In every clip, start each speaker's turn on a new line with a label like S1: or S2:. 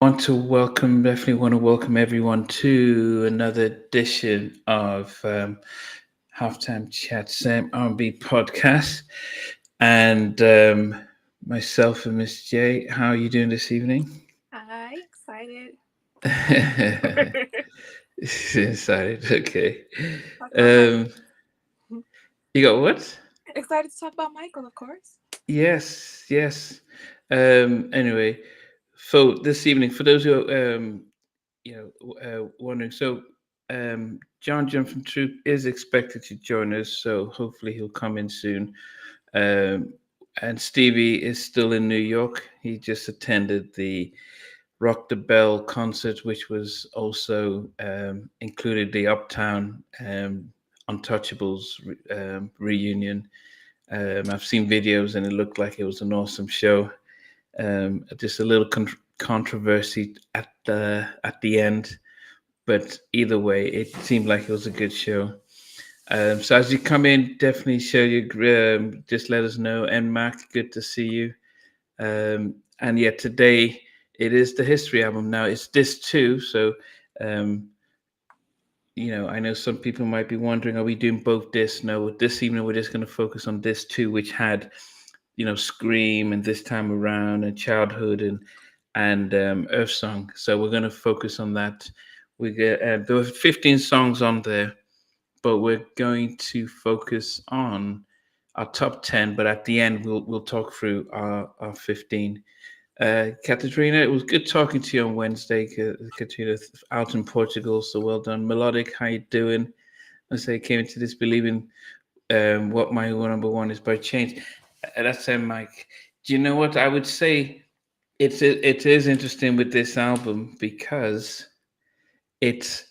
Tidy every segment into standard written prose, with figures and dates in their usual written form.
S1: Definitely want to welcome everyone to another edition of Halftime Chat R&B Podcast. And myself and Miss J, how are you doing this evening?
S2: Hi, excited.
S1: Excited, okay.
S2: Talk about
S1: Um,
S2: Michael.
S1: you got what?
S2: Excited to talk about Michael, of course.
S1: Yes, yes. Anyway, so this evening, for those who wondering. So, John from Troop is expected to join us, so hopefully he'll come in soon. Um, and Stevie is still in New York. He just attended the Rock the Bell concert, which was also included the Uptown Untouchables reunion. I've seen videos and it looked like it was an awesome show. Just a little controversy at the end, but either way, it seemed like it was a good show. So as you come in, definitely show your just let us know. And Mark, good to see you. And yet today it is the history album. Now it's this too. So um, I know some people might be wondering, are we doing both this? No, this evening we're just going to focus on this too, which had Scream and This Time Around and Childhood and Earth Song. So we're going to focus on that. We get there were 15 songs on there, but we're going to focus on our top 10. But at the end, we'll talk through our 15. Katrina, it was good talking to you on Wednesday. Katrina, out in Portugal, so well done. Melodic, how you doing? I say came into this believing what my number one is by change. That's Mike. Do you know what I would say? It is interesting with this album because it's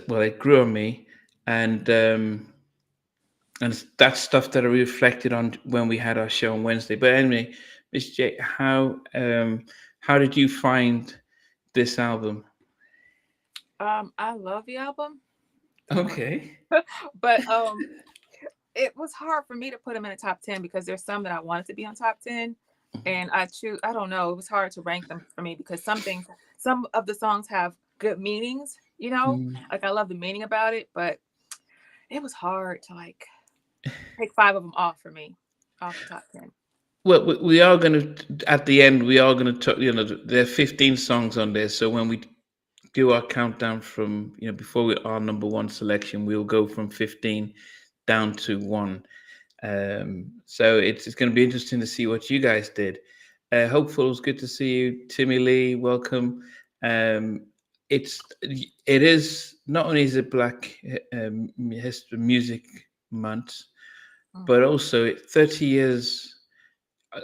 S1: well, it grew on me, and that's stuff that I reflected on when we had our show on Wednesday. But anyway, Miss J, how did you find this album?
S2: I love the album,
S1: Okay.
S2: but it was hard for me to put him in the top 10 because there's some that I wanted to be on top 10, and I don't know, it was hard to rank them for me because some of the songs have good meanings,
S1: Mm.
S2: like I love the meaning about it, but it was hard to like take 5 of them off for me, off the top 10.
S1: Well, we are going to, at the end, we are going to talk, there are 15 songs on there. So when we do our countdown from, before our number one selection, we'll go from 15 down to one. So it's going to be interesting to see what you guys did. Hopeful, it was good to see you. Timmy Lee, welcome. Um, it is not only is it Black History Music Month, but
S2: Mhm.
S1: also 30 years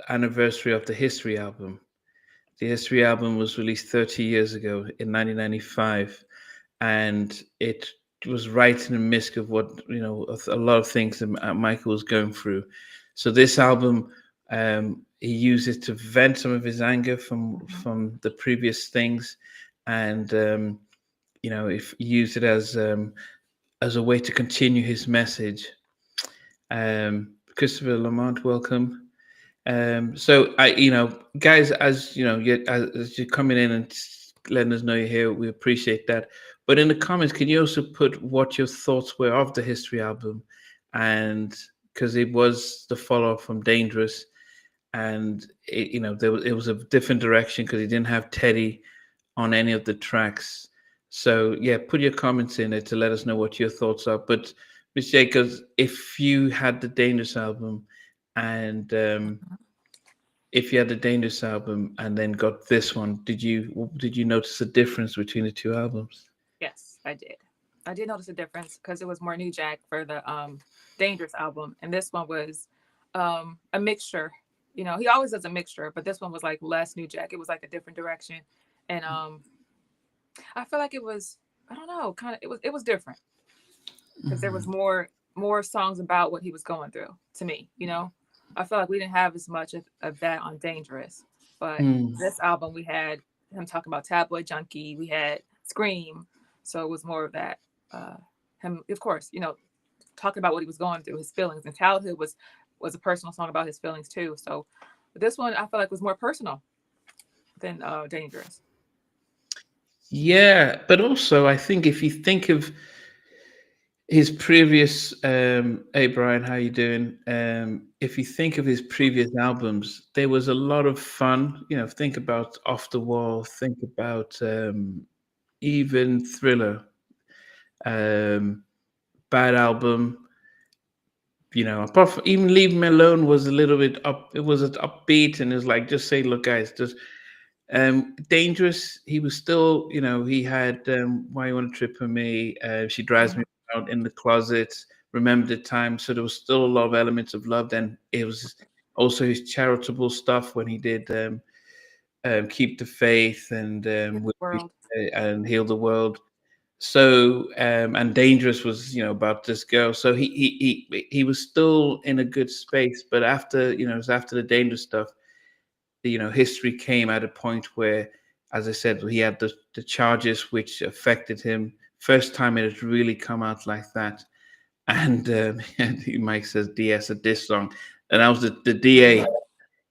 S1: anniversary of the History album. The History album was released 30 years ago in 1995, and it was right in the midst of what of a lot of things that Michael was going through. So this album, he used it to vent some of his anger
S2: Mhm.
S1: from the previous things, and if he used it as a way to continue his message. Christopher Lamont, welcome. So guys, as as you're coming in and letting us know you're here, we appreciate that. But in the comments, can you also put what your thoughts were of the History album, and because it was the follow up from Dangerous, and it was a different direction because he didn't have Teddy on any of the tracks. So yeah, put your comments in there to let us know what your thoughts are. But Miss Jacobs, if you had the Dangerous album and if you had the Dangerous album and then got this one, did you notice a difference between the two albums?
S2: Yes, I did. I did notice a difference because it was more New Jack for the Dangerous album, and this one was a mixture. He always does a mixture, but this one was like less New Jack. It was like a different direction, and I feel like it was, I don't know, kind of, it was different because there was
S1: Mhm.
S2: more songs about what he was going through. To me, I feel like we didn't have as much of that on Dangerous, but
S1: Mm.
S2: this album we had him talking about Tabloid Junkie. We had Scream. So it was more of that. Him, of course, talking about what he was going through, his feelings, and childhood was a personal song about his feelings too. So this one I feel like was more personal than Dangerous.
S1: Yeah, but also I think if you think of his previous hey Brian, how you doing? If you think of his previous albums, there was a lot of fun. Think about Off the Wall, think about even Thriller, um, Bad Album. Apart from even Leave Me Alone was a little bit up. It was an upbeat, and it was like just say, look, guys, just Dangerous. He was still, he had Why You Want to Trip on Me. She Drives
S2: Mhm.
S1: Me Out in the Closet. Remember the Time. So there was still a lot of elements of love. Then it was also his charitable stuff when he did Keep the Faith and
S2: World.
S1: and Heal the World. So and Dangerous was about this girl. So he was still in a good space. But after it was after the Dangerous stuff, history came at a point where, as I said, he had the charges which affected him. First time it had really come out like that. And Mike says DS a diss song, and that was the DA.
S2: Right.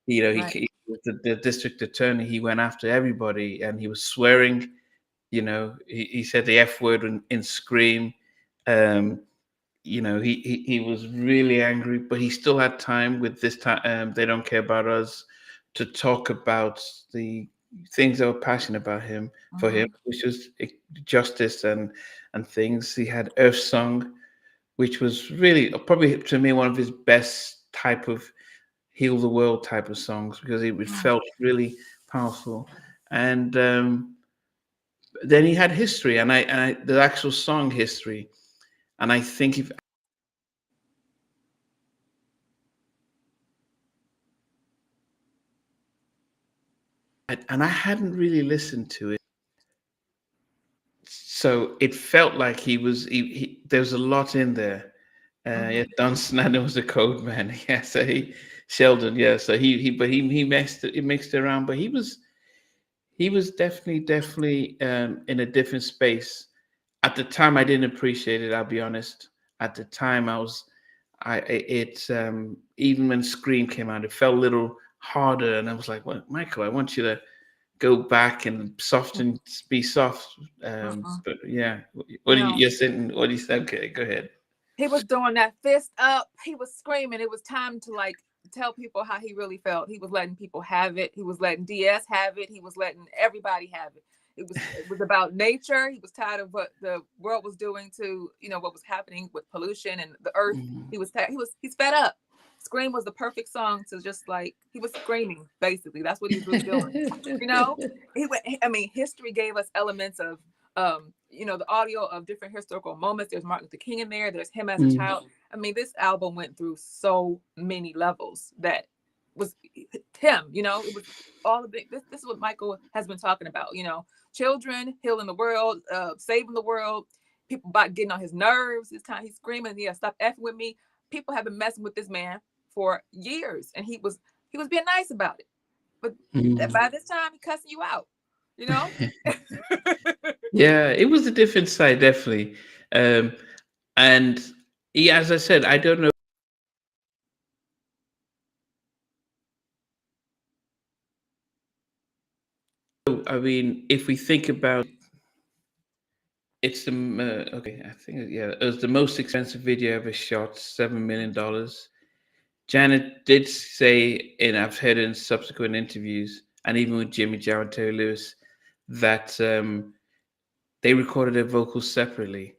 S1: He was the district attorney. He went after everybody, and he was swearing. He said the F word in Scream. Um, he was really angry, but he still had time with this time. They Don't Care About Us to talk about the things that were passionate about him for him,
S2: Mhm.
S1: which was justice and things. He had Earth Song, which was really probably to me one of his best type of heal the world type of songs because it
S2: Mm.
S1: felt really powerful. And then he had History, and the actual song History. And I think if and I hadn't really listened to it, so it felt like there was a lot in there. Yeah,
S2: Mhm.
S1: Don Snyder was the code man. Yeah, so Sheldon. Yeah, so he mixed it around, but he was definitely in a different space. At the time, I didn't appreciate it. I'll be honest. At the time, even when Scream came out, it felt a little harder, and I was like, "Well, Michael, I want you to go back and soften, be soft."
S2: Mm-mm.
S1: But yeah, what do you
S2: No,
S1: you're saying? What do you say? Okay, go ahead.
S2: he was doing that fist up. He was screaming. It was time to like tell people how he really felt. He was letting people have it. He was letting DS have it. He was letting everybody have it. It was about nature. He was tired of what the world was doing to what was happening with pollution and the earth.
S1: Mhm.
S2: He's fed up. Scream was the perfect song to just like he was screaming basically. That's what he was really doing. You know, I mean, history gave us elements of the audio of different historical moments. There's Martin Luther King in there. There's him as a
S1: Mm.
S2: child. I mean, this album went through so many levels that was him. It was all of it. This is what Michael has been talking about. Children healing the world, saving the world. People about getting on his nerves. This time he's screaming, "Yeah, stop effing with me." People have been messing with this man for years, and he was being nice about it. But
S1: Mm.
S2: by this time, he cussing you out. You know.
S1: Yeah, it was a different side, definitely. Um, and yeah, as I said, I don't know. I mean, if we think about it's the okay, I think yeah, it was the most expensive video ever shot, $7 million. Janet did say, and I've heard in subsequent interviews, and even with Jimmy Jow and Terry Lewis, that they recorded their vocals separately.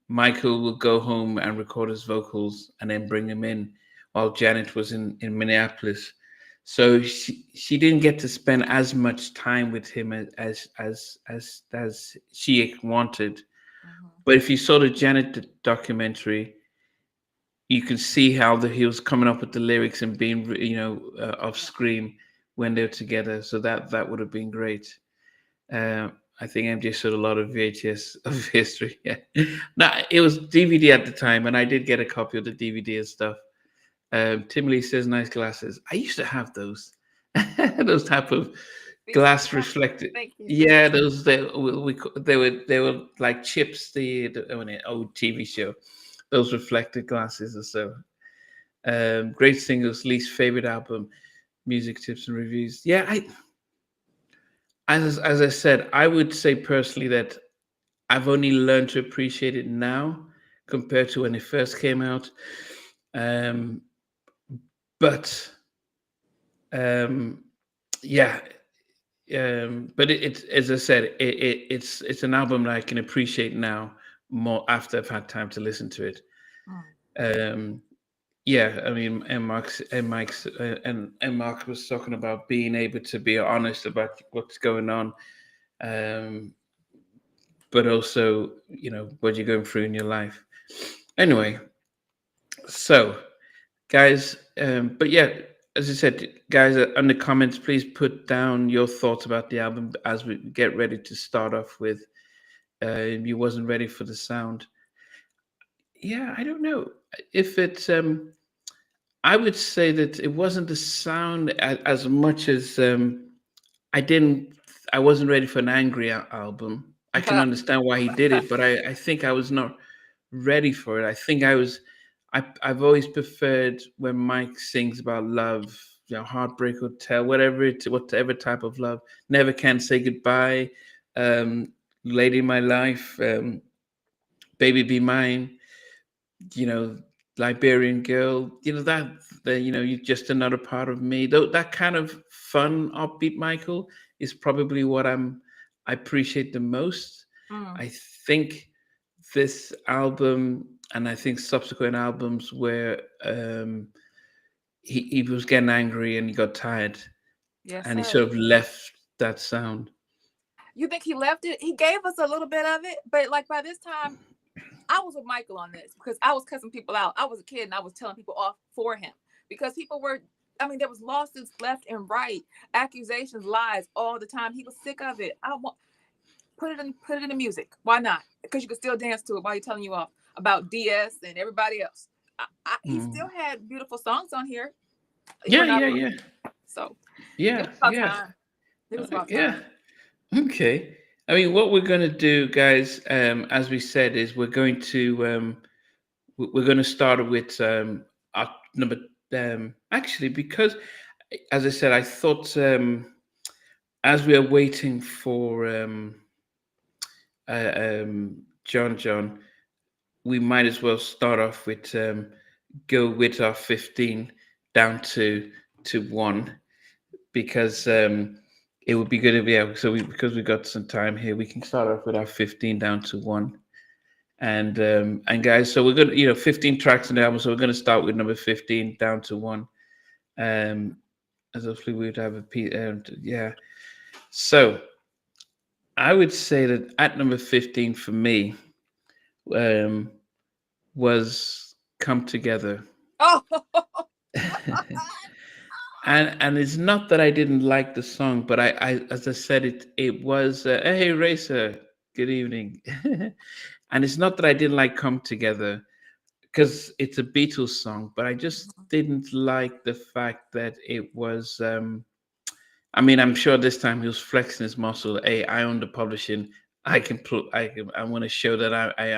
S1: Michael would go home and record his vocals and then bring them in while Janet was in Minneapolis. So she didn't get to spend as much time with him as she wanted.
S2: Mhm.
S1: But if you saw the Janet documentary, you can see how he was coming up with the lyrics and being of Scream when they were together. So that would have been great. I think MJ showed a lot of VHS of history. Yeah, no, it was DVD at the time, and I did get a copy of the DVD and stuff. Tim Lee says nice glasses. I used to have those, those type of glass reflected.
S2: Thank you.
S1: Yeah, those they were like chips. The old TV show, those reflected glasses or so. Great singles, least favorite album, music tips and reviews. Yeah, as I said, I would say personally that I've only learned to appreciate it now compared to when it first came out. Um, but um, yeah, but it's as I said, it's an album that I can appreciate now more after I've had time to listen to it.
S2: Mm.
S1: Um, yeah, I mean, and Mark was talking about being able to be honest about what's going on, um, but also what you're going through in your life. Anyway, so guys, but yeah, as I said, guys, in the comments, please put down your thoughts about the album as we get ready to start off with. You wasn't ready for the sound. Yeah, I don't know if it's. I would say that it wasn't the sound as much as I didn't. I wasn't ready for an angry album. I can understand why he did it, but I think I was not ready for it. I think I was. I've always preferred when Mike sings about love, heartbreak hotel, whatever type of love. Never can say goodbye, lady in my life, baby be mine. You know, Liberian girl. You're just another part of me. Though that kind of fun, upbeat Michael is probably what I appreciate the most.
S2: Mm.
S1: I think this album and I think subsequent albums where he was getting angry and he got tired
S2: Yes,
S1: and he
S2: sir.
S1: sort of left that sound.
S2: You think he left it? He gave us a little bit of it, but like by this time, I was with Michael on this because I was cussing people out. I was a kid and I was telling people off for him because people were. I mean, there was lawsuits left and right, accusations, lies all the time. He was sick of it. I want put it in the music. Why not? Because you could still dance to it while you're telling you off about DS and everybody else. He still had beautiful songs on here.
S1: Yeah.
S2: So it
S1: Yeah,
S2: was about
S1: yeah.
S2: time. It was about
S1: Yeah.
S2: time.
S1: Okay. I mean, what we're going to do, guys, as we said, is we're going to start with our number. Actually, because as I said, I thought as we are waiting for John, we might as well start off with go with our 15 down to one because it would be good if because we got some time here, we can start off with our 15 down to one. And guys, so we're gonna 15 tracks in the album, so we're gonna start with number 15 down to one. As hopefully we would have a yeah. So I would say that at number 15 for me um was Come Together.
S2: Oh,
S1: And it's not that I didn't like the song, but I as I said, it was hey Racer, good evening. And it's not that I didn't like Come Together because it's a Beatles song, but I just didn't like the fact that it was. I mean, I'm sure this time he was flexing his muscle. Hey, I own the publishing. I want to show that I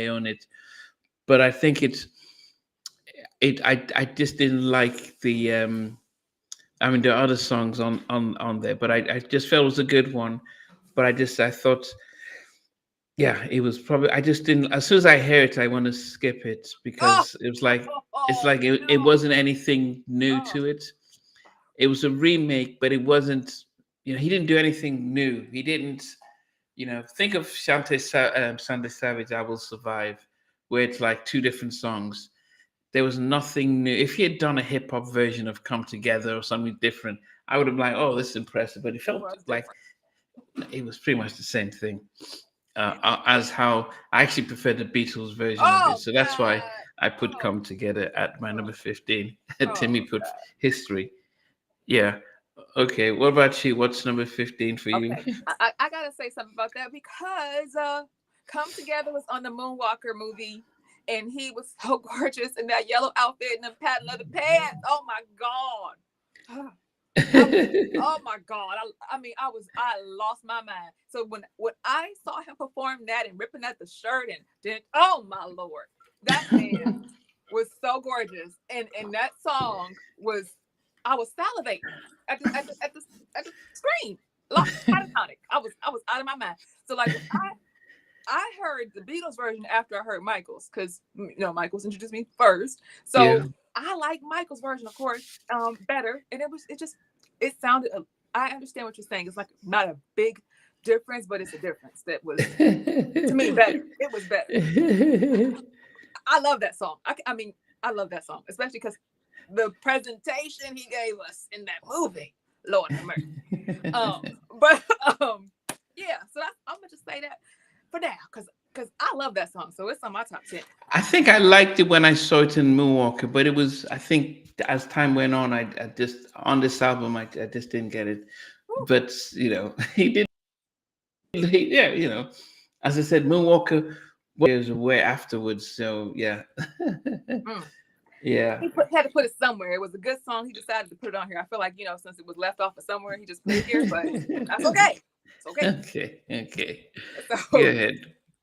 S1: own it. But I think I just didn't like the. I mean, there are other songs on there, but I just felt it was a good one. But I thought, yeah, it was probably. I just didn't. As soon as I hear it, I want to skip it
S2: oh,
S1: because it was like
S2: oh,
S1: it
S2: no.
S1: wasn't anything new
S2: Oh,
S1: to it. It was a remake, but it wasn't. He didn't do anything new. He didn't. Think of Shantae Savage, "I Will Survive," where it's like two different songs. There was nothing new. If he had done a hip hop version of "Come Together" or something different, I would have been like, "Oh, this is impressive." But it
S2: it
S1: felt
S2: was
S1: like
S2: different.
S1: it was pretty much the same thing. As how I actually prefer the Beatles version of it,
S2: Oh
S1: so that's why
S2: God.
S1: I put
S2: Oh,
S1: "Come Together" at my
S2: oh,
S1: number 15. Timmy
S2: oh
S1: put
S2: God.
S1: "History." Yeah. Okay. What about you? What's number 15 for you?
S2: Okay, I gotta say something about that because "Come Together" was on the Moonwalker movie, and he was so gorgeous in that yellow outfit and them patent leather pants. Oh my God. Oh my God. I mean, I lost my mind. So when I saw him perform that and ripping at the shirt and then, oh my Lord, that man was so gorgeous. And that song was, I was salivating at the screen. Catatonic. I was out of my mind. So like when I heard the Beatles version after I heard Michael's, because Michael's introduced me first.
S1: Yeah.
S2: So I like Michael's version, of course, better. And it sounded. I understand what you're saying. It's like not a big difference, but it's a difference that was to me better. It was better. I love that song. I mean, I love that song, especially because the presentation he gave us in that movie. Lord have mercy. But yeah. So I'm gonna just say that for now, because I love that song. So it's on my top 10.
S1: I think I liked it when I saw it in Milwaukee, but it was, I think as time went on, I just, on this album, I just didn't get it.
S2: Woo.
S1: But, he did, yeah, as I said, Milwaukee was away afterwards. So, yeah.
S2: Mm.
S1: Yeah.
S2: He had to put it somewhere. It was a good song. He decided to put it on here. I feel like, since it was left off of somewhere, he just put it here, but that's okay. It's okay.
S1: Okay.
S2: So,
S1: Go ahead.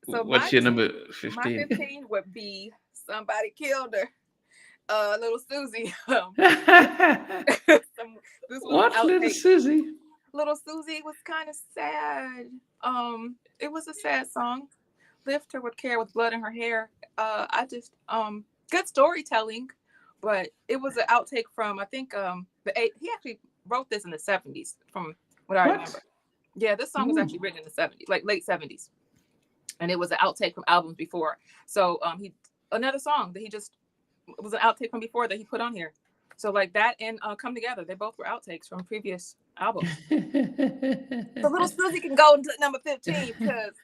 S2: So
S1: What's your number
S2: my
S1: 15?
S2: 15 would be Somebody Killed Her. Little Susie. This was
S1: What, little Susie?
S2: Little Susie was kind of sad. It was a sad song. Lift her with care with blood in her hair. I just good storytelling, but it was an outtake from, I think, he actually wrote this in the 70s from what I remember. Yeah, this song was actually written in the 70s, like late 70s. And it was an outtake from albums before. So another song that it was an outtake from before that he put on here. So like that and Come Together, they both were outtakes from previous albums. So Little Susie can go into number 15 because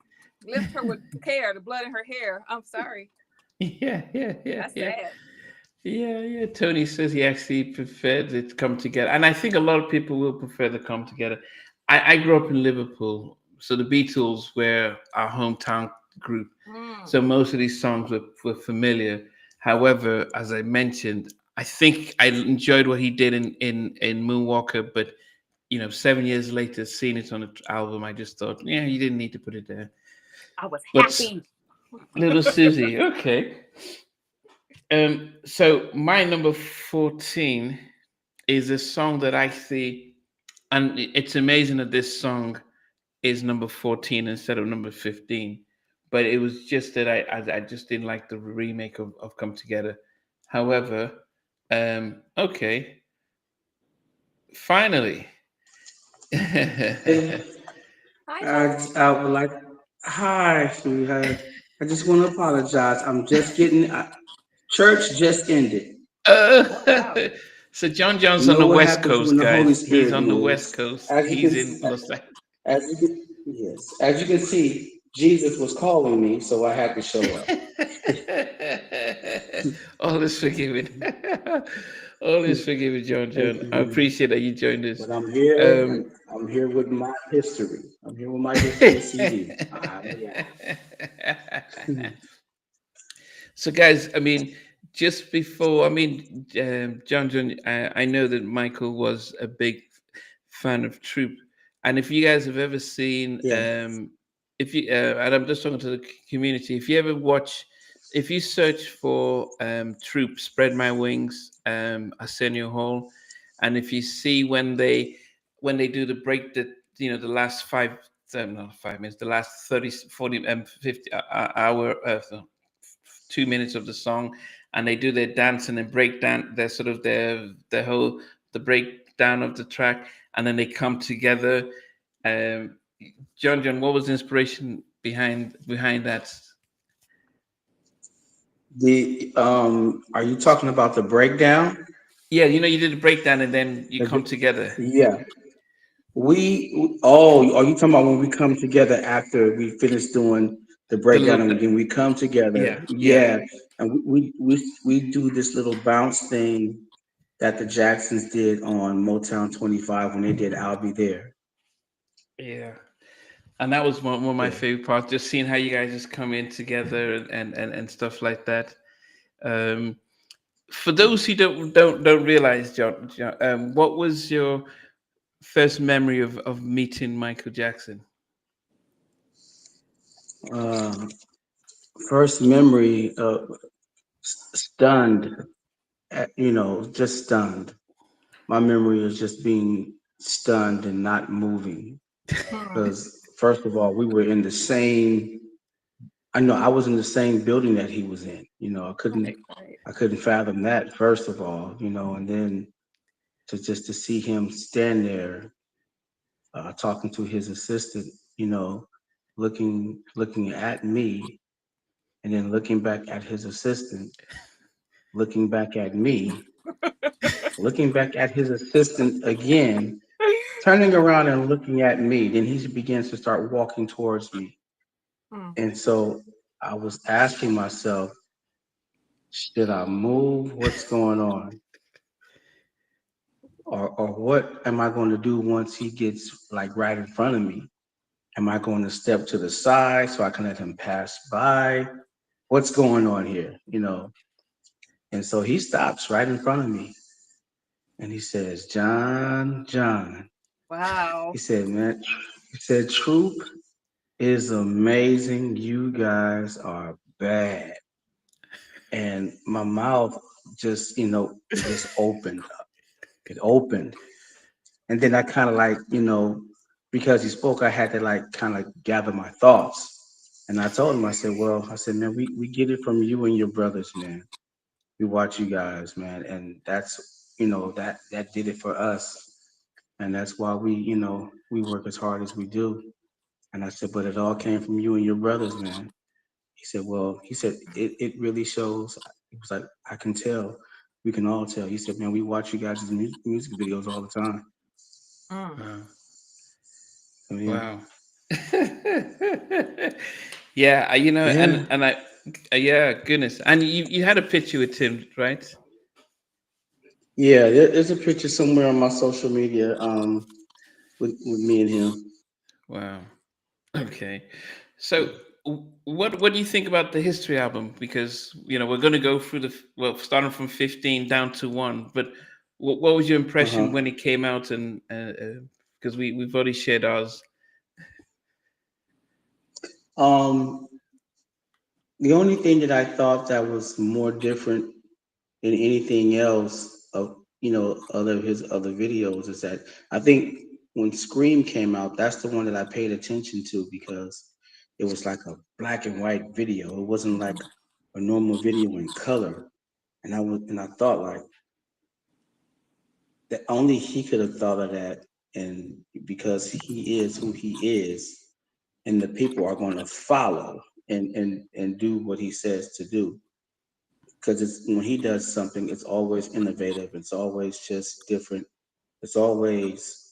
S2: Lift Her with Care, the blood in her hair. I'm sorry.
S1: Yeah.
S2: That's sad.
S1: Yeah. Tony says he actually preferred it to Come Together. And I think a lot of people will prefer the Come Together. I grew up in Liverpool, so the Beatles were our hometown group. So most of these songs were familiar. However, as I mentioned, I think I enjoyed what he did in Moonwalker, but 7 years later, seeing it on an album, I just thought, yeah, you didn't need to put it there.
S2: I was
S1: But
S2: happy.
S1: Little Susie, okay. So my number 14 is a song that I see, and it's amazing that this song is number 14 instead of number 15. But it was just that I just didn't like the remake of Come Together. However, okay, finally.
S3: Hey,
S2: Hi,
S3: I would like, hi, sweetheart. I just want to apologize. I'm just getting, church just ended.
S2: Oh, wow.
S1: So John John's
S3: You
S1: on
S3: know
S1: the
S3: what
S1: West
S3: happens
S1: Coast,
S3: when the Holy
S1: guys. He's
S3: Spirit
S1: on the West
S3: moves.
S1: Coast.
S3: As you
S1: He's
S3: can,
S1: in Los Angeles.
S3: yes, as you can see, Jesus was calling me, so I had to show up.
S1: All is forgiven. All is forgiven, John.
S3: Thank
S1: I
S3: you.
S1: appreciate that you joined us.
S3: But I'm here, and
S1: Um,
S3: I'm here with my history. I'm here with my history CD.
S1: So, guys, I mean, just before, John, I know that Michael was a big fan of Troop, and if you guys have ever seen,
S3: Yeah.
S1: if you, and I'm just talking to the community, if you ever watch, if you search for Troop, Spread My Wings, Arsenio Hall, and if you see when they do the break, the last not 5 minutes, the last 30, 40, 50 hour. 2 minutes of the song, and they do their dance and then break down their sort of the breakdown of the track, and then they come together. John, what was the inspiration behind that?
S3: Are you talking about the breakdown?
S1: Yeah, you did a breakdown and then you come together.
S3: Yeah. Oh, are you talking about when we come together after we finish doing the breakdown and then we come together?
S1: Yeah.
S3: Yeah. And we do this little bounce thing that the Jacksons did on Motown 25 when they did I'll Be There.
S1: Yeah. And that was one of my
S3: Yeah.
S1: favorite parts, just seeing how you guys just come in together and stuff like that. For those who don't realize, John, what was your first memory of meeting Michael Jackson?
S3: Uh, First memory of stunned, just stunned. My memory is just being stunned and not moving.
S2: Hmm.
S3: Because first of all, we were in the same. I know I was in the same building that he was in.
S2: Right, right.
S3: I couldn't fathom that. First of all, and then to see him stand there talking to his assistant, you know, looking at me, and then looking back at his assistant, looking back at me, looking back at his assistant again, turning around and looking at me. Then he begins to start walking towards me.
S2: Hmm.
S3: And so I was asking myself, should I move? What's going on? Or what am I going to do once he gets like right in front of me? Am I going to step to the side so I can let him pass by? What's going on here? And so he stops right in front of me and he says, John, John. He
S2: Wow.
S3: said, man, he said, Troop is amazing. You guys are bad. And my mouth just, it just opened up. It opened. And then I kind of like, because he spoke, I had to like kind of gather my thoughts. And I told him, I said, well, I said, man, we get it from you and your brothers, man. We watch you guys, man. And that's, that did it for us. And that's why we work as hard as we do. And I said, but it all came from you and your brothers, man. He said, well, it really shows. He was like, I can tell. We can all tell. He said, man, we watch you guys' music videos all the time.
S2: Mm.
S1: Wow.
S3: I mean,
S1: Wow. Yeah,
S3: yeah.
S1: and yeah, goodness. And you had a picture with Tim, right?
S3: Yeah, there's a picture somewhere on my social media with me and him.
S1: Wow. Okay. So, what do you think about the history album? Because we're going to go through well, starting from 15 down to one. But what was your impression
S3: Uh-huh.
S1: when it came out? And because we've already shared ours.
S3: Um, the only thing that I thought that was more different than anything else of other his other videos is that I think when Scream came out, that's the one that I paid attention to because it was like a black and white video. It wasn't like a normal video in color. And I thought like that only he could have thought of that, and because he is who he is, and the people are going to follow and do what he says to do. Because it's when he does something, it's always innovative. It's always just different. It's always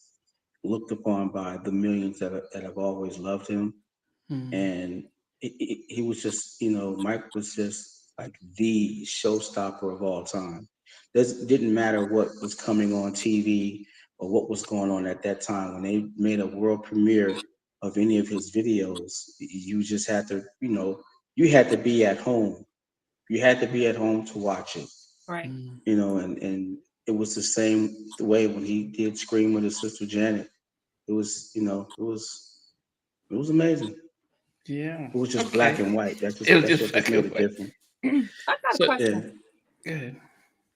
S3: looked upon by the millions that have always loved him.
S1: Hmm.
S3: And he was just, Mike was just like the showstopper of all time. Didn't matter what was coming on TV or what was going on at that time. When they made a world premiere of any of his videos, you just had to, you had to be at home. You had to be at home to watch it,
S2: Right.
S3: and it was the same way when he did Scream with his sister Janet. It was, it was amazing.
S1: Yeah.
S3: It was just black
S1: Okay.
S3: and white.
S1: It was
S3: That's
S1: just
S3: what just
S1: black
S3: made
S1: and
S3: it
S1: white.
S3: different.
S2: I got a
S1: So
S3: Yeah,
S2: question.
S1: good.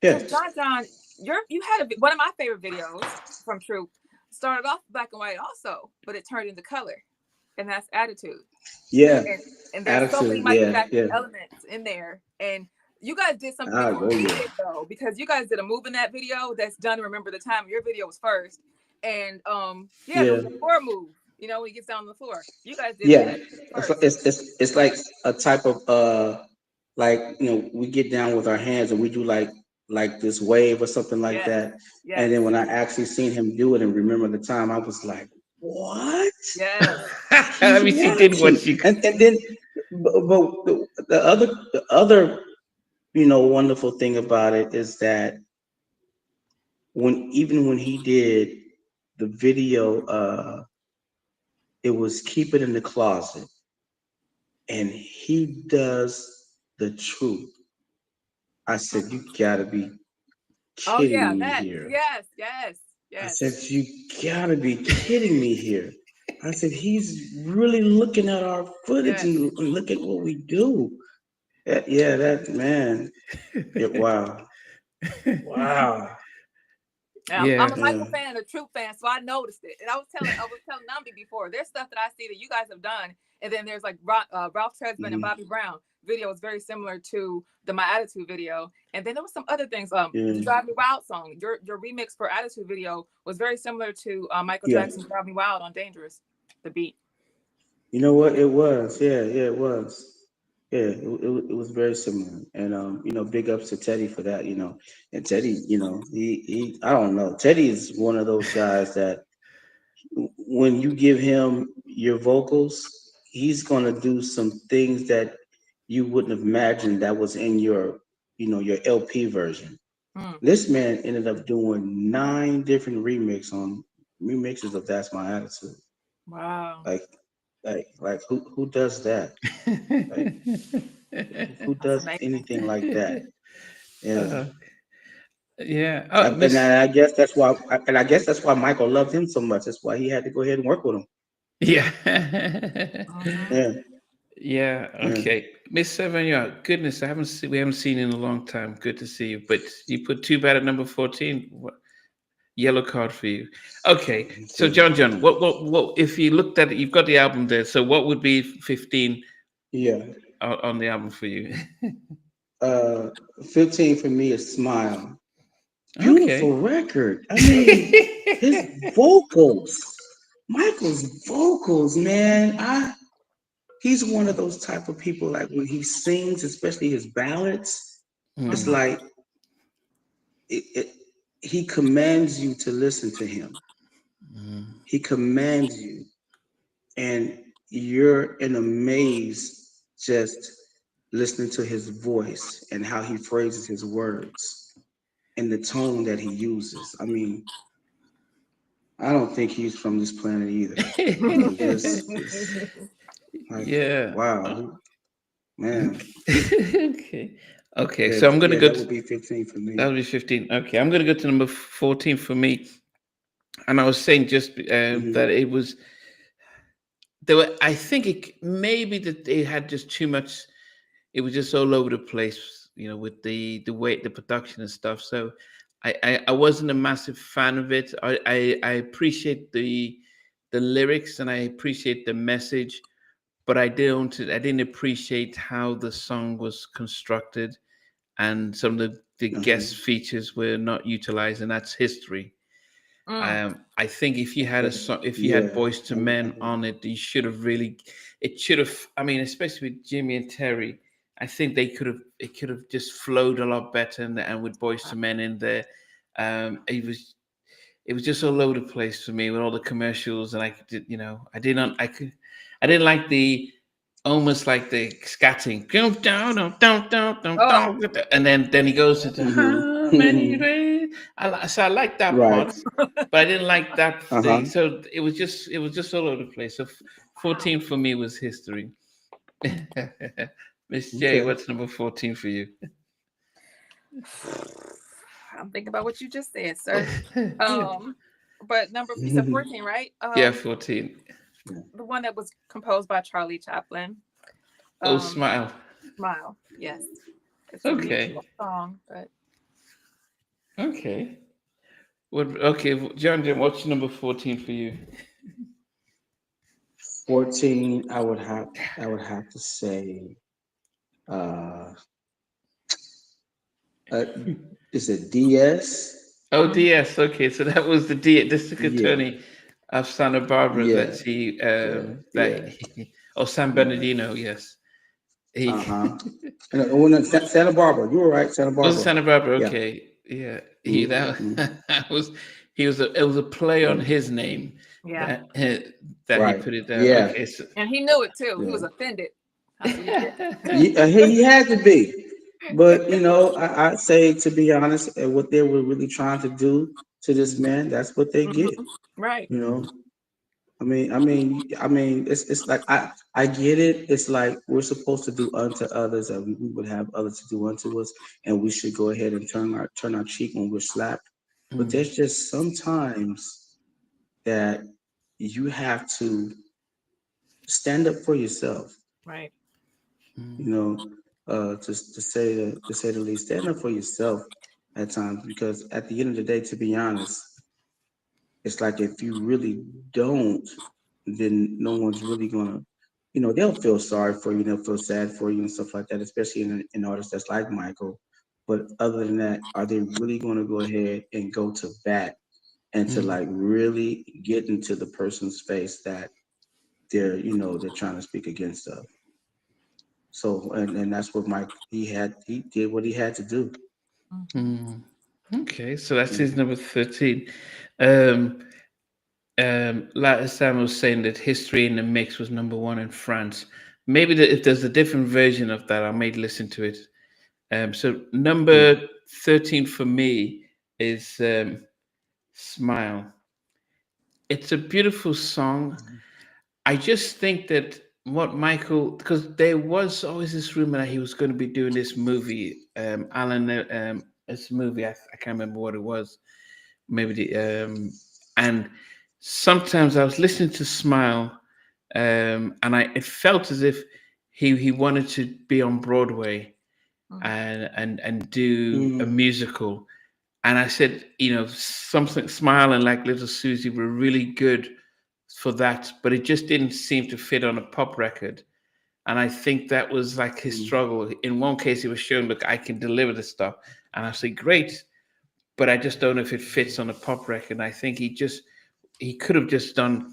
S3: yeah.
S2: Because John, you had one of my favorite videos from Troop started off black and white also, but it turned into color, and that's Attitude.
S3: Yeah,
S2: And there's so many
S3: attitude.
S2: Michael
S3: Yeah,
S2: Jackson
S3: yeah.
S2: elements in there. And you guys did something
S3: Oh yeah.
S2: unique though, because you guys did a move in that video that's done. Remember the time your video was first, and yeah,
S3: Yeah,
S2: the floor move. When he gets down on the floor, you guys did
S3: yeah.
S2: that
S3: It's like
S2: first.
S3: it's like a type of like we get down with our hands and we do like this wave or something like
S2: Yes,
S3: that. And
S2: yes,
S3: then when I actually seen him do it and remember the time, I was like, what?
S2: yes.
S3: He's
S1: Let me see. Did
S3: watching.
S1: what you?
S3: And then but the other wonderful thing about it is that when he did the video, it was Keep It in the Closet, and he does the truth. I said, you gotta be
S2: Oh yeah,
S3: kidding me
S2: that.
S3: here.
S2: Yes, yes,
S3: I
S2: yes.
S3: said, you gotta be kidding me here. I said, he's really looking at our footage
S2: Yes.
S3: and look at what we do. Yeah, that man. Yeah, wow. Wow.
S2: I'm
S1: Yeah.
S2: a
S3: Yeah.
S2: Michael fan, a Troop fan, so I noticed it. And I was telling Nambi before. There's stuff that I see that you guys have done, and then there's like Ralph Tresvant and
S3: Hmm.
S2: Bobby Brown video is very similar to the My Attitude video, and then there was some other things. The
S3: Yeah.
S2: Drive Me Wild song, your remix for Attitude video was very similar to Michael
S3: Yeah.
S2: Jackson's Drive Me Wild on Dangerous, the beat.
S3: You know what? It was. Yeah, it was. Yeah, it was very similar. And big ups to Teddy for that, And Teddy, he I don't know. Teddy is one of those guys that when you give him your vocals, he's gonna do some things that you wouldn't have imagined that was in your LP version.
S2: Mm.
S3: This man ended up doing 9 different remixes of That's My Attitude.
S2: Wow,
S3: Like, like who does that? Like, who
S2: that's
S3: does
S2: amazing.
S3: anything like that? Yeah.
S1: uh, yeah.
S3: And I guess that's why, Michael loved him so much. That's why he had to go ahead and work with him.
S1: Yeah.
S2: Mhm.
S3: Yeah,
S1: Yeah.
S3: yeah.
S1: Okay. Miss Seven, yeah. Goodness, we haven't seen you in a long time. Good to see you. But you put too bad at number 14. Yellow card for you. Okay. So
S3: Okay.
S1: John, what if you looked at it, you've got the album there. So what would be 15
S3: Yeah.
S1: on the album for you?
S3: Uh, 15 for me is Smile.
S1: Okay.
S3: Beautiful record. I mean, his vocals, Michael's vocals, man. He's one of those type of people like when he sings, especially his ballads. It's
S1: Hmm.
S2: Mhm.
S3: like it, he commands you to listen to him.
S1: Hmm.
S3: He commands you, and you're in a maze just listening to his voice and how he phrases his words and the tone that he uses. I mean, I don't think he's from this planet either. I mean, just it's like,
S1: Yeah.
S3: wow, man.
S1: Okay. Okay.
S3: Yeah,
S1: So I'm gonna go
S3: that
S1: to
S3: would be 15 for me.
S1: that'll be 15. Okay, I'm gonna go to number 14 for me. And I was saying just
S3: Hmm.
S1: that it was there were I think it maybe that they had just too much. It was just all over the place, with the weight, the production and stuff. So I wasn't a massive fan of it. I appreciate the lyrics and I appreciate the message, but I didn't appreciate how the song was constructed, and some of the guest
S3: Uh-huh.
S1: features were not utilized, and that's history.
S2: Mm.
S1: I think if you had a
S3: But
S1: song, if you had
S3: yeah,
S1: Boys to
S3: I
S1: Men
S3: agree.
S1: on it, you should have really. It should have. I mean, especially with Jimmy and Terry, I think they could have. It could have just flowed a lot better, and with Boys to Men in there, it was just all over the place for me with all the commercials, and I didn't. I didn't like the almost like the scatting,
S2: Oh,
S1: and then he goes into how many
S3: Hmm.
S1: days. So I like that
S3: Right.
S1: part, but I didn't like that thing.
S3: Uh-huh.
S1: So it was just all over the place. So 14 for me was history. Miss J,
S3: Okay.
S1: what's number 14 for you?
S2: I'm thinking about what you just said, sir. Um, but you said 14, right?
S1: Yeah, 14.
S2: The one that was composed by Charlie Chaplin.
S1: Oh,
S2: Um,
S1: smile.
S2: Smile. Yes, it's a
S1: Okay.
S2: beautiful song, but
S1: Okay. Okay, John, what's number 14 for you?
S3: 14, I would have to say uh uh is it DS?
S1: Oh,
S2: mhm.
S1: DS. Okay, so that was the district
S3: Yeah.
S1: attorney of Santa Barbara
S3: Yeah.
S1: that he
S3: Yeah.
S1: that
S3: Yeah.
S1: oh, San
S3: Yeah.
S1: Bernardino. Yes, he
S3: Uh-huh. And Santa Barbara. You were right, Santa
S1: was
S3: Barbara.
S1: Santa Barbara.
S3: Yeah.
S1: Okay, yeah, he that,
S3: Mm-hmm.
S1: that was he was it was a play on
S3: Yeah.
S1: his name
S2: Yeah,
S1: that he
S3: Right.
S1: put it down.
S3: Yeah.
S1: Okay, so
S2: and he knew it too. He
S3: Yeah.
S2: was offended. That's what he did.
S3: He had to be. But I'd say, to be honest, what they were really trying to do to this man, that's what they get.
S2: Mhm. Right.
S3: You know, it's like I get it. It's like we're supposed to do unto others, and we would have others to do unto us, and we should go ahead and turn our cheek when we're slapped. But
S1: Mm,
S3: there's just sometimes that you have to stand up for yourself.
S2: Right.
S3: You
S1: mm,
S3: know, to say the least, stand up for yourself at times because at the end of the day, to be honest, it's like if you really don't, then no one's really gonna, they'll feel sorry for you, they'll feel sad for you and stuff like that, especially in artists that's like Michael. But other than that, are they really going to go ahead and go to bat and to
S1: mm,
S3: like really get into the person's face that they're trying to speak against of? So, and that's what Mike he did what he had to do.
S2: Hmm.
S1: mm. Okay, so that's his
S3: Mm.
S1: number 13. Um, like Sam was saying that History in the Mix was number one in France. Maybe if there's a different version of that, I may listen to it. So
S3: Mm.
S1: number 13 for me is Smile. It's a beautiful song. I just think that what Michael, because there was always this rumor that he was going to be doing this movie, Alan, this movie, I can't remember what it was, maybe and sometimes I was listening to Smile, and it felt as if he wanted to be on Broadway and do a
S3: Mm.
S1: musical. And I said, something Smile and like Little Susie were really good for that, but it just didn't seem to fit on a pop record. And I think that was like his
S3: Mm.
S1: struggle. In one case, he was showing, look, I can deliver this stuff. And I said, great, but I just don't know if it fits on a pop record. And I think he could have just done,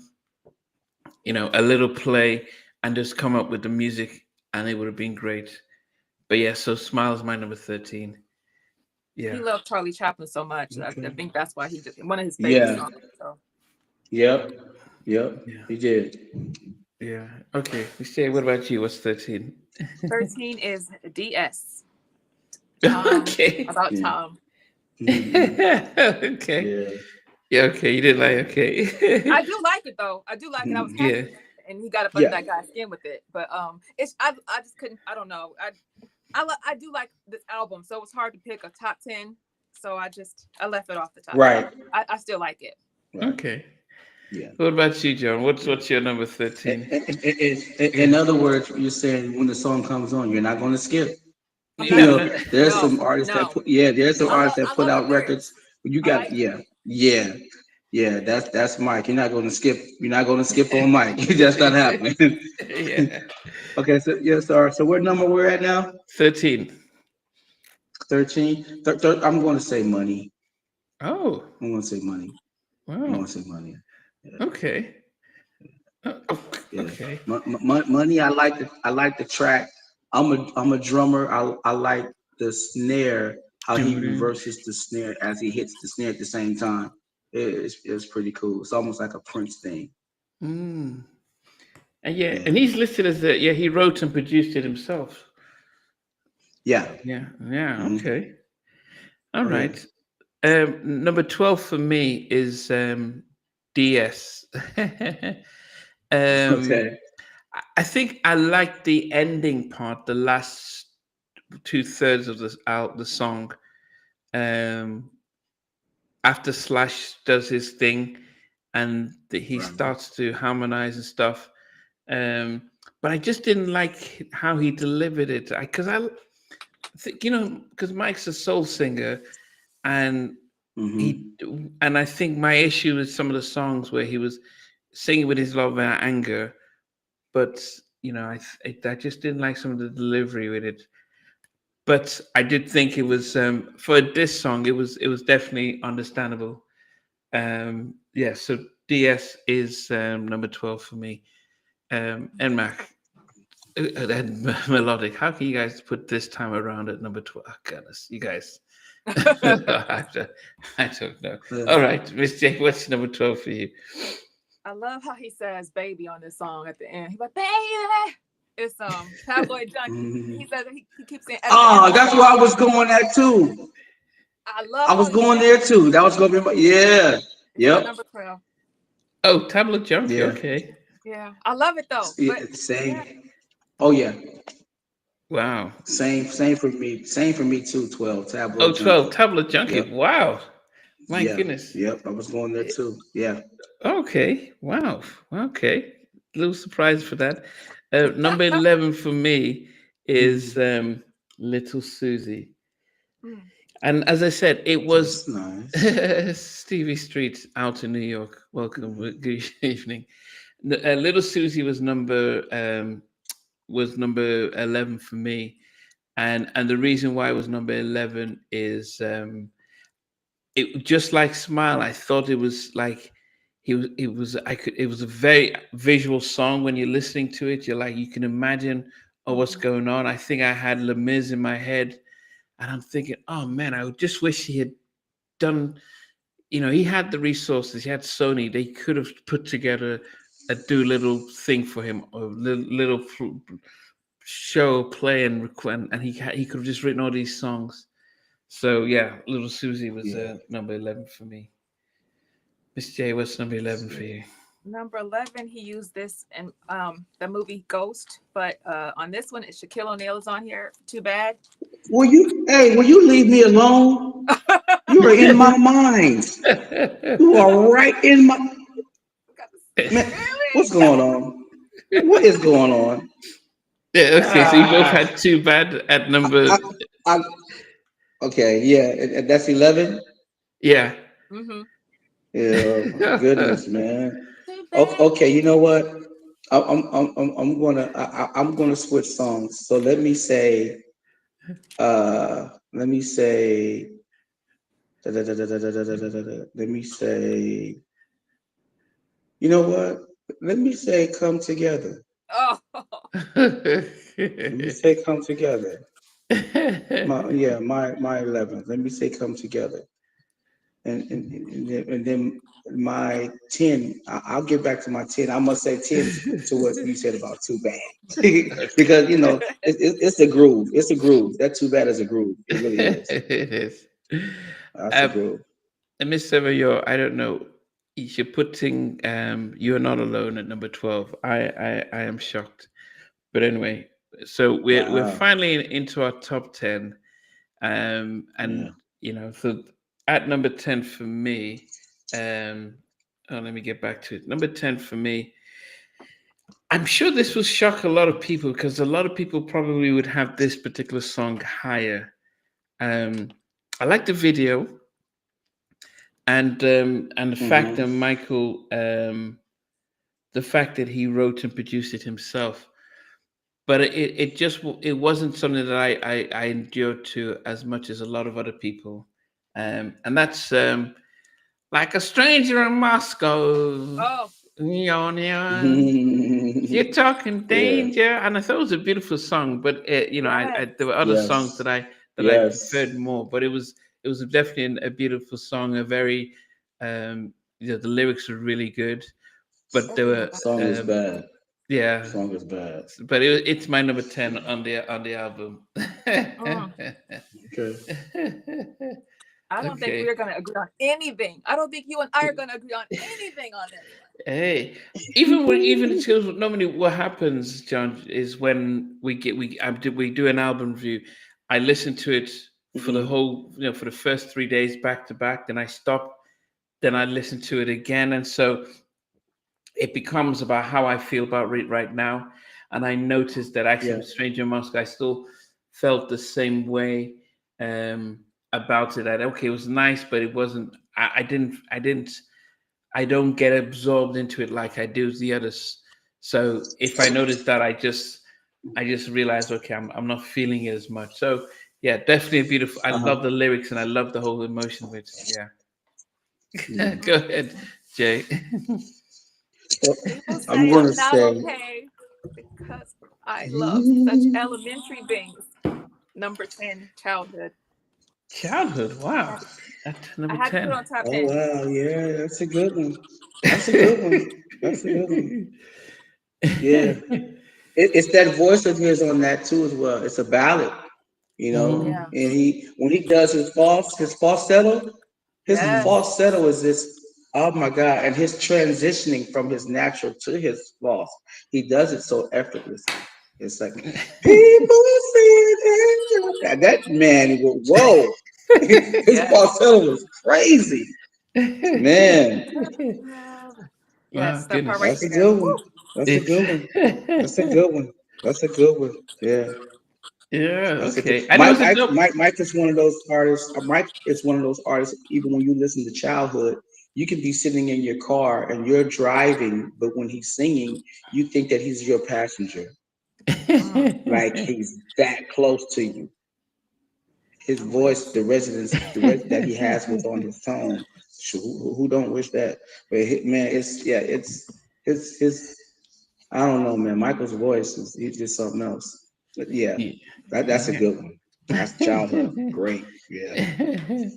S1: a little play and just come up with the music and it would have been great. But yeah, so Smile is my number 13.
S2: He
S1: Yeah.
S2: loved Charlie Chaplin so much. I
S3: Okay.
S2: think that's why he just one of his favorite
S3: Yeah.
S2: songs. So
S3: Yep. Yep.
S1: Yeah.
S3: He did.
S1: Yeah. Okay. Michelle, what about you? What's 13?
S2: 13 is DS. Tom,
S1: Okay.
S2: about
S3: Yeah.
S2: Tom.
S3: Hmm.
S1: Okay.
S3: Yeah.
S1: Yeah, okay. You didn't like okay.
S2: I do like it though. I do like it. I was
S3: Mhm.
S2: happy
S1: Yeah.
S2: and he got up under
S3: Yeah.
S2: that guy's skin with it. But it's I just couldn't. I don't know. I do like this album, so it was hard to pick a top 10. So I left it off the top 10.
S3: Right.
S2: I still like it.
S3: Right.
S1: Okay.
S3: Yeah.
S1: What about you, John? What's
S3: Yeah.
S1: what's your number 13?
S3: In other words, you're saying when the song comes on, you're not going to skip.
S2: I'm
S3: You
S2: not gonna
S3: know,
S2: skip.
S3: there's
S2: No,
S3: some artists that
S2: no.
S3: put yeah, there's some artists that
S2: I
S3: put
S2: love the
S3: out records.
S2: lyrics.
S3: You
S2: I
S3: got
S2: like it.
S3: yeah. That's Mike. You're not going to skip. You're not going to skip on Mike. That's not happening.
S1: Yeah.
S3: Okay, so yes, sir. So what number we're at now?
S1: 13.
S3: 13. I'm going to say money.
S1: Oh,
S3: I'm going to say money. I'm
S1: wow.
S3: going to say money. Yeah,
S1: Okay. Oh,
S3: yeah.
S1: okay.
S3: Money. I like the track. I'm a drummer. I like the snare. How he
S1: Doo-doo.
S3: reverses the snare as he hits the snare at the same time. It's pretty cool. It's almost like a Prince thing.
S1: Mm. And yeah,
S3: Yeah.
S1: and he's listed as he wrote and produced it himself.
S3: Yeah.
S1: Yeah, yeah,
S3: Mhm.
S1: okay. All
S3: Yeah.
S1: right. Number 12 for me is DS. um,
S3: Okay.
S1: I think I like the ending part, the last two-thirds of the song. Um, after Slash does his thing and he
S3: Right.
S1: starts to harmonize and stuff. But I just didn't like how he delivered it. Because I think, because Mike's a soul singer and
S3: Mm-hmm.
S1: he and I think my issue with some of the songs where he was singing with his love and anger, but I just didn't like some of the delivery with it. But I did think it was for this song it was definitely understandable. Yeah, so DS is number 12 for me. And Mac, and melodic. How can you guys put this time around at number 12? Oh, goodness, you guys. I don't know.
S3: Yeah.
S1: All right, Miss Jake, what's number 12 for you?
S2: I love how he says "baby" on this song at the end. He's like, "Baby." It's Tabloid Junkie.
S3: Mhm.
S2: He says he keeps saying at the end
S3: Oh,
S2: of the
S3: that's where I
S2: song.
S3: was going at too.
S2: I love
S3: I
S2: how
S3: was
S2: he
S3: going
S2: says
S3: there
S2: it.
S3: too. That was gonna be my yeah.
S2: It's my
S3: Yep.
S2: number 12.
S1: Oh, Tablet Junkie.
S3: Yeah,
S1: Okay.
S2: Yeah, I love it though. But yeah,
S3: same. Oh yeah,
S1: Wow.
S3: same for me. Same for me too. 12
S1: Oh,
S3: Tableau
S1: 12
S3: Junkie.
S1: Tablet Junkie.
S3: Yep,
S1: Wow. My
S3: yeah,
S1: goodness.
S3: yep. I was going there too. Yeah.
S1: Okay. Wow. Okay. A little surprise for that. Number 11 for me is
S3: Mm,
S1: Little Susie.
S2: mm,
S1: And as I said, it was
S3: that's nice.
S1: Stevie Street out in New York. Welcome. Good evening. Little Susie was number 11 for me, and the reason why it was number 11 is it just like Smile. I thought it was like it was a very visual song. When you're listening to it, you're like, you can imagine, oh, what's
S2: mhm.
S1: going on. I think I had Les Mis in my head, and I'm thinking, oh man, I just wish he had done. He had the resources. He had Sony. They could have put together a Doolittle thing for him, or little show, play, and record, and he could have just written all these songs. So yeah, Little Susie was
S3: Yeah,
S1: number 11 for me. Miss J, what's number
S3: that's
S1: 11 for
S3: good.
S1: you?
S2: Number 11, he used this in the movie Ghost, but on this one, it's Shaquille O'Neal is on here. Too bad.
S3: Will you leave me alone? You are in my mind. You are right in my man. What's
S2: Really?
S3: going on? What is going on?
S1: Yeah, okay, so you both
S3: Ah,
S1: had Too Bad at number.
S3: I, I, okay, yeah, and that's 11.
S1: Yeah.
S2: Mm-hmm.
S3: Yeah, my goodness, man.
S2: Too
S3: Okay,
S2: bad.
S3: okay, you know what? I'm gonna switch songs. So let me say, let me say, you know what? Let me say, come together.
S2: Oh,
S3: Let me say, come together. My 11. Let me say, come together. And then my 10, I'll get back to my 10. I must say 10 to what you said about too bad. Because it's a groove. It's a groove. That too bad is a groove. It really is.
S1: It is.
S3: That's a
S1: Um,
S3: groove.
S1: and Miss Severyo, I don't know. You're putting "You're Not Alone" at number 12. I am shocked. But anyway, so we're
S3: Wow.
S1: finally into our top 10.
S3: Yeah.
S1: And so at number 10 for me, um, oh, let me get back to it. Number 10 for me, I'm sure this will shock a lot of people because a lot of people probably would have this particular song higher. Um, I like the video and the fact
S3: Mm-hmm.
S1: that Michael, the fact that he wrote and produced it himself. But it wasn't something that I endured to as much as a lot of other people, and that's like a stranger in Moscow.
S2: oh,
S1: You're talking
S3: Yeah.
S1: danger, and I thought it was a beautiful song. But
S2: yes.
S1: there were other songs
S3: Yes.
S1: that I preferred
S3: Yes.
S1: more. But it was definitely a beautiful song. A very the lyrics were really good, but there
S2: Everything
S1: were
S2: about
S3: Song is bad.
S1: yeah,
S3: Song is bad.
S1: but it's my number 10 on the album.
S2: mm.
S3: Okay.
S2: I don't think
S1: Okay.
S2: we're gonna agree on anything. I don't think you and I are gonna agree on anything on this
S1: Hey, even because normally what happens, John, is when we do an album review, I listen to it for the
S3: Hmm.
S1: whole, for the first 3 days back to back, then I stop, then I listen to it again, and so it becomes about how I feel about it right now. And I noticed that actually
S3: Yeah.
S1: with Stranger in Moscow, I still felt the same way um, about it. That okay, it was nice, but it wasn't. I don't get absorbed into it like I do the others. So if I notice that, I just realize, okay, I'm not feeling it as much. So yeah, definitely beautiful. I
S3: Uh-huh.
S1: love the lyrics and I love the whole emotion of it. Yeah,
S3: Mhm.
S1: go ahead, Jay.
S3: So
S2: people
S3: I'm
S2: say
S3: gonna
S2: I'm not
S3: say,
S2: okay because I love such elementary things. Number 10, childhood.
S1: Childhood, wow.
S2: Had to-
S1: At
S2: I
S1: number
S2: had to put it
S1: 10.
S2: on top
S3: oh
S2: 10.
S3: wow, yeah, that's a good one. That's a good one. That's a good one. Yeah. It's that voice of his on that too as well. It's a ballad,
S1: Mhm.
S2: Yeah.
S3: and he when he does his falsetto, his
S2: Yes.
S3: falsetto is this. Oh my God. And his transitioning from his natural to his false, he does it so effortlessly. It's like, people see that man, whoa. His
S2: Yes.
S3: falsetto was crazy. Man,
S2: Yes,
S1: Wow,
S2: that part right
S1: goodness.
S3: that's a
S2: there.
S3: good one.
S2: Woo.
S3: That's a
S1: It's
S3: good one. That's a good one. That's a good one. Yeah.
S1: yeah,
S3: That's a good
S1: okay. And it
S3: Mike,
S1: was a
S3: Mike
S1: dope.
S3: Mike Mike is one of those artists. Mike is one of those artists. Even when you listen to Childhood, you can be sitting in your car and you're driving, but when he's singing, you think that he's your passenger,
S2: Mm,
S3: like he's that close to you. His
S2: I
S3: voice,
S2: wish.
S3: that he has with on his tone. Who don't wish that? But man, his. I don't know, man. Michael's voice is he's just something else. But yeah,
S1: Yeah.
S3: that's a good one. That's Childhood. Great. Yeah.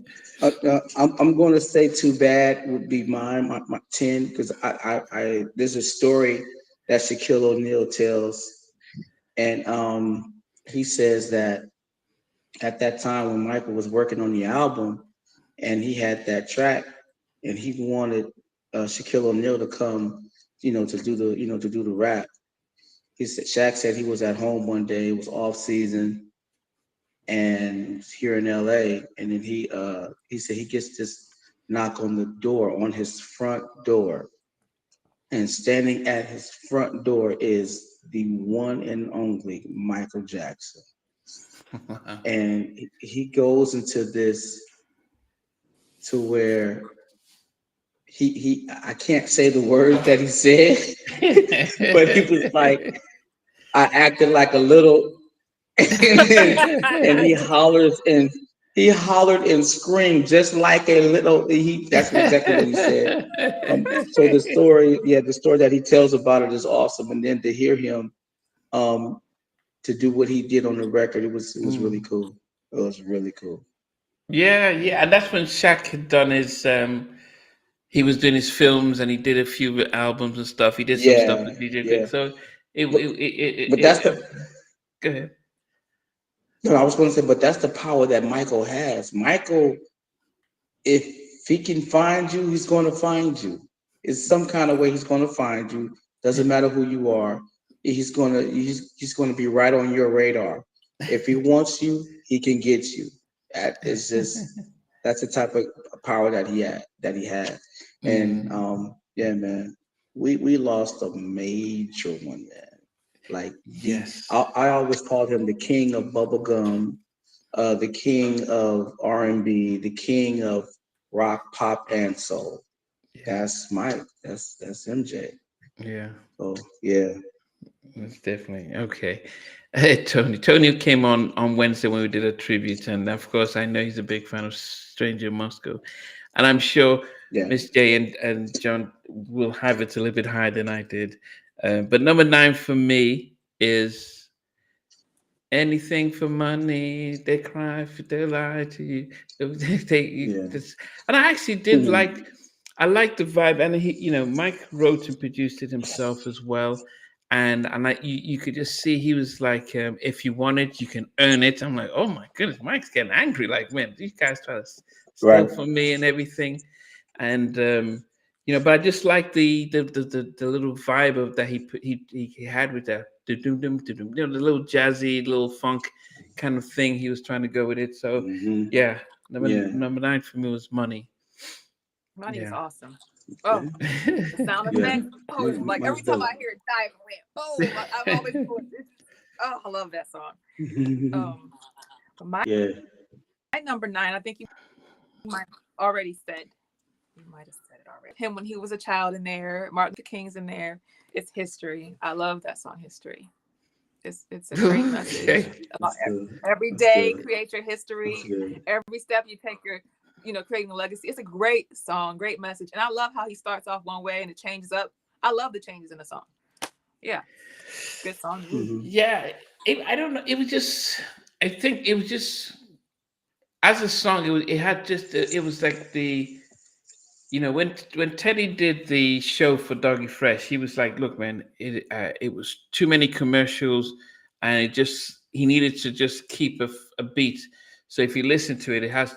S1: Yeah.
S3: I'm going to say Too Bad would be mine, my 10, because there's a story that Shaquille O'Neal tells, and he says that at that time when Michael was working on the album and he had that track and he wanted Shaquille O'Neal to come, to do the rap. He said Shaq said he was at home one day, it was off season, and here in LA, and then he said he gets this knock on the door on his front door, and standing at his front door is the one and only Michael Jackson.
S1: Wow.
S3: And he goes into this to where he I can't say the words that he said, but he was like, I acted like a little and he hollered and screamed just like a little. He That's exactly what he said. So the story that he tells about it is awesome, and then to hear him um, to do what he did on the record, it was really
S1: Mm.
S3: cool. It was really cool.
S1: Yeah, yeah, and that's when Shaq had done his. He was doing his films, and he did a few albums and stuff. He did some stuff
S3: Yeah,
S1: with DJ Big.
S3: yeah.
S1: So it,
S3: But
S1: it, it,
S3: but
S1: it,
S3: that's
S1: it,
S3: the
S1: go ahead.
S3: no, I was going to say, but that's the power that Michael has. Michael, if he can find you, he's going to find you. It's some kind of way he's going to find you. Doesn't matter who you are. He's going to be right on your radar. If he wants you, he can get you. That is just that's the type of power that he had. And
S1: Mm,
S3: yeah, man, we lost a major one, man. Like
S1: yes.
S3: I always called him the king of bubblegum, the king of R&B, the king of rock, pop, and soul.
S1: Yeah.
S3: That's Mike. That's MJ.
S1: Yeah.
S3: So yeah,
S1: That's definitely okay. Hey, Tony. Tony came on Wednesday when we did a tribute, and of course, I know he's a big fan of Stranger in Moscow, and I'm sure
S3: yeah.
S1: Miss J and John will have it a little bit higher than I did. But number nine for me is anything for money. They cry if they lie to you.
S3: Yeah.
S1: And I actually did like. I like the vibe, and Mike wrote and produced it himself as well. And you could just see he was like, if you want it, you can earn it. I'm like, oh my goodness, Mike's getting angry. Like, man, these guys try to steal
S3: Right.
S1: from me and everything. And but I just like the little vibe of that he had with that the little jazzy, little funk kind of thing he was trying to go with it. So
S3: Hmm.
S1: yeah, number
S3: Yeah.
S1: number nine for me was money.
S2: Money is
S1: Yeah.
S2: awesome. Oh,
S3: Yeah.
S2: the sound
S3: Yeah.
S2: effects. Oh,
S3: Yeah.
S2: it's like every
S3: Most
S2: time I
S3: definitely.
S2: hear it, dive, boom. I'm always doing this. Oh, I love that song. Um, but my
S3: Yeah.
S2: number nine, I think you might already said. You might have said it already. Him when he was a child in there. Martin Luther King's in there. It's history. I love that song, History. It's a great message
S1: Okay.
S2: about
S3: That's good.
S2: every
S3: That's
S2: day.
S3: good.
S2: Create your
S3: That's
S2: history.
S3: good.
S2: Every step you take, your creating a legacy. It's a great song, great message, and I love how he starts off one way and it changes up. I love the changes in the song. Yeah, good song. Woo.
S3: Hmm.
S1: Yeah, I don't know. It was just. I think it was just as a song. It had just. It was like the. When Teddy did the show for Doggy Fresh, he was like, "Look, man, it was too many commercials, and he needed to just keep a beat. So if you listen to it, it has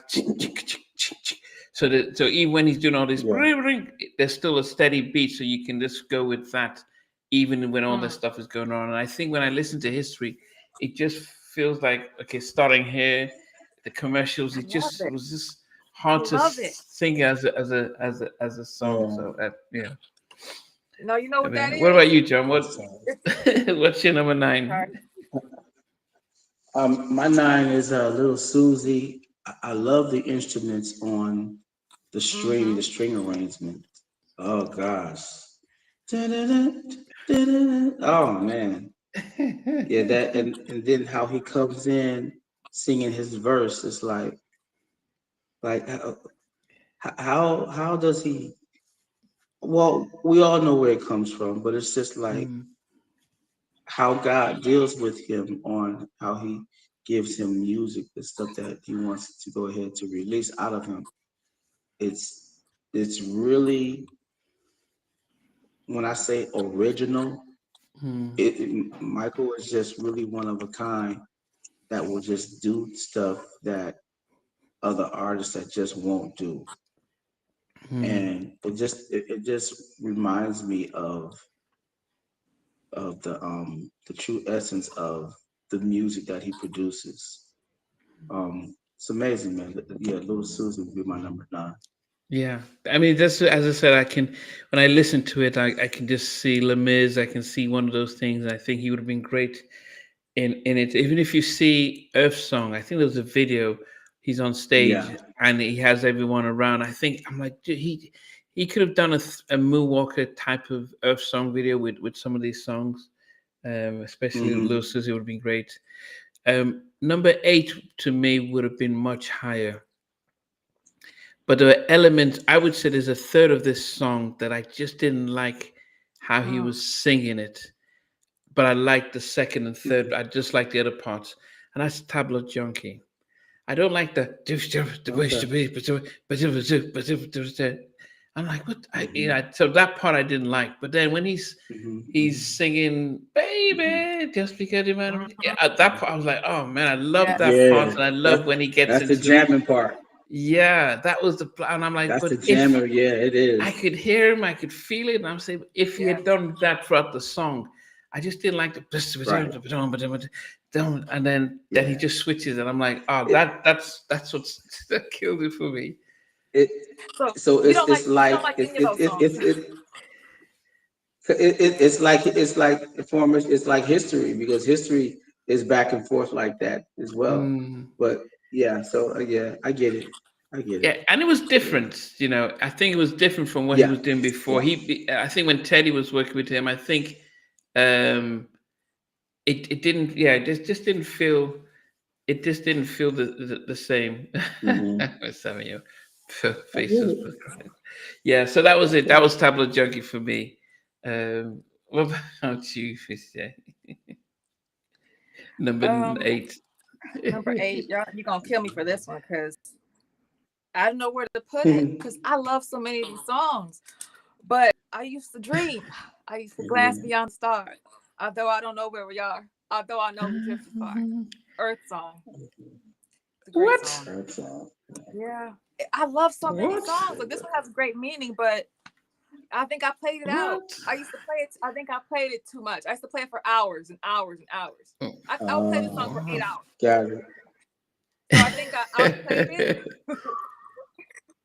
S1: So even when he's doing all this,
S3: Yeah.
S1: there's still a steady beat, so you can just go with that, even when all this
S2: Mm,
S1: stuff is going on. And I think when I listen to history, it just feels like, okay, starting here, the commercials,
S2: I love
S1: it
S2: it.
S1: was just
S2: I
S1: hard to
S2: love it.
S1: sing as a song.
S3: Yeah.
S1: So yeah.
S2: No, you know what that
S1: What about
S2: is?
S1: you, John? What
S3: That's all.
S2: It's
S1: what's your number 9?
S2: sorry.
S3: My 9 is Little Susie. I love the instruments on the
S2: Mm-hmm.
S3: string arrangement. Oh gosh. Da-da-da, da-da-da. Oh man. Yeah, that and then how he comes in singing his verse. It's like how does he? Well, we all know where it comes from, but it's just like
S1: Mm,
S3: how God deals with him on how he gives him music, the stuff that he wants to go ahead to release out of him. It's it's really, when I say original,
S1: mm,
S3: Michael is just really one of a kind that will just do stuff that other artists that just won't do.
S1: mm.
S3: And it just reminds me of the true essence of the music that he produces. It's amazing, man. Yeah, Little Susie would be my number 9.
S1: Yeah, I mean, that's as I said. I can when I listen to it, I can just see Lemiz. I can see one of those things. I think he would have been great in it. Even if you see Earth Song, I think there was a video. He's on
S3: Yeah.
S1: stage and he has everyone around. I think I'm like, dude, he could have done a Moonwalker type of Earth Song video with some of these songs. Especially Lil
S3: Hmm.
S1: Susie would have been great. Number 8 to me would have been much higher. But there were elements, I would say there's a third of this song that I just didn't like how he
S2: Mm.
S1: was singing it. But I liked the second and third. I just like the other parts. And that's Tableau Junkie. I don't like the.
S3: Okay.
S1: I'm like, what?
S3: Hmm.
S1: So that part I didn't like. But then when he's
S3: Hmm.
S1: singing,
S3: Hmm.
S1: baby, just because you man, yeah,
S2: Mhm.
S1: at that part I was like, oh man, I love
S2: Yes.
S1: that part,
S3: Yeah,
S1: and I love
S3: that's
S1: when he gets
S3: that's the
S1: into the.
S3: jamming part.
S1: Yeah, that was the plan. And I'm like,
S3: That's the
S1: but if
S3: jammer. Yeah, it
S1: I
S3: is.
S1: could hear him, I could feel it, and I'm saying, if he had
S2: Yes.
S1: done that throughout the song, I just didn't like the
S3: Right.
S1: and then he
S3: Yeah.
S1: just switches, and I'm like, oh,
S3: It
S1: that's what's that killed it for me.
S3: it
S2: So
S3: so
S2: you don't like you don't
S3: like
S2: like any of those songs.
S3: it's like it's like history, because history is back and forth like that as well.
S1: Mm.
S3: But yeah, so yeah, I get it. I get it.
S1: Yeah, and it was
S3: Yeah.
S1: different. I think it was different from what he
S3: Yeah.
S1: was doing before.
S3: Yeah.
S1: I think when Teddy was working with him, I think um, it didn't. Yeah, it just didn't feel. It just didn't feel the same.
S3: Hmm.
S1: What's having your
S3: I get
S1: faces?
S3: it.
S1: Yeah, so that was it.
S3: Yeah.
S1: That was Tableau Junkie for me. What about you, Fisher? Number
S2: Um,
S1: 8.
S2: Number 8, you're gonna kill me for this one because I don't know where to put it because I love so many of these songs. But I used to dream. I used to glance
S3: Mhm.
S2: beyond the stars. Although I don't know where we are. Although I know we drifted far. Earth Song. It's a great
S1: What?
S2: song.
S3: That's all.
S2: Yeah. I love so many
S1: What?
S2: songs. Like this one has a great meaning, but I think I played it out.
S1: What?
S2: I used to play it. I think I played it too much. I used to play it for hours and hours and hours.
S1: Oh,
S2: I would play this song for
S3: Uh,
S2: 8 hours.
S3: got it.
S2: So I think I played it.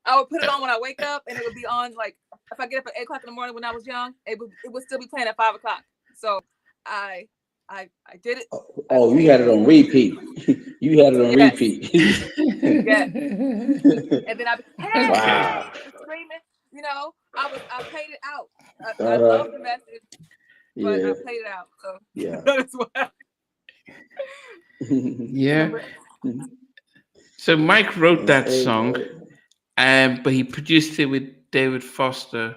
S2: I would put it on when I wake up, and it would be on like if I get up at 8 o'clock in the morning when I was young, it would still be playing at 5 o'clock. So I I did it. I
S3: Oh, you
S2: played
S3: had
S2: it.
S3: it on repeat. You had it on
S2: Yes,
S3: repeat.
S2: yes. And then I'd be
S3: Wow.
S2: hey screaming. I played it out. I
S3: Uh-huh.
S2: love the message, but
S3: Yeah.
S2: I played it out. So
S3: Yeah.
S2: that is why.
S1: Yeah.
S2: Number
S1: So Mike wrote
S3: That's
S1: that
S3: eight,
S1: song,
S3: right?
S1: but he produced it with David Foster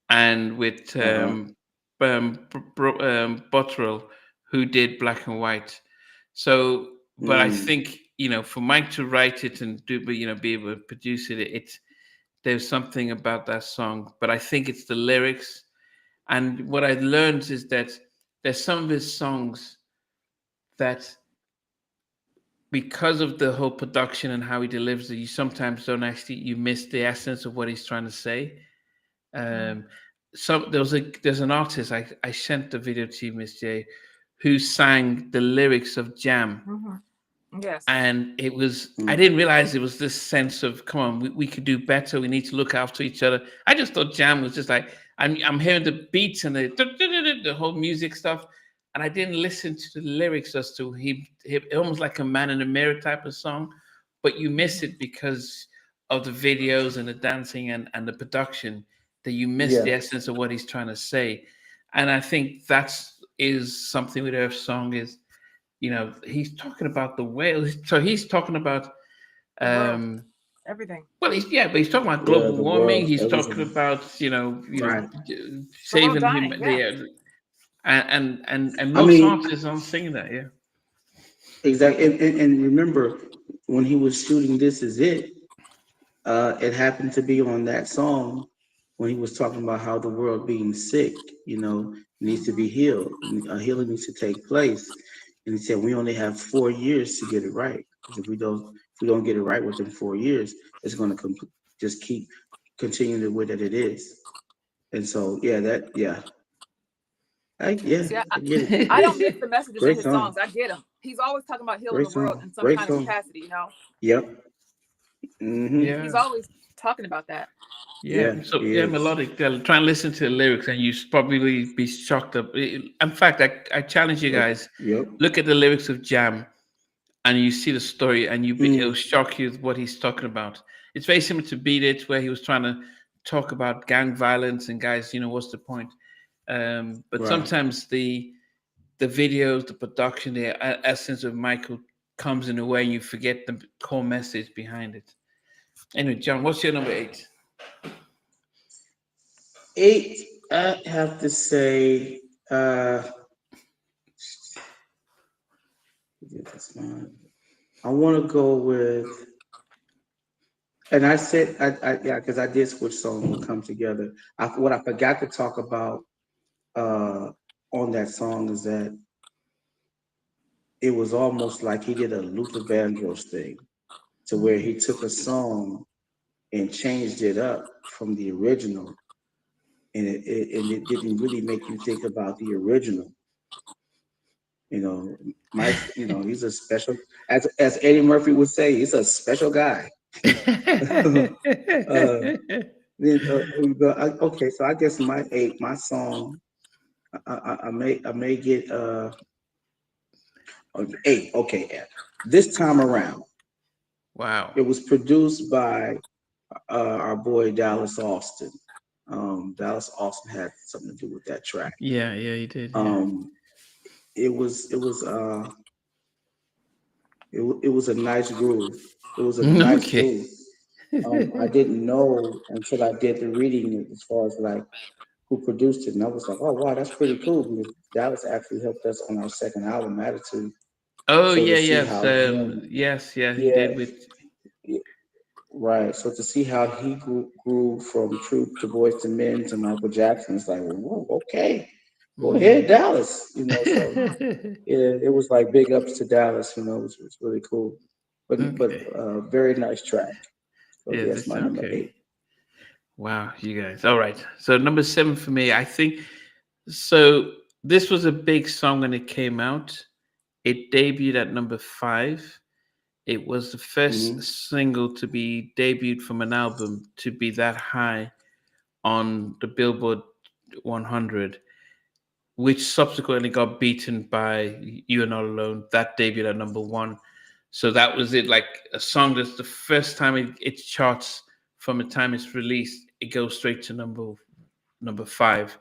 S1: and with
S3: Uh-huh.
S1: Bottrell, who did Black and White. So, but I
S3: Mm.
S1: think for Mike to write it and be able to produce it, there's something about that song. But I think it's the lyrics. And what I learned is that there's some of his songs that because of the whole production and how he delivers it, you sometimes don't actually you miss the essence of what he's trying to say.
S2: Mm.
S1: Um, so there's an artist I sent the video to you, Miss J, who sang the lyrics of Jam,
S2: Yes.
S1: and it was I
S3: Mm.
S1: didn't realize it was this sense of come on, we could do better. We need to look after each other. I just thought Jam was just like I'm hearing the beats and the whole music stuff, and I didn't listen to the lyrics as to he almost like a man in the mirror type of song, but you miss it because of the videos and the dancing and the production that you miss the
S3: Yeah.
S1: essence of what he's trying to say, and I think that's is something with Earth Song is he's talking about the whales. So he's talking about,
S2: The world,
S1: um,
S2: everything.
S1: well, but he's talking about
S3: Yeah.
S1: global
S3: The
S1: warming.
S3: world,
S1: He's talking
S3: everything.
S1: about,
S3: Right.
S2: The world
S1: saving him.
S2: dying. Yeah.
S1: And
S3: I
S1: most
S3: mean,
S1: artists aren't singing that. Yeah.
S3: exactly. And remember, when he was shooting "This Is It," it happened to be on that song when he was talking about how the world being sick, needs to
S2: Hmm.
S3: be healed. Healing needs to take place. And he said, we only have 4 years to get it right. Because if we don't get it right within 4 years, it's going to just keep continuing the way that it is. And so,
S2: See,
S3: I get it.
S2: I don't miss the messages in
S3: Great
S2: his
S3: song.
S2: songs. I get them. He's always talking about healing
S3: Great
S2: the world
S3: song.
S2: in some
S3: Great
S2: kind of
S3: song.
S2: capacity.
S3: Yep. Mm-hmm.
S2: He's
S1: Yeah.
S2: always talking about that.
S1: Yeah.
S3: Yeah,
S1: So
S3: he
S1: yeah,
S3: is.
S1: melodic. Try and listen to the lyrics, and you probably be shocked. In fact, I challenge you guys.
S3: Yep.
S1: Look at the lyrics of Jam, and you see the story, and it'll
S3: Mm,
S1: shock you what he's talking about. It's very similar to Beat It, where he was trying to talk about gang violence and guys, what's the point? But
S3: right.
S1: sometimes the videos, the production, the essence of Michael comes in a way, and you forget the core message behind it. Anyway, John, what's your number 8?
S3: 8, I have to say, this one. I want to go with, and I said, yeah, because I did switch songs will come together. What I forgot to talk about uh, on that song is that it was almost like he did a Luther Vandross thing, to where he took a song and changed it up from the original, and it didn't really make you think about the original. You know, Mike, he's a special, as Eddie Murphy would say, he's a special guy. uh, okay, so I guess my song, I may get okay, 8. Okay, this time around,
S1: Wow.
S3: it was produced by our boy Dallas Austin. Dallas Austin had something to do with that track.
S1: Yeah, yeah, you did. Yeah.
S3: Um, it was a nice groove. It was a nice
S1: Okay.
S3: groove. I didn't know until I did the reading as far as like who produced it, and I was like, oh wow, that's pretty cool because Dallas actually helped us on our second album, Attitude.
S1: Oh
S3: So to
S1: yeah,
S3: see
S1: yes,
S3: how him,
S1: yes, yeah, he
S3: yeah,
S1: did with.
S3: right. So to see how he grew from Troop to Boys to Men to Michael Jackson, it's like, whoa, okay, go ahead,
S1: Mm.
S3: Dallas. So yeah, it was like big ups to Dallas. It was really cool, but
S1: Okay.
S3: very nice track. So
S1: Yeah,
S3: yes,
S1: this
S3: my number
S1: okay.
S3: 8.
S1: Wow, you guys. All right. So number 7 for me, I think. So this was a big song when it came out. It debuted at number 5. It was the first
S3: Mm-hmm.
S1: single to be debuted from an album to be that high on the Billboard 100, which subsequently got beaten by "You Are Not Alone." That debuted at number 1. So that was it. Like a song that's the first time it charts from the time it's released, it goes straight to number 5.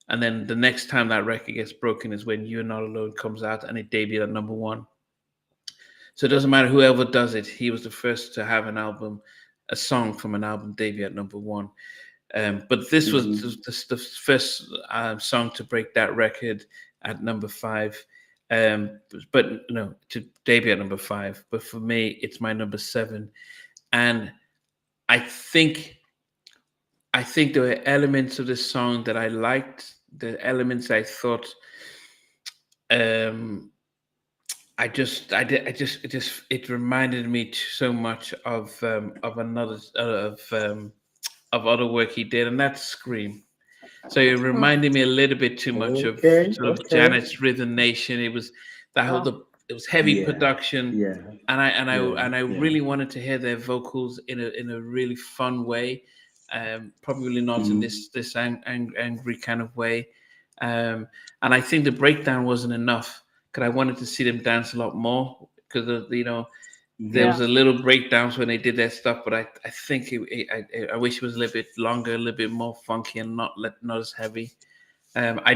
S1: And then the next time that record gets broken is when "You're Not Alone" comes out and it debuted at number 1. So it doesn't matter whoever does it. He was the first to have a song from an album debut at number 1. But this was
S3: Mm-hmm.
S1: the first song to break that record at number 5. But to debut at number 5. But for me, it's my number 7. And I think there were elements of this song that I liked. The elements I thought um, it reminded me so much of another of other work he did, and that's Scream. So it
S2: Mm.
S1: reminded me a little bit too much of
S3: Okay,
S1: sort of
S3: okay.
S1: Janet's Rhythm Nation. It was that whole
S2: Oh,
S1: it was heavy
S3: Yeah,
S1: production,
S3: yeah,
S1: and I
S3: yeah.
S1: really wanted to hear their vocals in a really fun way. Probably not in
S3: Mm,
S1: angry kind of way. Um, and I think the breakdown wasn't enough because I wanted to see them dance a lot more because of there
S3: mm-hmm.
S2: yeah.
S1: was a little breakdowns when they did their stuff, but I think I wish it was a little bit longer, a little bit more funky, and not as heavy. I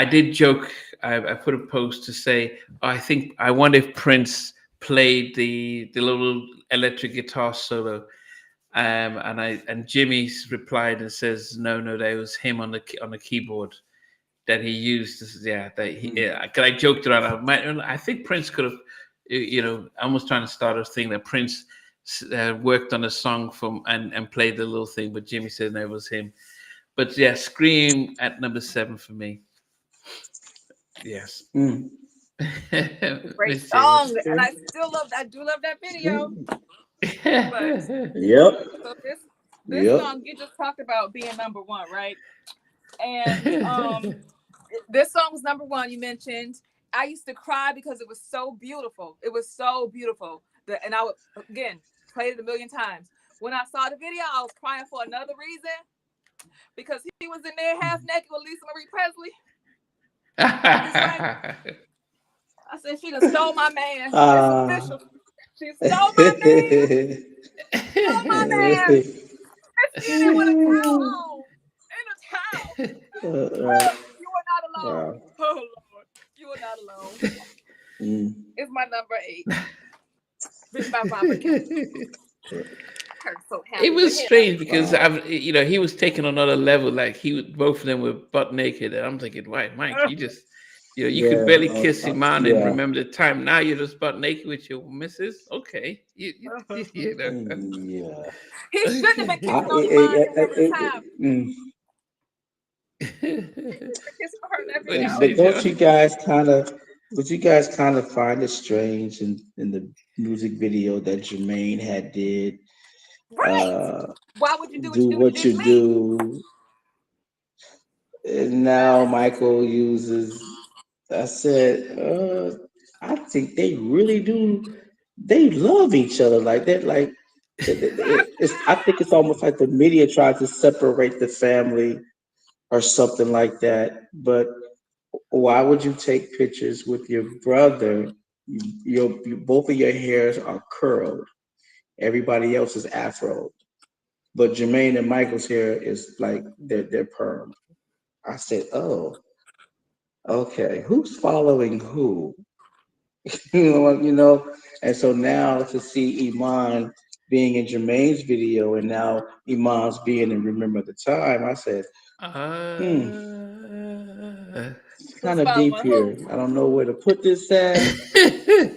S1: did joke. I put a post to say I think I wonder if Prince played the little electric guitar solo. And Jimmy's replied and says no, that was him on the keyboard that he used. Yeah, that he.
S3: Mm.
S1: Yeah, 'cause I joked around. I think Prince could have, almost trying to start a thing that Prince worked on a song from and played the little thing, but Jimmy said no, it was him. But yeah, Scream at number 7 for me. Yes.
S3: Mm.
S2: A great
S1: Miss James.
S2: song, and
S3: Okay.
S2: I do love that video.
S3: Mm.
S2: But
S3: Yep,
S2: so this
S3: yep.
S2: song you just talked about being number one, right? And this song was number one. You mentioned I used to cry because it was so beautiful. It was so beautiful. And I would again play it a million times. When I saw the video, I was crying for another reason because he was in there half naked with Lisa Marie Presley. I was like, I said, she done stole my man. It's
S3: Ah.
S2: official. She stole my man. Stole my man. And she in there with a towel on. In a towel.
S3: Right.
S2: You are not alone.
S3: Wow.
S2: Oh Lord. You are not alone.
S3: Mm.
S2: It's my number 8. Written by Robert Kelly. I'm so
S1: It
S2: happy with
S1: was
S2: him.
S1: strange because
S3: Wow.
S1: he was taking another level. Like both of them were butt naked, and I'm thinking, why, Mike? You just, you could
S3: Yeah.
S1: barely kiss him on and
S3: Yeah.
S1: remember the time. Now you're just butt naked with your missus. Okay, you know.
S3: Yeah.
S2: He shouldn't have been
S3: I,
S2: kissing on Iman and remember the
S3: it,
S2: time.
S3: mm.
S2: He should have been kissing on her in that
S1: What do you
S2: video.
S1: say,
S3: But don't you
S1: John?
S3: guys kind of, would you guys kind of find it strange in the music video that Jermaine had did,
S2: Right.
S3: uh,
S2: Why would you do what
S3: do
S2: you do? You
S3: what
S2: did
S3: you
S2: to me.
S3: do, and now Michael uses. I said, I think they really do. They love each other like that. Like I think it's almost like the media tried to separate the family or something like that. But why would you take pictures with your brother? Both of your hairs are curled. Everybody else is afro. But Jermaine and Michael's hair is like they're perm. I said, oh, okay. Who's following who? you know. And so now to see Iman being in Jermaine's video and now Iman's being in Remember the Time, I said, hmm, it's kind
S2: Who's
S3: of deep
S2: following who?
S3: here. I don't know where to put this at. I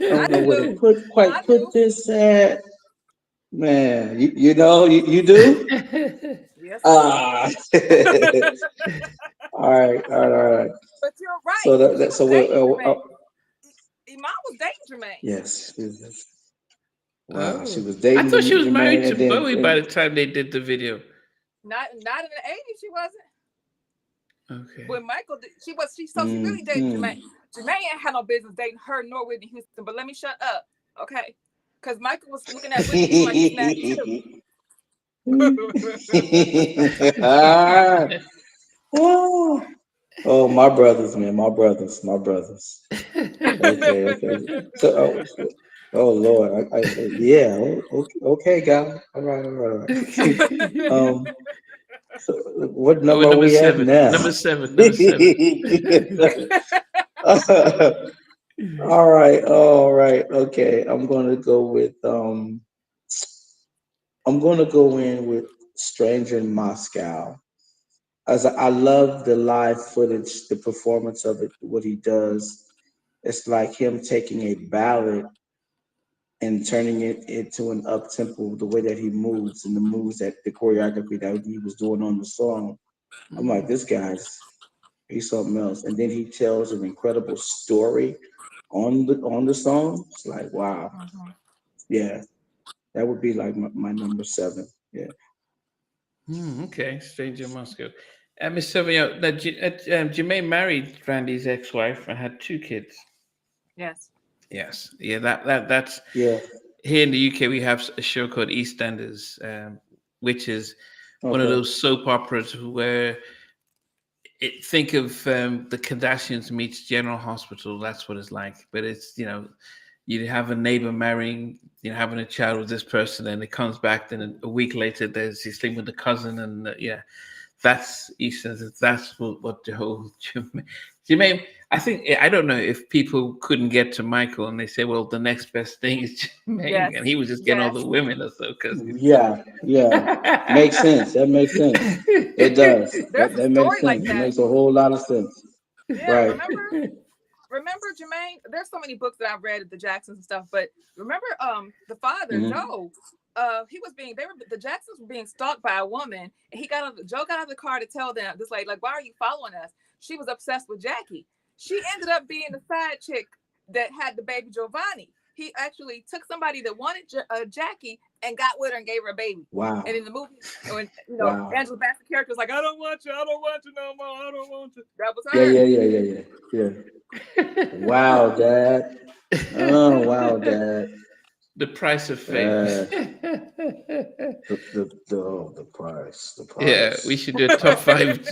S2: I
S3: don't know where to
S2: do. I
S3: put
S2: do.
S3: this at. Man, you do?
S2: Yes, I do.
S3: Ah, all right, all right.
S2: But you're right.
S3: So
S2: She
S3: that
S2: was
S3: so we're
S2: dating Jermaine. Iman was dating Jermaine.
S3: yes, wow. She
S1: Oh,
S3: was
S1: I
S3: dating
S1: thought she was married
S3: Jermaine,
S1: to
S3: and then
S1: Bowie by the time they did the video.
S2: Not in the 80s, she wasn't.
S1: Okay.
S2: When Michael she was she really dated
S3: mm,
S2: Jermaine. Jermaine ain't had no business dating her nor Whitney Houston, but let me shut up. Okay. Because Michael was looking at Whitney Houston like he's mad too.
S3: ah, oh, oh, my brothers, man, my brothers. Okay, okay. Oh Lord, yeah. Okay, okay, guy. All right, all right, all right. um, so what
S1: Oh,
S3: number are
S1: number
S3: we at
S1: seven.
S3: now?
S1: Number seven. Number 7.
S3: All right. Okay, I'm gonna go in with Stranger in Moscow. As I love the live footage, the performance of it, what he does. It's like him taking a ballad and turning it into an up tempo, the way that he moves and the moves that the choreography that he was doing on the song. I'm like,
S1: Mm.
S3: this guy's he's something else. And then he tells an incredible story on the song. It's like wow,
S2: Mhm.
S3: yeah, that would be like my number seven. Yeah.
S1: Okay, Stranger in Moscow. Miss Sylvia, Jermaine married Randy's ex-wife and had two kids.
S2: Yes.
S1: Yes, yeah, that's
S3: Yeah.
S1: here in the UK. We have a show called EastEnders, which is one of
S3: Okay.
S1: those soap operas where think of the Kardashians meets General Hospital. That's what it's like. But it's you have a neighbor marrying, having a child with this person, and it comes back. Then a week later, there's he's sleeping with the cousin, and yeah, that's Eastern. That's what the whole Jermaine. I think I don't know if people couldn't get to Michael, and they say, well, the next best thing is Jermaine, and
S2: Yes.
S1: he was just getting all
S2: Yes.
S1: the women or so because.
S3: Yeah. Yeah. Makes sense. That makes sense. It does.
S2: There's a
S3: That makes
S2: story like
S3: sense. It
S2: that.
S3: makes a whole lot of sense.
S2: Yeah.
S3: Right.
S2: Remember Jermaine? There's so many books that I've read of the Jacksons and stuff, but remember the father,
S3: Hmm.
S2: Joe, he was being the Jacksons were being stalked by a woman, and Joe got out of the car to tell them this like why are you following us? She was obsessed with Jackie. She ended up being the side chick that had the baby Giovanni. He actually took somebody that wanted Jackie and got with her and gave her a baby.
S3: Wow.
S2: And in the movie, when
S3: Wow.
S2: Angela Bassett character was like, I don't want you no more, I don't want you. That was
S3: Yeah.
S2: her.
S3: Yeah. Yeah. Yeah. Yeah. Yeah. Wow, Dad. Oh, wow, Dad.
S1: The price of fame.
S3: Uh, the price. The
S1: Yeah, we
S3: price.
S1: should do a top five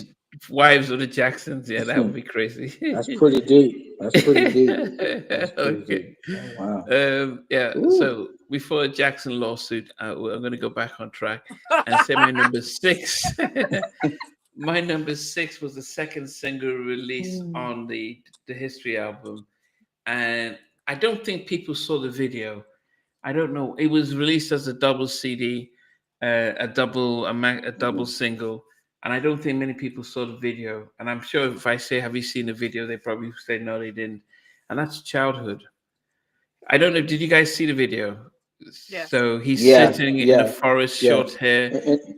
S1: wives of the Jacksons. Yeah, that would be crazy.
S3: That's pretty deep. That's pretty deep. That's pretty
S1: Okay.
S3: deep. Oh, wow.
S1: Yeah.
S3: Ooh.
S1: So before a Jackson lawsuit, I'm going to go back on track and say my number six. My number six was the second single released on the History album, and I don't think people saw the video. I don't know. It was released as a double CD, a double single, and I don't think many people saw the video. And I'm sure if I say, "Have you seen the video?" they probably say, "No, they didn't." And that's Childhood. I don't know. Did you guys see the video?
S2: Yes.
S1: So he's
S3: Yeah.
S1: sitting in a
S3: Yeah.
S1: forest,
S3: Yeah.
S1: short hair,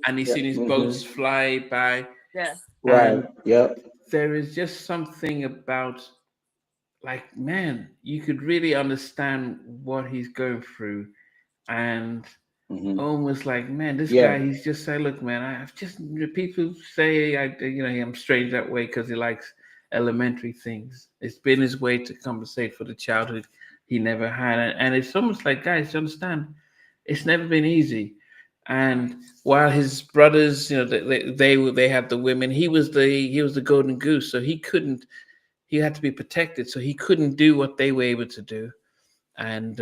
S1: and he's
S3: Yeah.
S1: seen his
S3: Hmm.
S1: boats fly by.
S2: Yes.
S3: Right.
S1: And
S3: Yep.
S1: there is just something about, like, man, you could really understand what he's going through, and
S3: Hmm.
S1: almost like, man, this
S3: Yeah.
S1: guy, he's just saying, look, man, I've just, people say, I'm strange that way because he likes elementary things. It's been his way to compensate for the childhood he never had. And it's almost like, guys, you understand, it's never been easy. And while his brothers, they had the women, he was the golden goose, so he had to be protected, so he couldn't do what they were able to do, and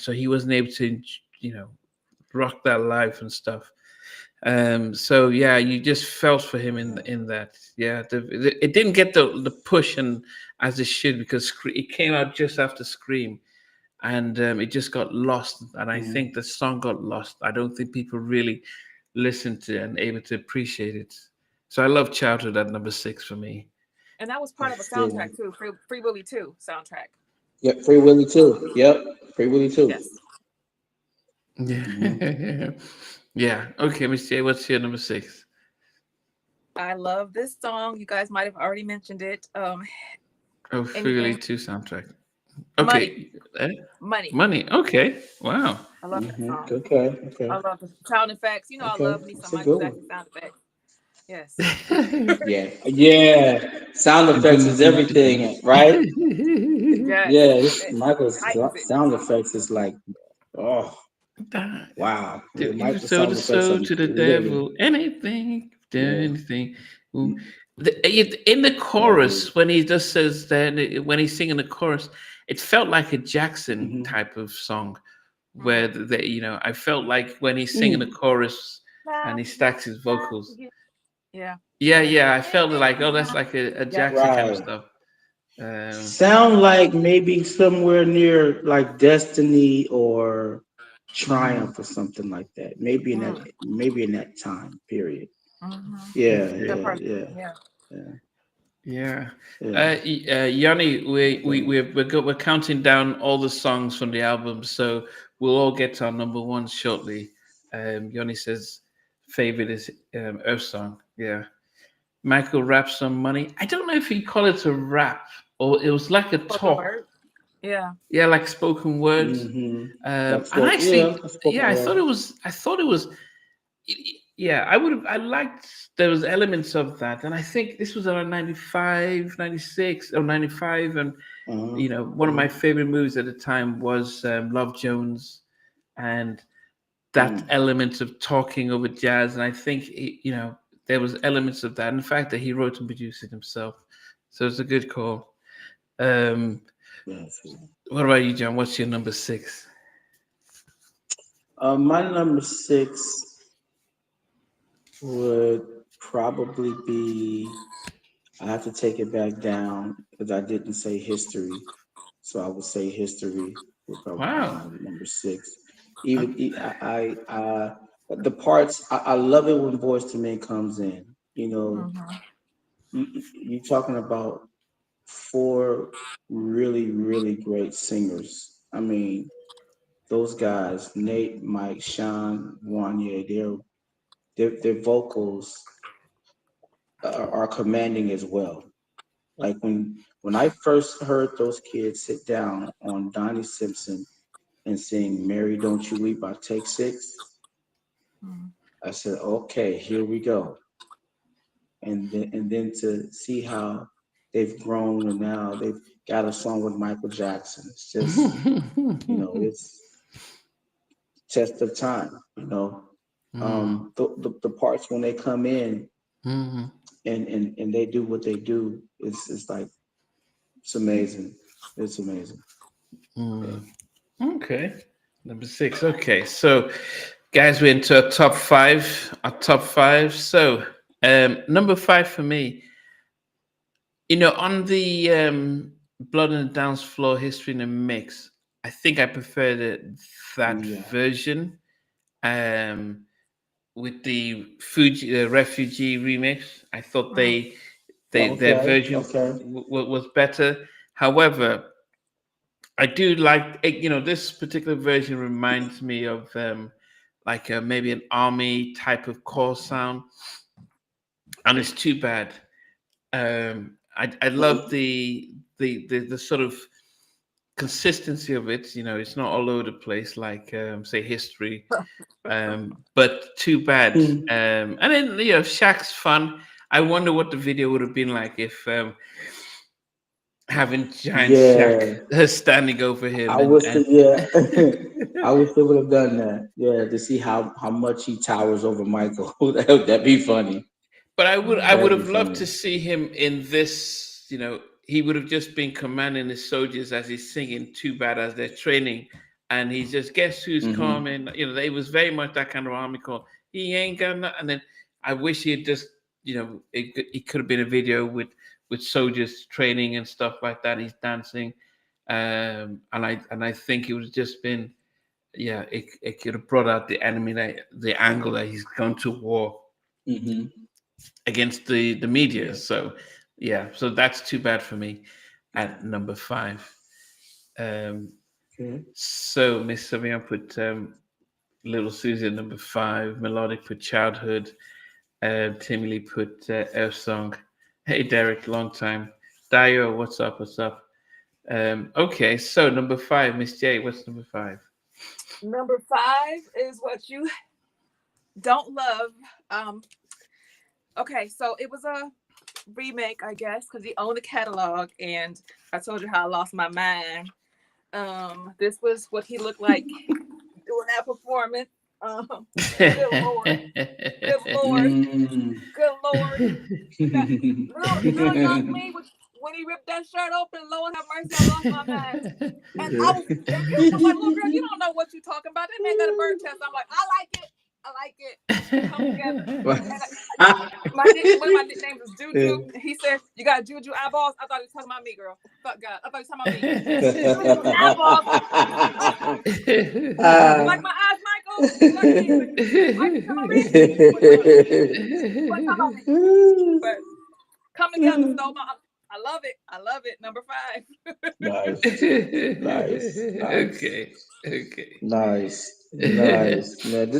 S1: so he wasn't able to, you know, rock that life and stuff. So yeah, you just felt for him in that. Yeah, it didn't get the push and as it should because it came out just after Scream, and it just got lost. And I
S3: Hmm.
S1: think the song got lost. I don't think people really listened to and able to appreciate it. So I love Childhood at number six for me.
S2: And that was part of a
S3: That's a good one.
S2: soundtrack too, Free Willy 2 soundtrack.
S3: Yep. Free Willy too. Yep. Free Willy too.
S2: Yes.
S3: Hmm.
S1: Yeah, yeah. Okay, Miss J, what's your number six?
S2: I love this song. You guys might have already mentioned it.
S1: Oh, Freely
S2: Anything.
S1: 2 soundtrack.
S2: Money.
S1: Okay.
S2: Money.
S1: Money. Okay. Wow.
S2: I love that
S3: Hmm.
S2: song.
S3: Okay. Okay.
S2: I love the sound effects. I
S3: Okay.
S2: love me
S3: That's
S2: some
S3: a
S2: Michael
S3: good one.
S2: Jackson sound effects. Yes.
S3: Yeah. Yeah. Sound effects is everything, right?
S2: Yes.
S3: Yeah. This Michael's
S2: Heightens it.
S3: sound effects is like, oh, wow. Yeah.
S1: You
S3: Michael's
S1: sold
S3: sound
S1: the
S3: effects
S1: soul
S3: are
S1: to the
S3: living.
S1: devil. Anything, do
S3: Yeah.
S1: anything. Ooh. In the
S3: Yeah.
S1: chorus, when he just says that, when he's singing the chorus, it felt like a Jackson
S3: Hmm.
S1: type of song, where
S2: Mhm.
S1: I felt like when he's singing the chorus and he stacks his vocals.
S2: Yeah.
S1: Yeah, yeah, I felt like, oh, that's like a
S2: Yep.
S1: Jackson kind of
S3: Right.
S1: stuff. Um,
S3: Sound like maybe somewhere near like Destiny or
S1: mhm.
S3: Triumph or something like that.
S2: Mm.
S3: Maybe in that time period.
S2: Mhm.
S3: Yeah,
S2: That
S1: Okay.
S3: yeah,
S2: part.
S3: yeah,
S2: Yeah.
S3: yeah,
S1: Yeah.
S3: yeah.
S1: Yanni,
S3: Okay.
S1: we're counting down all the songs from the album, so we'll all get to our number one shortly. Yanni says favorite is Earth Song. Yeah. Michael raps some money. I don't know if he called it a rap or it was like a
S2: Spoken
S1: talk.
S2: word. Yeah.
S1: Yeah, like spoken words.
S3: Mm-hmm. Like
S1: And
S3: spoke, yeah,
S1: actually,
S3: like
S1: yeah,
S3: spoken word.
S1: I thought it was, yeah, I liked, there was elements of that. And I think this was around 95, 96, or 95. And,
S3: Uh-huh.
S1: one of
S3: Uh-huh.
S1: my favorite movies at the time was Love Jones. And that
S3: Mm.
S1: element of talking over jazz. And I think, there was elements of that. And the fact that he wrote and produced it himself. So it's a good call. Um,
S3: Yes.
S1: what about you, John? What's your number six?
S3: My number six would probably be. I have to take it back down because I didn't say history, so I would say history would probably be
S1: Wow.
S3: my number six. The parts I love it when Voice to Men comes in.
S2: Mm-hmm.
S3: You're talking about four really, really great singers. I mean, those guys, Nate, Mike, Sean, Wanye, their vocals are commanding as well. Like when I first heard those kids sit down on Donnie Simpson and sing "Mary Don't You Weep" by Take Six,
S2: Mm-hmm.
S3: I said, "Okay, here we go." And then to see how they've grown and now they've got a song with Michael Jackson. It's just it's test of time. The parts when they come in
S1: Mhm.
S3: and they do what they do, it's like it's amazing. It's amazing. Yeah.
S1: Mm. Okay. Number six. Okay. So, guys, we're into our top five. Our top five. So, number five for me, on the Blood on the Dance Floor history in a mix, I think I prefer that
S3: Yeah.
S1: version um, with the Fuji refugee remix. I thought their
S3: Okay.
S1: version
S3: Okay.
S1: was better. However, I do like this particular version reminds me of like maybe an army type of call sound, and it's too bad. I love the sort of consistency of it. It's not all over the place like say history, but too bad. And then Shaq's fun. I wonder what the video would have been like if having giant Shaq
S3: Yeah.
S1: standing over him
S3: I
S1: and
S3: wish that, yeah. I wish they would have done that. Yeah, to see how much he towers over Michael. That'd be funny.
S1: but I would
S3: That'd be
S1: have loved
S3: funny.
S1: to see him in this. He would have just been commanding his soldiers as he's singing "Too Bad" as they're training, and he's just guess who's
S3: Hmm.
S1: coming. It was very much that kind of army call. He ain't got nothing. And then I wish he had just it could have been a video with soldiers training and stuff like that. He's dancing, and I think it would have just been it could have brought out the enemy the angle that he's gone to war
S3: Hmm.
S1: against the media.
S3: Yeah.
S1: So yeah, so that's too bad for me at number five. Um,
S3: Okay.
S1: so Miss Savion put Little Susie at number five. Melodic put Childhood. Timmy Lee put Earth Song. Hey Derek, long time. Dio, what's up? What's up? Okay, so number five, Miss J, what's number five?
S2: Number five is what you don't love. Um, okay, so it was a remake, I guess, because he owned the catalog, and I told you how I lost my mind. This was what he looked like doing that performance. Good lord, good lord,
S3: Mm.
S2: good lord. That little young me when he ripped that shirt open, Lord have mercy, I lost my mind. And Q was like, "Little girl, you don't know what you're talking about. That man got a bird test." I'm like, "I like it. I like it. Come together." And one of my nicknames is Juju. And he said, "You got Juju eyeballs." I thought he was talking about me, girl. Fuck God. I thought he was talking about me. Juju eyeballs. You like my eyes, Michael? You like me? Like you talking about me? What talking about me? But come together, stole my. I love it. I love it. Number five.
S3: Nice, nice, nice,
S1: Okay, okay.
S3: nice, man.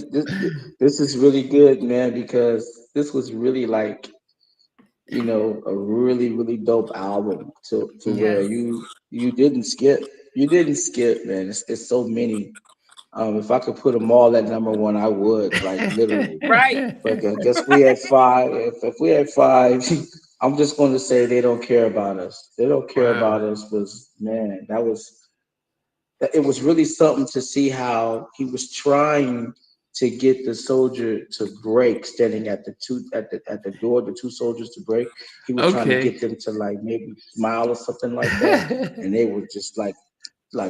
S3: This is really good, man, because this was really like a really really dope album to where
S1: Mhm.
S2: Yes.
S3: you didn't skip. You didn't skip, man. It's so many. If I could put them all at number one, I would, like literally.
S2: Right.
S3: But I guess we had five. If we had five, I'm just going to say they don't care about us. They don't care
S1: Wow.
S3: about us. Was man, it was really something to see how he was trying to get the soldier to break, standing at the door, the two soldiers to break. He was trying to
S1: Okay.
S3: get them to like maybe smile or something like that, and they were just like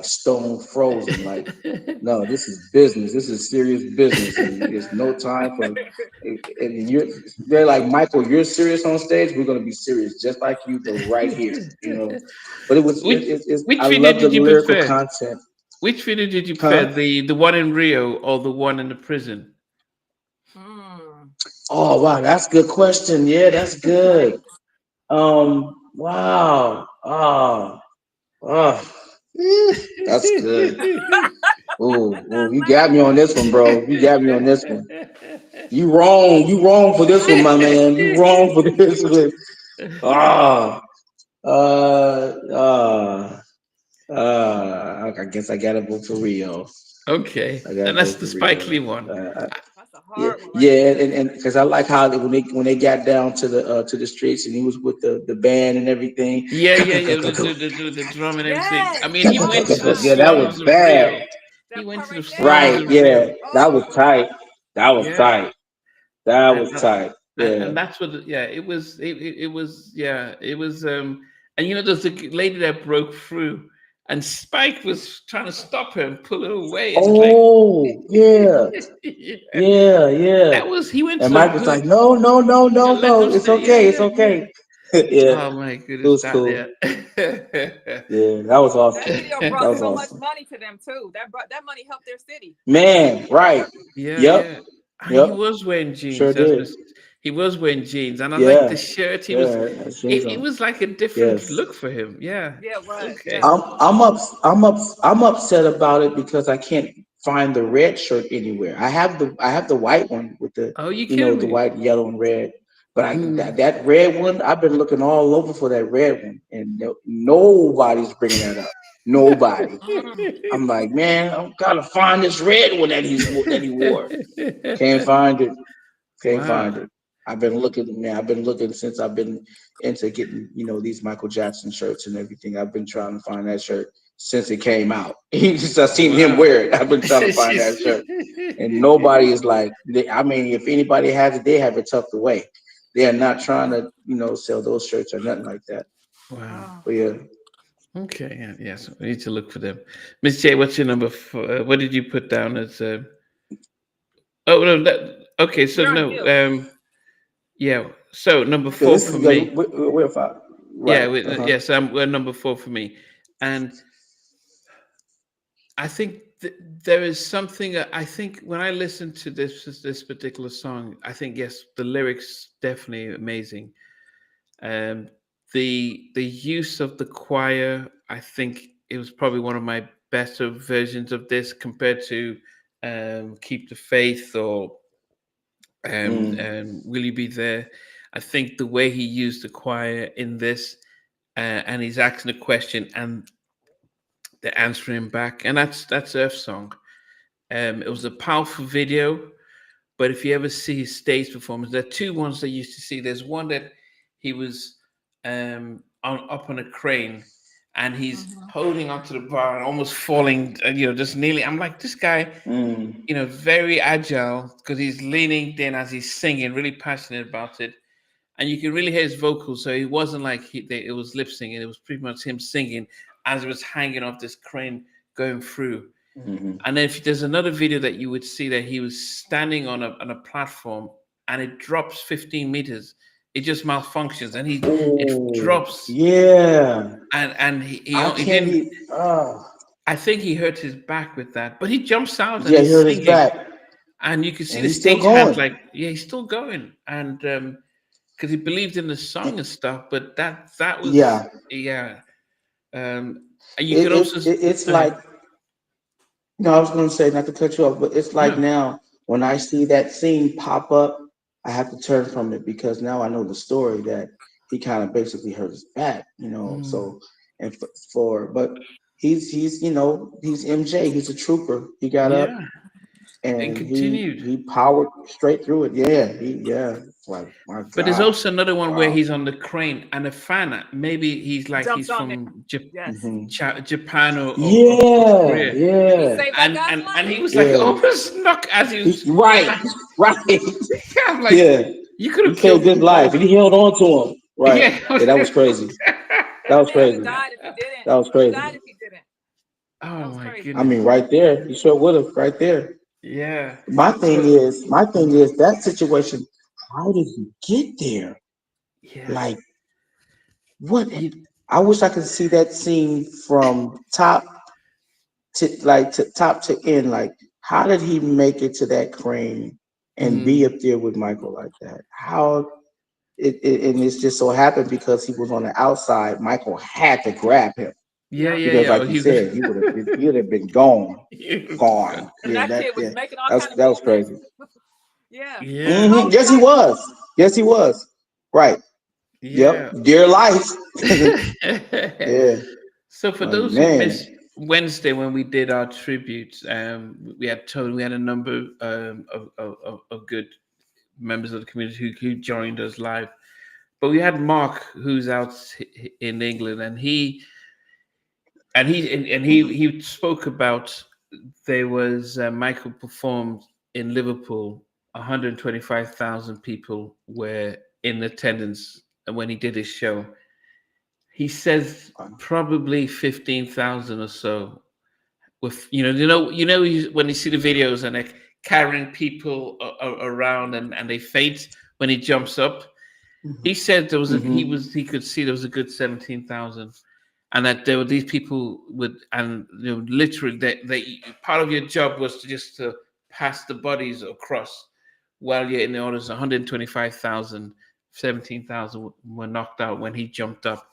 S3: stone frozen. Like, no, this is business. This is serious business, and there's no time for. And they're like, Michael, you're serious on stage. We're gonna be serious, just like you, but right here, But it was,
S1: which
S3: I
S1: which video
S3: love the
S1: did you
S3: lyrical
S1: prefer?
S3: content,
S1: Which video did you prefer?
S3: huh?
S1: The one in Rio or the one in the prison?
S2: Mm,
S3: Oh wow, that's a good question. Yeah, that's
S2: right.
S3: good. Wow. Oh, that's good. Ooh, you got me on this one, bro. You got me on this one. You wrong. You wrong for this one, my man. You wrong for this one. Ah, uh, uh, I guess I gotta vote for Rio.
S1: Okay,
S3: I gotta
S1: and that's
S3: vote
S1: the
S3: for
S1: Spike
S3: Rio.
S1: Lee one.
S2: That's a
S3: Yeah,
S2: hard one right
S3: yeah,
S2: there.
S3: and because I like how when they got down to the streets and he was with the band and everything.
S1: Yeah, yeah, yeah. The drum and everything. I
S2: Yes.
S1: mean, he
S2: Oh
S1: went to the
S3: Yeah, that was
S1: slums of
S3: bad.
S1: Rio. He
S2: that
S1: went
S2: part
S1: to the
S2: right there.
S1: slums
S3: Right?
S1: of
S3: Yeah,
S1: Rio.
S3: that was
S2: Oh,
S3: tight. That was
S1: Yeah,
S3: tight. That
S1: and
S3: was tight.
S1: and
S3: Yeah.
S1: that's what. Yeah, it was. Yeah, it was. And there's a lady that broke through, and Spike was trying to stop her and pull her away, and it's like,
S3: Oh, yeah,
S1: yeah,
S3: yeah, yeah.
S1: that was. He went
S3: And
S1: to
S3: Mike was like, no, no, no,
S1: yeah,
S3: no,
S1: let
S3: no.
S1: them
S3: It's
S1: stay. Yeah,
S3: okay. It's
S1: yeah, yeah.
S3: okay. Yeah,
S1: Oh my
S3: it
S1: goodness,
S3: was
S1: that
S3: cool.
S1: yeah.
S3: Yeah, that was
S2: that
S3: awesome.
S2: video
S3: That
S2: brought
S3: was
S2: so much
S3: awesome.
S2: money to them too. That money helped their city.
S3: Man, right.
S1: Yeah,
S3: Yep,
S1: yeah. And he
S3: yep.
S1: was wearing
S3: Sure
S1: jeans.
S3: did.
S1: He was wearing jeans, and I like the
S3: Yeah,
S1: shirt. He was.
S3: yeah. That's
S1: It
S3: Shinzo.
S1: was like a different
S3: Yes.
S1: look for him. Yeah.
S2: Yeah, it was.
S1: Okay.
S2: Yeah.
S3: I'm upset about it because I can't find the red shirt anywhere. I have the white one with the
S1: Oh, you kidding
S3: the
S1: me?
S3: white, yellow, and red. But
S1: Mm.
S3: that red one, I've been looking all over for that red one, and nobody's bringing that up. Nobody.
S2: Mm.
S3: I'm like, man, I'm gotta find this red one that he wore. Can't find it. Can't
S1: Wow.
S3: find it. I've been looking, man. I've been looking since I've been into getting, these Michael Jackson shirts and everything. I've been trying to find that shirt since it came out. I seen him
S1: Wow.
S3: wear it. I've been trying to find that shirt, and nobody is like. I mean, if anybody has it, they have it tucked away. They are not trying to, sell those shirts or nothing like that.
S1: Wow.
S2: Oh.
S3: But yeah,
S1: Okay. Yeah. Yes. We need to look for them. Miss J, what's your number? What did you put down as? Oh no. Okay. So
S2: You're on
S1: no.
S2: mute.
S1: Yeah. So number
S3: yeah.
S1: four
S3: This
S1: for
S3: is good.
S1: me.
S3: We're fine.
S1: Yeah.
S3: Right. Uh-huh.
S1: Yes. We're number four for me, and I think there is something. I think when I listen to this particular song, I think yes, the lyrics definitely amazing. Um, the use of the choir, I think it was probably one of my better versions of this compared to "Keep the Faith" or
S3: Mm.
S1: "Will You Be There." I think the way he used the choir in this, and he's asking a question and they're answering back, and that's Earth Song. It was a powerful video, but if you ever see his stage performance, there are two ones that you used to see. There's one that he was up on a crane, and he's
S2: Mhm.
S1: holding onto the bar and almost falling, just nearly. I'm like, this guy,
S3: Mm.
S1: very agile because he's leaning in as he's singing, really passionate about it, and you can really hear his vocals. So it wasn't like it was lip singing; it was pretty much him singing as it was hanging off this crane going through.
S3: Mm-hmm.
S1: And then if there's another video that you would see that he was standing on a platform and it drops 15 meters. It just malfunctions and it
S3: Oh,
S1: drops
S3: yeah.
S1: and
S3: I
S1: he
S3: can't
S1: didn't.
S3: eat. Oh,
S1: I think he hurt his back with that, but he jumps out and
S3: yeah, he
S1: he's
S3: hurt his
S1: singing,
S3: back,
S1: and you can see
S3: and
S1: the
S3: he's still
S1: stage hands
S3: going.
S1: like yeah, he's still going, and because he believed in the song and stuff. But that was
S3: Yeah,
S1: yeah, and you could also
S3: it's
S1: go ahead.
S3: like, no, I was going to say not to cut you off, but it's like
S1: No.
S3: now when I see that scene pop up, I have to turn from it because now I know the story that he kind of basically hurt his back.
S1: Mm,
S3: So and but he's he's MJ. He's a trooper. He got up
S1: Yeah, and
S3: and
S1: continued.
S3: he powered straight through it. Yeah, It's like my
S1: But there's
S3: God,
S1: also another one where
S3: wow.
S1: he's on the crane and a fan. Maybe he's like
S2: Jumps
S1: he's
S2: on there.
S1: from
S2: Yes.
S3: Hmm.
S1: Japan or
S3: Yeah,
S1: Korea,
S2: He
S3: yeah,
S2: saved that guy's
S1: and he
S2: life.
S1: was like
S3: yeah.
S1: almost knocked as he was.
S3: Right, right.
S1: I'm like,
S3: Yeah,
S1: you could
S3: he
S1: have
S3: saved
S1: killed
S3: his
S1: them
S3: life, and
S1: both.
S3: he held on to him. Right.
S1: Yeah.
S3: Yeah, that was crazy. That
S2: That
S3: was
S2: man would have
S3: crazy.
S2: died if he didn't.
S3: That was
S2: He would have
S3: crazy.
S2: died if he didn't. That
S1: Oh
S2: was
S1: my
S2: crazy.
S3: I
S1: goodness.
S3: mean, right there, he sure would have. Right there.
S1: Yeah. So
S3: My thing is that situation. How did he get there?
S1: yeah,
S3: Like, what?
S1: he
S3: I wish I could see that scene from top to end. Like, how did he make it to that crane and be
S1: mhm.
S3: up there with Michael like that? How and it's just so happened because he was on the outside. Michael had to grab him
S2: Yep.
S3: because,
S1: Yeah. Oh,
S3: like you said, he would have been gone,
S1: he-
S3: gone.
S2: And
S3: Yeah,
S2: that
S3: that
S2: kid was
S3: yeah,
S2: making all kind of
S3: that was
S2: movements.
S3: crazy.
S2: Yeah.
S1: yeah,
S3: Yes, he was. Yes, he was. Right. Yep.
S1: yeah.
S3: Dear life. Yeah.
S1: So for
S3: Like
S1: those who
S3: man.
S1: missed Wednesday when we did our tributes, we had a number of good members of the community who joined us live. But we had Mark, who's out in England, and he spoke about there was Michael performed in Liverpool. 125,000 people were in attendance when he did his show. He says probably 15,000 or so. With when you see the videos and they're carrying people around and they faint when he jumps up. He said there was
S3: Mm-hmm.
S1: he could see there was a good 17,000, and that there were these people with and literally they part of your job was to pass the bodies across while you're in the audience. 125,000, 17,000 were knocked out when he jumped up.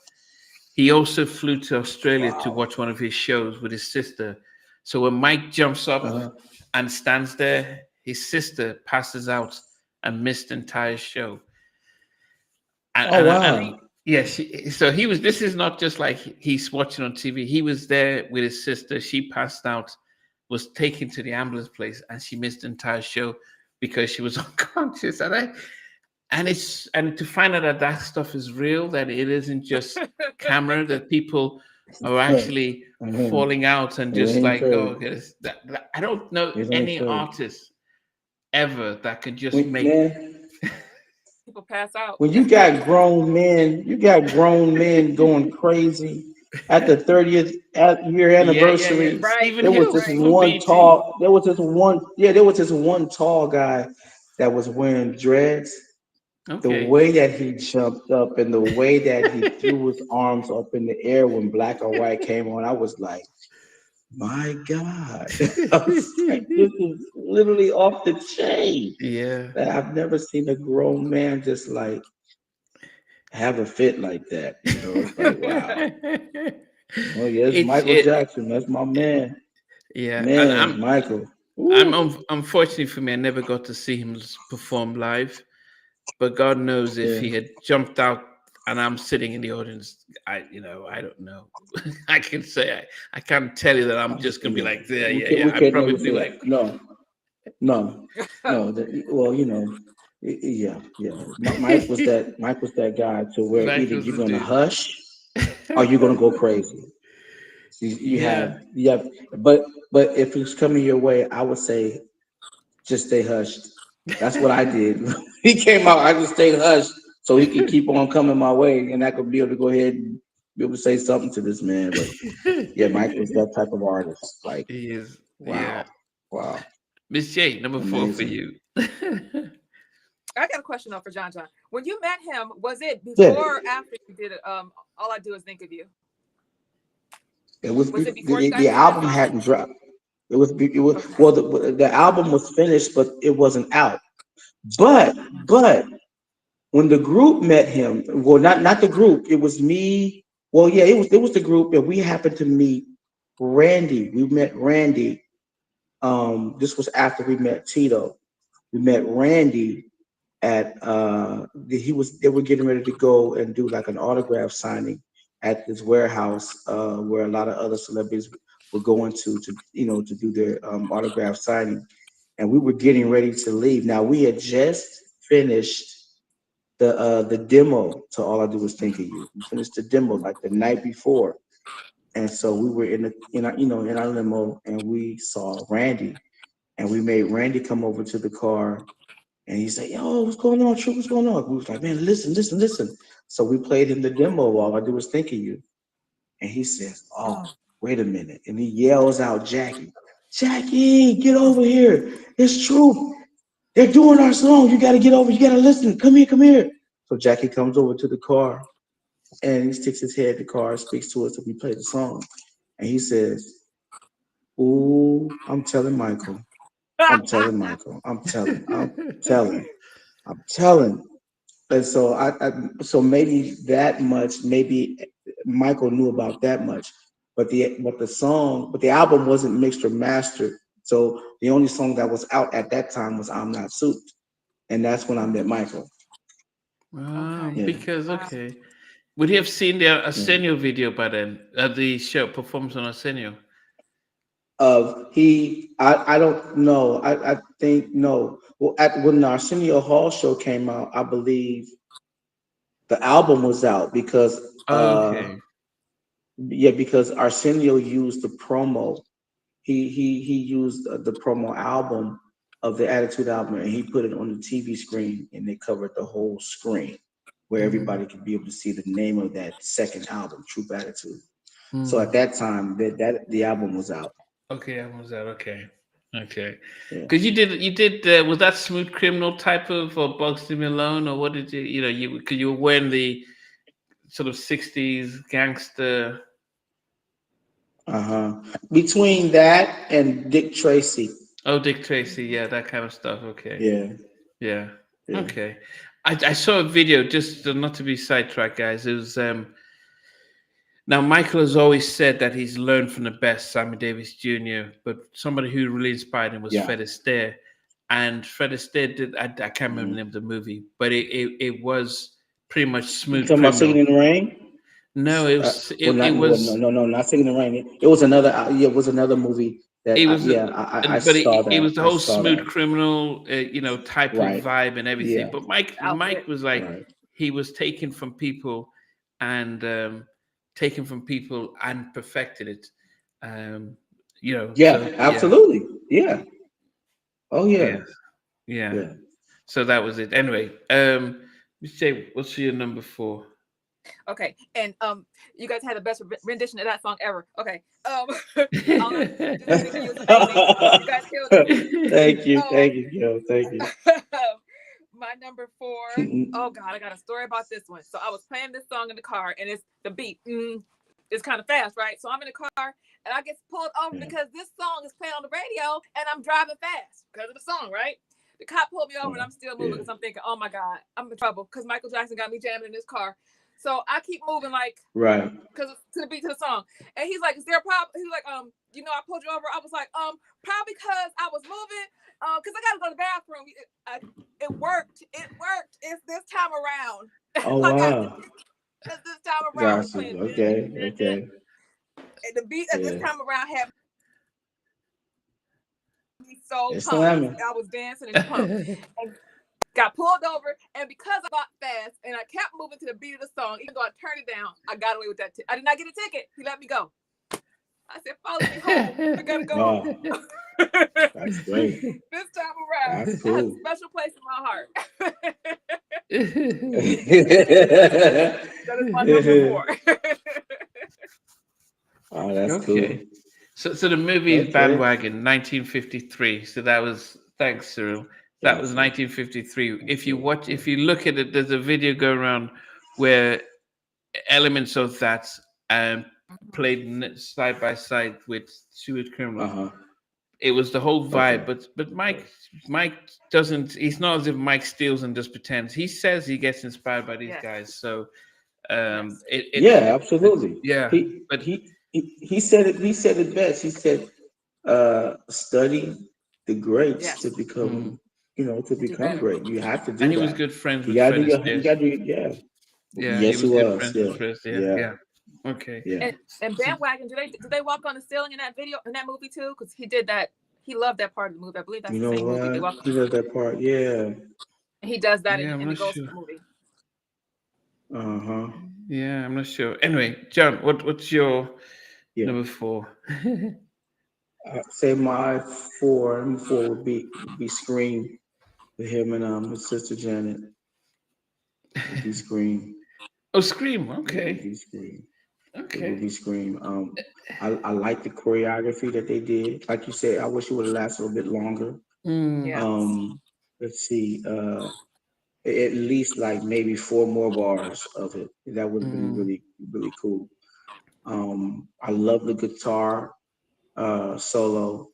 S1: He also flew to Australia to
S3: Wow.
S1: watch one of his shows with his sister. So when Mike jumps up
S3: Uh-huh.
S1: and stands there, his sister passes out and missed the entire show.
S3: Oh
S1: And
S3: wow.
S1: yeah, so he was. This is not just like he's watching on TV. He was there with his sister. She passed out, was taken to the ambulance place, and she missed the entire show because she was unconscious. And to find out that that stuff is real, that it isn't just camera, that people are actually
S3: Mm-hmm.
S1: falling out and
S3: It
S1: just
S3: ain't
S1: like,
S3: true.
S1: oh, I don't know
S3: It ain't
S1: any
S3: true.
S1: artist ever that can just make.
S3: Man,
S2: People pass out.
S3: when you got grown men going crazy at the 30th year
S1: Yeah.
S3: anniversary.
S2: Right.
S1: Stephen
S3: There was
S1: Hills
S3: this
S2: Right.
S1: from
S3: one
S1: BT.
S3: tall, there was this one, yeah, there was this one tall guy that was wearing dreads. The
S1: Okay.
S3: way that he jumped up and the way that he threw his arms up in the air when Black or White came on, I was like, my God. I was like, this is literally off the chain.
S1: Yeah.
S3: I've never seen a grown man just like have a fit like that. It's like, wow. Oh, yes,
S1: it's
S3: Michael
S1: it
S3: Jackson. That's my man.
S1: yeah, and
S3: Man, Michael. Ooh.
S1: unfortunately for me, I never got to see him perform live. But God knows if
S3: Yeah.
S1: he had jumped out and I'm sitting in the audience, I don't know. I can say I can't tell you that I'm just gonna be
S3: Yeah.
S1: like, yeah,
S3: We
S1: yeah,
S3: can
S1: yeah.
S3: we
S1: I
S3: can't
S1: probably
S3: never
S1: be
S3: say
S1: like,
S3: that. No, no, no. Well, yeah, yeah. Mike was that guy to where either
S1: Michael's
S3: you're
S1: the
S3: gonna
S1: dude.
S3: hush or you're gonna go crazy. You
S1: Yeah.
S3: have yeah, but if it's coming your way, I would say just stay hushed. That's what I did. He came out, I just stayed hushed so he could keep on coming my way, and I could be able to go ahead and be able to say something to this man. But yeah, Mike was that type of artist. Like,
S1: He is. Yeah.
S3: wow, wow,
S1: Miss J, number 4 for
S3: amazing.
S1: you.
S2: I got a question though for John John. When you met him, was it
S3: Yeah,
S2: before or after you did it? All I do is think of you.
S3: it was
S2: Was it before you
S3: the
S2: guys did that
S3: album
S2: song?
S3: hadn't dropped. It was
S2: Okay.
S3: well the album was finished, but it wasn't out. But but when the group met him, well, not the group, it was me. Well, yeah, it was the group, and we happened to meet Randy. We met Randy. This was after we met Tito. We met Randy at they were getting ready to go and do like an autograph signing at this warehouse where a lot of other celebrities were going to to do their autograph signing, and we were getting ready to leave. Now we had just finished the demo to All I Do Is Think of You. We finished the demo like the night before, and so we were in our limo, and we saw Randy, and we made Randy come over to the car, and he said, "Yo, what's going on, True? What's going on?" We was like, "Man, listen, listen, listen." So we played him the demo of All I Do Is Think of You, and he says, "Oh, wait a minute," and he yells out, "Jackie, Jackie, get over here! It's True. They're doing our song. You got to get over. You got to listen. Come here, come here." So Jackie comes over to the car, and he sticks his head in the car, speaks to us, and we play the song. And he says, "Ooh, I'm telling Michael. I'm telling Michael. I'm telling. I'm telling. I'm telling." And so so maybe that much, maybe Michael knew about that much, but the album wasn't mixed or mastered. So the only song that was out at that time was "I'm Not Suited," and that's when I met Michael.
S2: Okay.
S3: Yeah.
S1: Because
S2: Wow.
S1: okay, would he have seen the
S3: Yeah.
S1: Arsenio video by then? The show performance on Arsenio.
S3: I don't know. I think no. Well, when the Arsenio Hall show came out, I believe the album was out because
S1: Okay.
S3: because Arsenio used the promo. He used the promo album of the Attitude album, and he put it on the TV screen, and they covered the whole screen where
S1: Mm,
S3: everybody could be able to see the name of that second album, True Attitude. So at
S1: mm.
S3: that time, that the album was out.
S1: Okay, I was that okay. Okay,
S3: Yeah.
S1: because you did was that Smooth Criminal type of or Bugs Me Alone or what did you because you were wearing the sort of '60s gangster.
S3: Uh-huh. Between that and Dick Tracy.
S1: Oh, Dick Tracy, yeah, that kind of stuff. Okay,
S3: Yeah.
S1: yeah,
S3: Yeah.
S1: okay. I saw a video just not to be sidetracked, guys. It was now Michael has always said that he's learned from the best, Sammy Davis Jr., but somebody who really inspired him was
S3: Yeah.
S1: Fred Astaire, and Fred Astaire did I can't remember the
S3: Hmm.
S1: name of the movie, but it was pretty much
S3: You
S1: Smooth
S3: talking about Singing
S1: Criminal.
S3: in the Rain?
S1: No,
S3: Well,
S1: it
S3: not well, no,
S1: was
S3: no, no, not Singing in the Rain. It was another. Yeah, it was another movie that.
S1: it was
S3: I
S1: but
S3: saw
S1: it
S3: that.
S1: was the
S3: I
S1: whole
S3: saw
S1: Smooth
S3: that.
S1: Criminal type of
S3: Right.
S1: vibe and everything.
S3: Yeah.
S1: But Mike
S2: Outfit.
S1: was like
S3: Right.
S1: he was taken from people and perfected it. Um,
S3: Yeah.
S1: so yeah,
S3: Absolutely. Yeah. Oh yeah.
S1: yeah, yeah.
S3: Yeah.
S1: So that was it. Anyway, let's say what's your number 4?
S2: Okay. And you guys had the best rendition of that song ever. Okay. All I do is think of you is amazing. You guys killed it.
S3: Thank you.
S2: Um,
S3: Thank you, Gil. Thank you.
S2: my number 4. Oh God, I got a story about this one. So I was playing this song in the car, and it's the beat. It's kind of fast, right? So I'm in the car, and I get pulled over
S3: Yeah.
S2: because this song is playing on the radio, and I'm driving fast because of the song, right? The cop pulled me over, and
S3: Yeah.
S2: I'm still moving
S3: Yeah.
S2: because I'm thinking, oh my God, I'm in trouble because Michael Jackson got me jamming in this car. So I keep moving like
S3: Right.
S2: because to the beat to the song. And he's like, "Is there a problem?" He's like, I pulled you over." I was like, probably because I was moving, because I gotta go to the bathroom. It worked. It worked. It's this time around.
S3: Oh
S2: I got
S3: wow.
S2: it's this time around.
S3: Got
S2: He's
S3: you.
S2: playing
S3: Okay. Okay.
S2: and the beat at this
S3: Yeah.
S2: time around had me so
S3: It's
S2: pumped.
S3: slamming.
S2: I was dancing and pumped. And got pulled over, and because I got fast and I kept moving to the beat of the song, even though I turned it down, I got away with that. I did not get a ticket. He let me go. I said, "Follow me home. I gotta go
S3: Wow.
S2: home."
S3: That's great.
S2: This time around,
S3: That's
S2: it has a
S3: cool.
S2: special place in my heart. That is my number 4.
S3: Oh, that's cool.
S1: Okay. So the movie is
S3: Okay.
S1: Bandwagon, 1953. So that was thanks, Cyril. That was
S3: Gotcha.
S1: 1953. If you
S3: Okay.
S1: watch, if you look at it, there's a video going around where elements of that played side by side with Smooth Criminal.
S3: Uh-huh.
S1: It was the whole vibe,
S3: Okay.
S1: but Mike doesn't. It's not as if Mike steals and just pretends. He says he gets inspired by these
S2: Yes.
S1: guys. So
S2: Yes.
S3: Yeah, absolutely.
S1: yeah,
S3: He
S1: but
S3: he he said it. He said it best. He said, "Study the greats to
S2: Yes.
S1: mm.
S3: become, to
S2: To do
S3: become
S2: better.
S3: great. You have to
S1: And
S3: do
S1: he was
S3: that.
S1: good friends
S3: You
S1: with
S3: gotta
S1: Fred
S3: do your. You
S1: Astaire.
S3: gotta do. Yeah.
S1: Yeah, he
S3: Yes, he
S1: was good
S3: was.
S1: friends with
S3: Yeah.
S1: Fred Astaire.
S3: Yeah.
S1: Yeah. Okay.
S3: Yeah.
S2: And Bandwagon, do they walk on the ceiling in that video in that movie too? Because he did that. He loved that part of the movie. I believe that's
S3: You
S2: the
S3: know
S2: same movie. They
S3: what?
S2: walk.
S3: You know that part? Yeah.
S2: He does that
S1: Yeah, I'm
S2: in the
S1: not
S2: Ghost
S1: sure.
S2: movie.
S3: Uh-huh.
S1: Yeah, I'm not sure. Anyway, John, what's your
S3: Yeah.
S1: number 4?
S3: Say my four. Number four would be Scream with him and his sister Janet. Would be Scream.
S1: Oh, Scream.
S3: It would
S1: Okay.
S3: be Scream. It would
S1: Okay.
S3: be Scream. I like the choreography that they did. Like you said, I wish it would have lasted a little bit longer.
S1: Mm,
S2: Yes.
S3: Let's see. At least like maybe four more bars of it. That would have been
S1: mm,
S3: really, really cool. I love the guitar solo.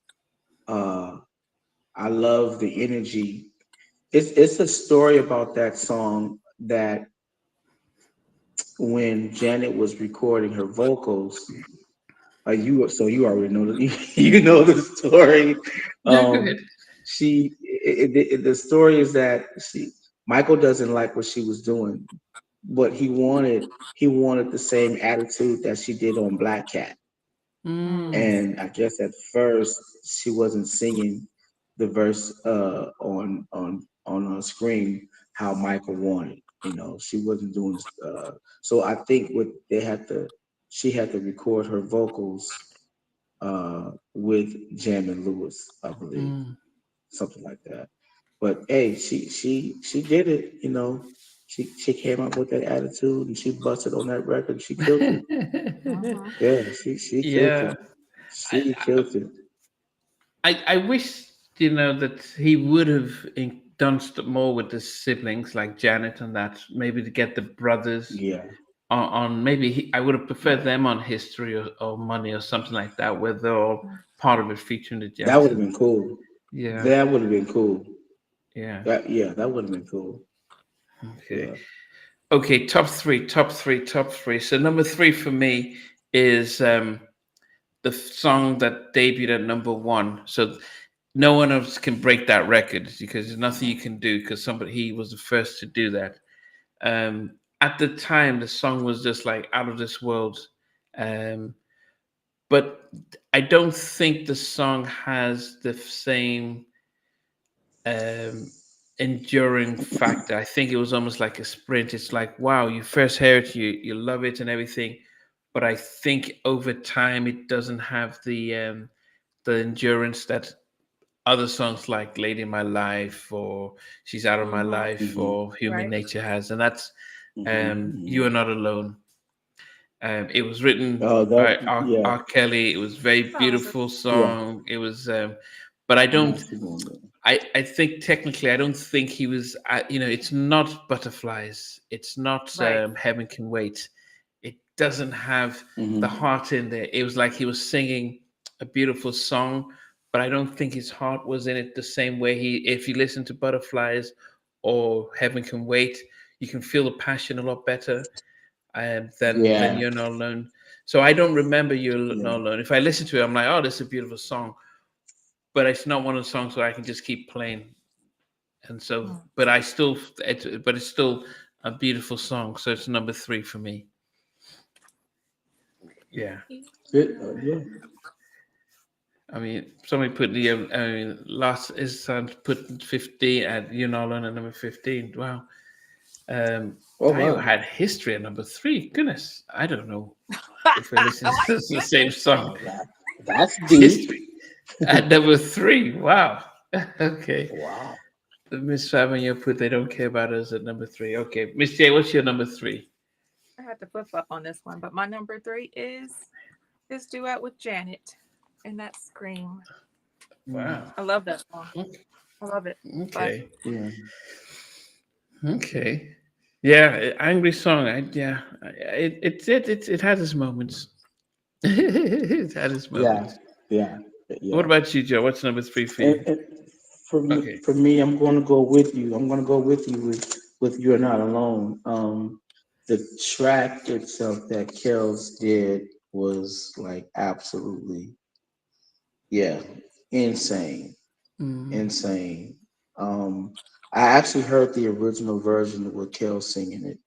S3: Uh, I love the energy. It's a story about that song that when Janet was recording her vocals, you already know you know the story.
S1: yeah, go ahead.
S3: Um, the story is that Michael doesn't like what she was doing, but he wanted the same attitude that she did on Black Cat.
S2: Mm.
S1: Mm,
S3: And I guess at first she wasn't singing the verse on Scream how Michael wanted. She wasn't doing. So I think what she had to record her vocals with Jam and Lewis, I believe,
S1: mm.
S3: something like that. But hey, she did it. She came up with that attitude and she busted on that record. She killed it.
S2: Mm-hmm.
S3: Yeah, she killed
S1: Yeah.
S3: it. She killed it.
S1: I wish, that he would have done more with the siblings like Janet and that, maybe to get the brothers
S3: Yeah,
S1: on maybe I would have preferred
S3: yeah.
S1: them on History or Money or something like that, where they're all part of it featuring the
S3: That would have
S1: Jacksons.
S3: been cool.
S1: Yeah,
S3: That would have been cool.
S1: yeah.
S3: That would have been cool.
S1: Okay.
S3: Yeah.
S1: Okay, top three, top three, top three. So number 3 for me is the song that debuted at number 1. So no one else can break that record because there's nothing you can do because he was the first to do that. At the time, the song was just like out of this world. Um, but I don't think the song has the same um, enduring factor. I think it was almost like a sprint. It's like, wow, you first hear it, you love it and everything, but I think over time it doesn't have the endurance that other songs like "Lady in My Life" or "She's Out of My
S2: Mm-hmm.
S1: Life"
S3: Hmm.
S1: or "Human
S2: Right.
S1: Nature" has, and that's
S3: Hmm.
S1: "You Are
S3: Hmm.
S1: Not Alone." It was written
S3: Oh,
S1: by
S3: that. Yeah.
S1: R. Kelly. It was a very
S2: Oh, so
S1: beautiful
S3: Yeah.
S1: song. It was, but I don't.
S3: Nasty woman.
S1: I think technically, I don't think he was. It's not Butterflies. It's not
S2: right.
S1: Heaven Can Wait. It doesn't have the
S3: Hmm.
S1: heart in there. It was like he was singing a beautiful song, but I don't think his heart was in it the same way if you listen to Butterflies or Heaven Can Wait, you can feel the passion a lot better than
S3: Yeah.
S1: You're Not Alone. So I don't remember You're
S3: Yeah.
S1: Not Alone. If I listen to it, I'm like, oh, this is a beautiful song, but it's not one of the songs where I can just keep playing. And so,
S2: Mm.
S1: but it's still a beautiful song. So it's number 3 for me. Yeah.
S3: Yeah.
S1: I mean, somebody put last is son put 15 at You're Not Alone at number 15. Wow.
S3: Oh
S1: Tayo
S3: wow.
S1: had History at number 3. Goodness, I don't know if we're
S2: Oh
S1: listening
S2: my
S1: to the same
S2: goodness.
S1: song.
S3: Oh, that's deep.
S1: History at number 3. Wow. Okay.
S3: Wow.
S1: Miss Fabian, you put They Don't Care About Us at number 3. Okay. Miss J, what's your number 3?
S2: I had to flip flop on this one, but my number 3 is this duet with Janet, and that Scream.
S1: Wow.
S2: I love that song. I love it. Classic.
S1: Okay.
S3: Yeah.
S1: Okay. Yeah, angry song. It has its moments. It had its
S3: Yeah.
S1: moments.
S3: Yeah.
S1: What
S3: Yeah.
S1: about you, Joe? What's number 3 for you?
S3: And
S1: Okay.
S3: for me, I'm going to go with you. I'm going to go with you with You're Not Alone. The track itself that Kells did was like absolutely, yeah, insane,
S1: Mm,
S3: insane. I actually heard the original version with Kells singing it,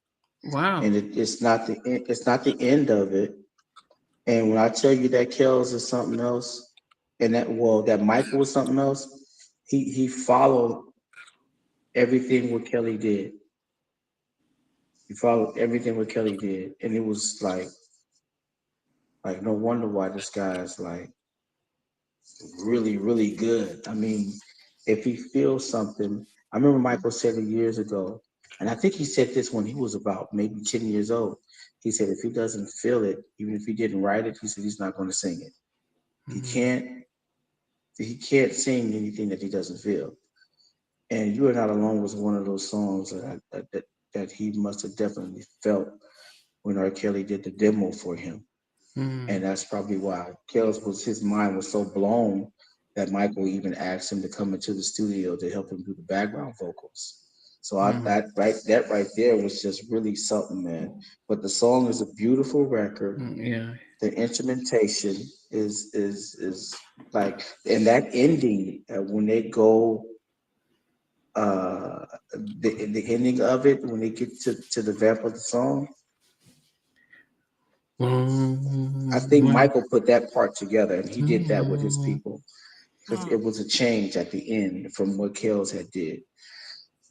S1: Wow.
S3: and it's not the end of it. And when I tell you that Kells is something else, and that Michael was something else, he followed everything what Kelly did. He followed everything what Kelly did, and it was like no wonder why this guy is like really, really good. I mean, if he feels something, I remember Michael said it years ago, and I think he said this when he was about maybe 10 years old. He said if he doesn't feel it, even if he didn't write it, he said he's not going to sing it. He
S1: Mm,
S3: can't he can't sing anything that he doesn't feel. And "You Are Not Alone" was one of those songs that he must have definitely felt when R. Kelly did the demo for him. And
S1: mm,
S3: that's probably why Kells was his mind was so blown that Michael even asked him to come into the studio to help him do the background vocals. So
S1: mm,
S3: that right there was just really something, man. But the song is a beautiful record.
S1: yeah.
S3: The instrumentation is like, and that ending when they go the ending of it when they get to the vamp of the song. I think
S1: Mm,
S3: Michael put that part together, and he did that with his
S1: mm.
S3: people because
S2: Mm.
S3: it was a change at the end from what Kells had did,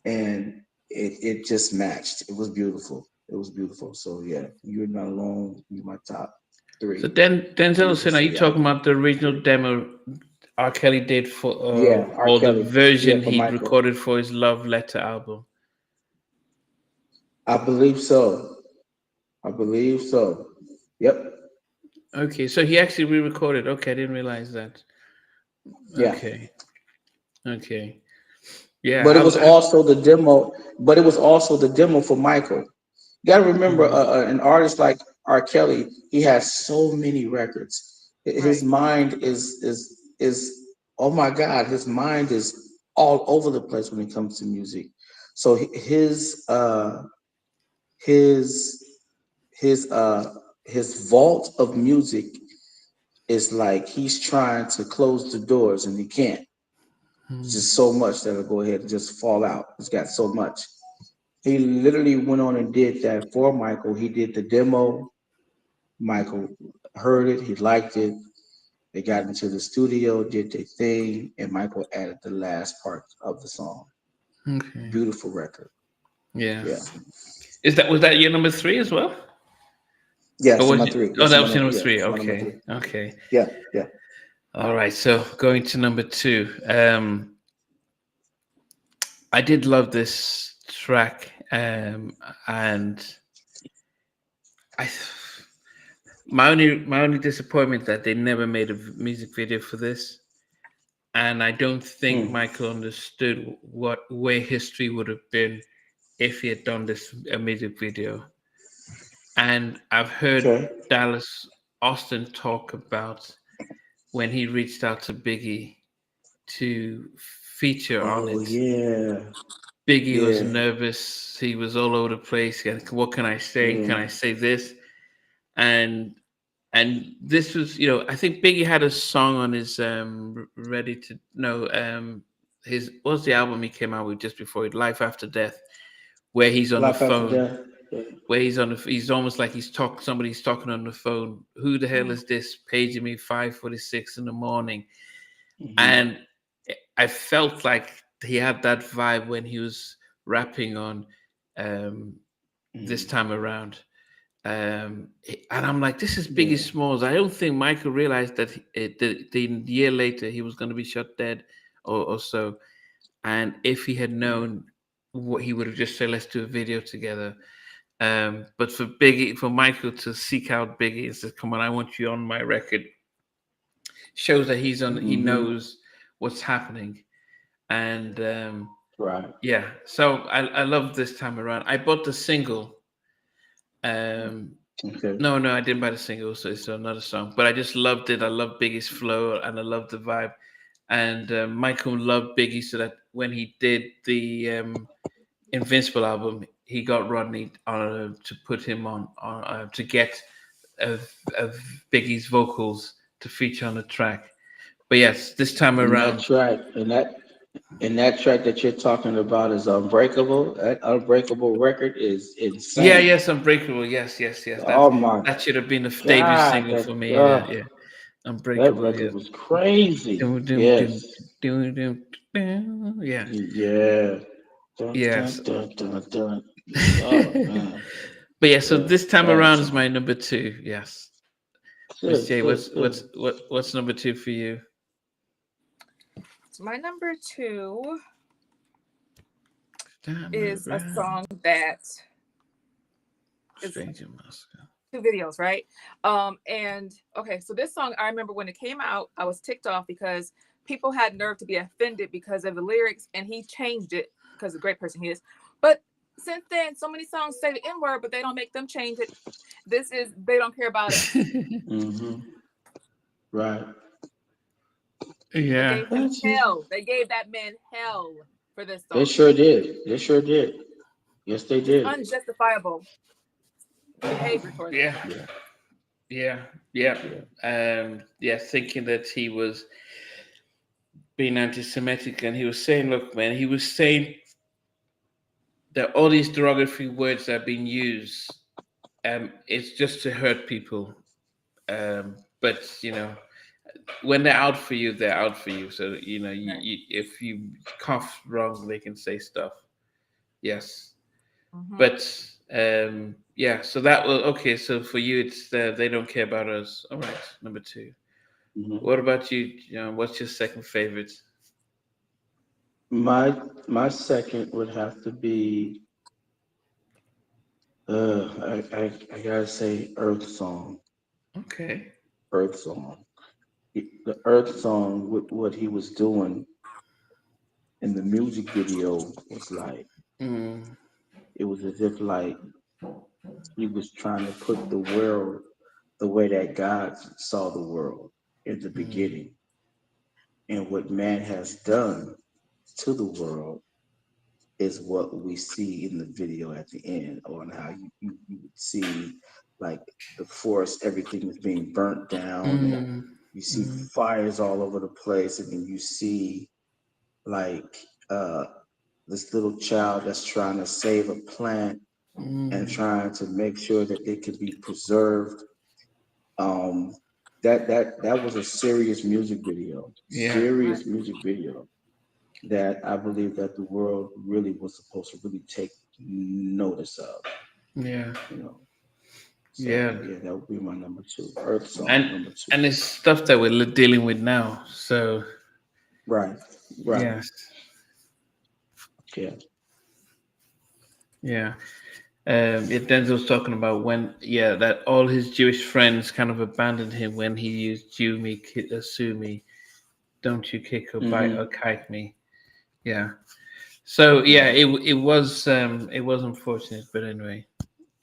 S3: and it just matched. It was beautiful. It was beautiful. So yeah, "You're Not Alone" be my top
S1: So
S3: three
S1: then, Denzel
S3: beautiful
S1: said, are you
S3: city
S1: talking
S3: album.
S1: about the original
S3: Three.
S1: demo R. Kelly did for,
S3: Yeah, R.
S1: or the
S3: Kelly. Yeah,
S1: version
S3: for
S1: he'd
S3: Michael.
S1: recorded for his Love Letter album?
S3: I believe so. I believe so. Yep.
S1: Okay, so he actually re-recorded. Okay, I didn't realize that.
S3: Yeah.
S1: Okay, okay, yeah.
S3: But it was also the demo. But it was also the demo for Michael. You got to remember,
S1: Mm,
S3: an artist like R. Kelly, he has so many records. His
S2: Right.
S3: mind is oh my God, his mind is all over the place when it comes to music. So his his uh his vault of music is like he's trying to close the doors and he can't. It's
S1: mm,
S3: just so much that'll go ahead and just fall out. He's got so much. He literally went on and did that for Michael. He did the demo. Michael heard it. He liked it. They got into the studio, did their thing, and Michael added the last part of the song.
S1: okay,
S3: Beautiful record.
S1: yeah.
S3: Yeah.
S1: Was that your number three as well? Or
S3: Yes,
S1: was
S3: number
S1: you?
S3: three.
S1: Oh,
S3: That's
S1: that
S3: my
S1: was your
S3: number.
S1: number
S3: Yeah,
S1: three.
S3: that's my number three.
S1: Okay, okay.
S3: Yeah, yeah.
S1: All right. So going to number two. I did love this track, and I. My only disappointment that they never made a music video for this, and I don't think
S3: Mm.
S1: Michael understood what where history would have been if he had done this a music video. And I've heard
S3: Okay.
S1: Dallas Austin talk about when he reached out to Biggie to feature on
S3: Oh
S1: it.
S3: yeah,
S1: Biggie was
S3: yeah,
S1: nervous. He was all over the place. And what can I say?
S3: yeah.
S1: Can I say this? And this was, I think Biggie had a song on his Ready to No, his what's the album he came out with just before it, Life After Death, where he's on the
S3: Life after
S1: phone,
S3: death. Yeah.
S1: where he's almost like somebody's talking on the phone. Who the hell
S2: Mm.
S1: is this paging me 5:46 in the morning?
S3: Hmm.
S1: And I felt like he had that vibe when he was rapping on um, this
S3: Hmm.
S1: time around. And I'm like, this is Biggie
S3: Yeah.
S1: Smalls. I don't think Michael realized that the year later he was going to be shot dead or so. And if he had
S3: Yeah.
S1: known, what he would have just said, let's do a video together. But for Michael to seek out Biggie and say, come on, I want you on my record, shows that he
S3: Hmm.
S1: knows what's happening. And
S3: Right.
S1: yeah, so I love this time around. I bought the single. Um,
S3: Okay.
S1: no, I didn't buy the single, so it's another song. But I just loved it. I love Biggie's flow, and I love the vibe. And Michael loved Biggie, so that when he did the Invincible album, he got Rodney to put him on to get of Biggie's vocals to feature on the track. But yes, this time
S3: And
S1: around,
S3: that's right. And And that track that you're talking about is Unbreakable. That Unbreakable record is
S1: Yeah,
S3: insane.
S1: yes, Unbreakable. Yes, yes, yes.
S3: Oh my
S1: That should have been the debut
S3: God,
S1: single for me. Yeah, yeah.
S3: that
S1: Unbreakable.
S3: record
S1: Yes.
S3: was crazy.
S1: Dum, dum, dum,
S3: Yes.
S1: dum, dum, dum. Yeah.
S3: Yeah. Dun,
S1: Yes.
S3: dun, dun, dun, dun. Oh man.
S1: But yeah, so
S3: Yeah.
S1: this time
S3: Bad
S1: around is
S3: song.
S1: my number two. Yes. Miss
S3: Good,
S1: J,
S3: good, good.
S1: what's number two for you?
S2: So my number two
S1: Time
S2: is a
S1: around,
S2: song that is
S1: Stranger Moscow.
S2: two videos, right? And okay, so this song, I remember when it came out, I was ticked off because people had nerve to be offended because of the lyrics, and he changed it because of the great person he is. But since then, so many songs say the N word, but they don't make them change it. This is they don't care about us.
S3: Mm-hmm. Right.
S2: They
S1: Yeah.
S2: gave him
S3: That's it.
S2: hell. They gave that man hell for this
S3: They
S2: song.
S3: sure did. They sure did. Yes, they
S2: Just
S3: did.
S2: unjustifiable behavior towards him.
S1: Yeah.
S3: Yeah.
S1: Yeah. Yeah.
S3: Yeah.
S1: Yeah, thinking that he was being anti-Semitic, and he was saying, "Look, man," he was saying that all these derogatory words that are being used, it's just to hurt people. But when they're out for you, they're out for you. So
S2: Right.
S1: if you cough wrong, they can say stuff. Yes,
S2: Mm-hmm.
S1: but yeah. So that will okay. So for you, it's they don't care about us. All right, number two.
S3: Hmm.
S1: What about you? What's your second favorite?
S3: My second would have to be I gotta say Earth Song.
S1: Okay.
S3: Earth Song. The Earth Song, what he was doing in the music video was like
S1: Mm,
S3: it was as if like he was trying to put the world the way that God saw the world in the
S1: mm,
S3: beginning, and what man has done to the world is what we see in the video at the end, on how you would see like the forest, everything is being burnt down, and
S1: mm,
S3: you see
S1: mm,
S3: fires all over the place, and then you see like this little child that's trying to save a plant and
S1: mm.
S3: trying to make sure that it could be preserved. Um, that was a serious music video,
S1: Yeah.
S2: Right.
S3: serious music video that I believe that the world really was supposed to really take notice of,
S1: Yeah.
S3: you know. So
S1: Yeah.
S3: yeah, that would be my number two. Earth Song,
S1: And
S3: number two.
S1: and it's stuff that we're dealing with now. So
S3: Right, right.
S1: yes.
S3: Yeah.
S1: Yeah. Denzel was talking about when, yeah, that all his Jewish friends kind of abandoned him when he used "Jew me, sue me, don't you kick or bite or
S3: Mm-hmm.
S1: kite me." Yeah. So yeah,
S3: Right.
S1: it was unfortunate, but anyway,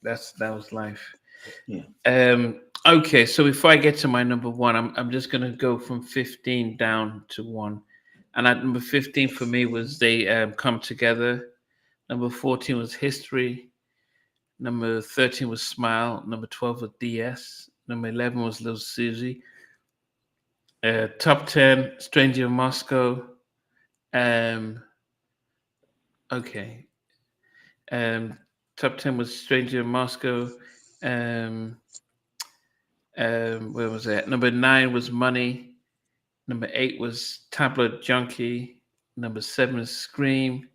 S1: that was life.
S3: Yeah.
S1: Okay, so before I get to my number one, I'm just gonna go from 15 down to one, and at number 15 for me was "They Come Together." Number 14 was "History." Number 13 was Smile. Number 12 was DS. Number 11 was Lil Susie. Top 10, Stranger in Moscow. Um, okay. Um, Top 10 was Stranger in Moscow. Um, where was that? Number 9 was Money. Number 8 was Tablet Junkie. Number 7 is Scream.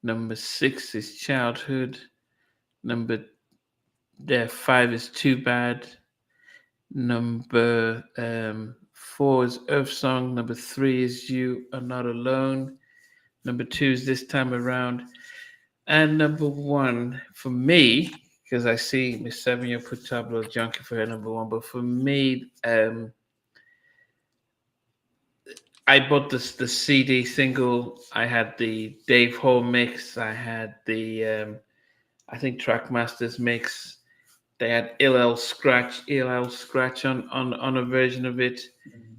S1: Number 6 is Childhood. Number 5 is Too Bad. Number 4 is Earth Song. Number 3 is You Are Not Alone. Number 2 is This Time Around. And number 1 for me, because I see Miss Seven Year put Tableau Junkie for her number 1, but for me, I bought the CD single. I had the Dave Hall mix. I had the I think Trackmasters mix. They had LL Scratch on a version of it.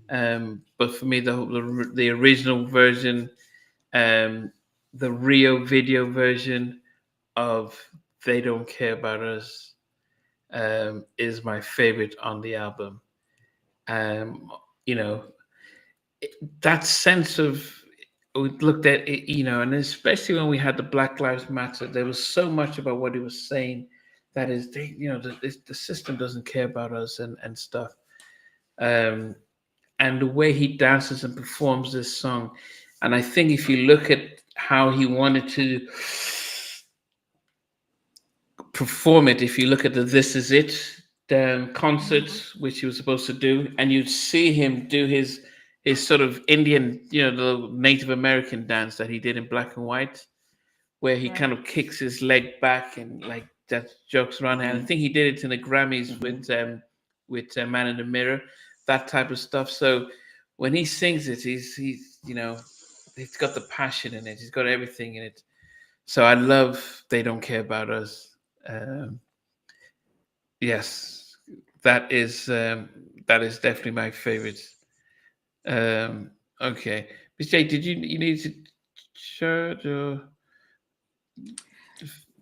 S1: But for me, the original version, um, the Rio video version of "They Don't Care About Us" is my favorite on the album. Um, you know, that sense of we looked at it, and especially when we had the Black Lives Matter, there was so much about what he was saying that is, the system doesn't care about us and stuff. Um, and the way he dances and performs this song, and I think if you look at how he wanted to perform it, if you look at the "This Is It" concert,
S2: Mhm.
S1: which he was supposed to do, and you'd see him do his sort of Indian, the Native American dance that he did in black and white, where he kind
S2: Right.
S1: of kicks his leg back and like that jokes around. And I
S3: Mm-hmm.
S1: think he did it in the Grammys
S3: Mm-hmm.
S1: with Man in the Mirror, that type of stuff. So when he sings it, he's he's got the passion in it. He's got everything in it. So I love "They Don't Care About Us." Um, yes, that is definitely my favorite. Um, okay, Miss J, did you need to charge or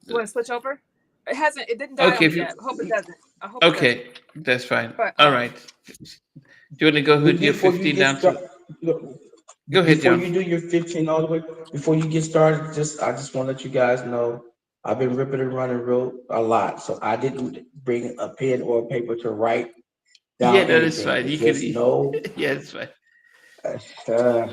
S2: You want to switch over? It hasn't. It didn't die
S1: okay?
S2: on
S1: If
S2: me
S1: you
S2: yet. I hope it doesn't. I hope it doesn't.
S1: okay, that's fine.
S2: But
S1: All right. Do you want to go with your
S3: Before you
S1: 15
S3: get
S1: down to?
S3: started,
S1: Go ahead,
S3: before
S1: John.
S3: you do your 15 all the way, before you get started, I just want to let you guys know I've been ripping and running real a lot, so I didn't bring a pen or a paper to write
S1: Yeah,
S3: down
S1: no, that's
S3: anything.
S1: fine.
S3: But
S1: You can.
S3: just know,
S1: Yeah, it's fine.
S3: uh,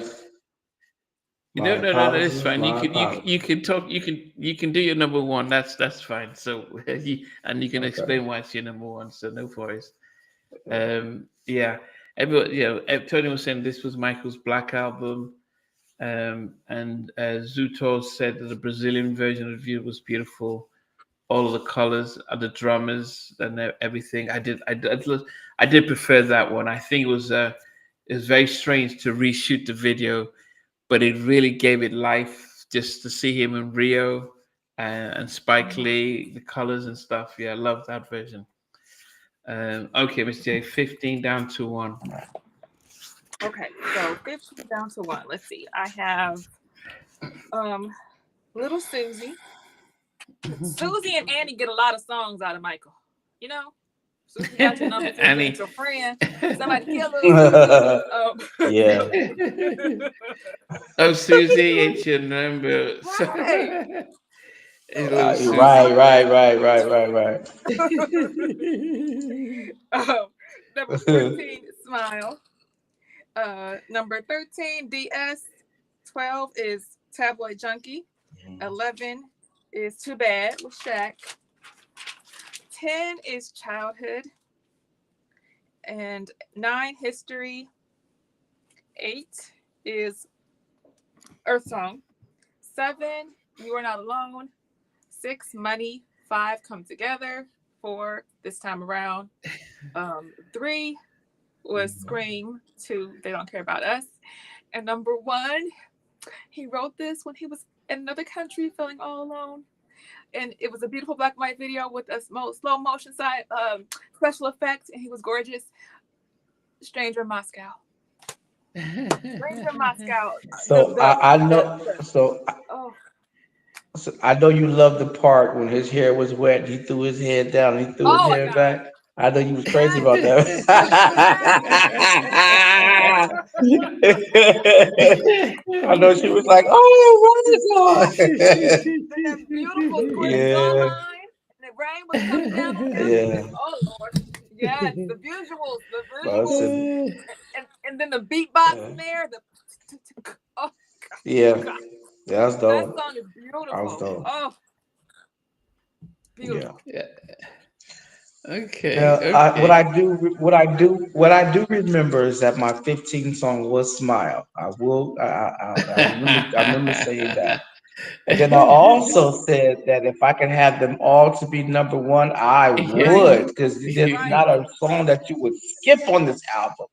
S3: my
S1: No, it's
S3: apologies,
S1: fine. You
S3: my
S1: can you
S3: apologies.
S1: can talk. You can do your number one. That's fine. So you can
S3: Okay.
S1: explain why it's your number one. So no worries. Yeah. Everyone, Tony was saying this was Michael's Black album. And Zuto said that the Brazilian version of View was beautiful. All of the colors, the drummers, and everything. I did prefer that one. I think it was very strange to reshoot the video, but it really gave it life just to see him in Rio and Spike
S2: Mhm.
S1: Lee, the colors and stuff. Yeah, I love that version. Okay, Mr. J, 15 down to one.
S2: Okay, so 15 down to one. Let's see. I have um Little Susie. Susie and Annie get a lot of songs out of Michael. You know, Susie got your number, Susie ain't
S1: Annie.
S2: your friend. Somebody kill little Susie.
S3: Yeah.
S1: Oh, Susie, it's your number.
S2: Right.
S1: Little
S3: Right,
S1: Susie.
S3: right, right, right, right, right.
S2: um, number 14, Smile. Number 13, DS. 12 is Tabloid Junkie. 11 is Too Bad with Shaq. 10 is Childhood. And 9, History. 8 is Earth Song. 7, You Are Not Alone. 6, Money. 5, Come Together. 4, This Time Around. 3 was Scream. 2, They Don't Care About Us. And number 1, he wrote this when he was in another country feeling all alone. And it was a beautiful black and white video with a slow motion side special effects, and he was gorgeous. Stranger in Moscow. Stranger in Moscow.
S3: So I know.
S2: Oh,
S3: So I know you love the part when his hair was wet. He threw his head down. He threw his
S2: oh my
S3: hair
S2: God.
S3: back. I know you was crazy
S2: Yes,
S3: about that.
S2: yes.
S3: I know she was like, "Oh, what is on?"
S2: And them beautiful square
S3: Yeah,
S2: jawline. And the rain was coming down on him.
S3: yeah.
S2: Oh Lord. Yes, the visuals, the visuals.
S3: Listen,
S2: And then the beatbox
S3: uh,
S2: in there, the oh
S3: yeah,
S2: God.
S3: that was
S2: That
S3: dope.
S2: song is
S3: I was
S2: beautiful.
S3: dope.
S2: Oh,
S3: Yeah.
S2: beautiful.
S1: Yeah. Okay.
S3: Now,
S1: Okay.
S3: what I do remember is that my 15 song was "Smile." I remember saying that. And then I also said that if I could have them all to be number one, I
S2: Right,
S3: would, because there's
S2: right.
S3: not a song that you would skip on this album.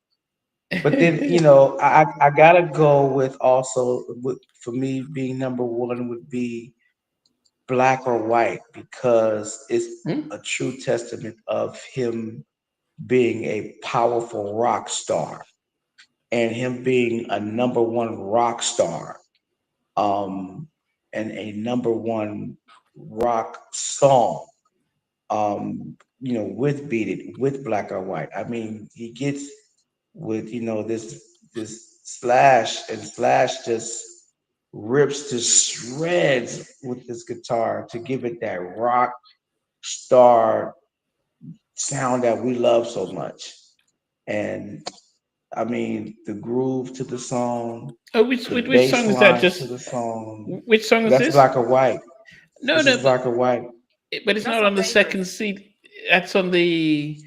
S3: But then, I gotta go with also for me being number one would be Black or White because it's
S1: Hmm?
S3: a true testament of him being a powerful rock star and him being a number one rock star, um, and a number one rock song, with Beat It, with Black or White. I mean, he gets with, this Slash, and Slash just rips to shreds with this guitar to give it that rock star sound that we love so much. And I mean, the groove to the song,
S1: Oh,
S3: the
S1: which
S3: bass
S1: song is that?
S3: line to
S1: Just
S3: the song.
S1: which song is
S3: That's
S1: this?
S3: Black or White.
S1: No,
S3: This
S1: no,
S3: is Black or White.
S1: but it's
S2: That's
S1: not
S2: on
S1: on the
S2: Dangerous.
S1: second seat. That's on the.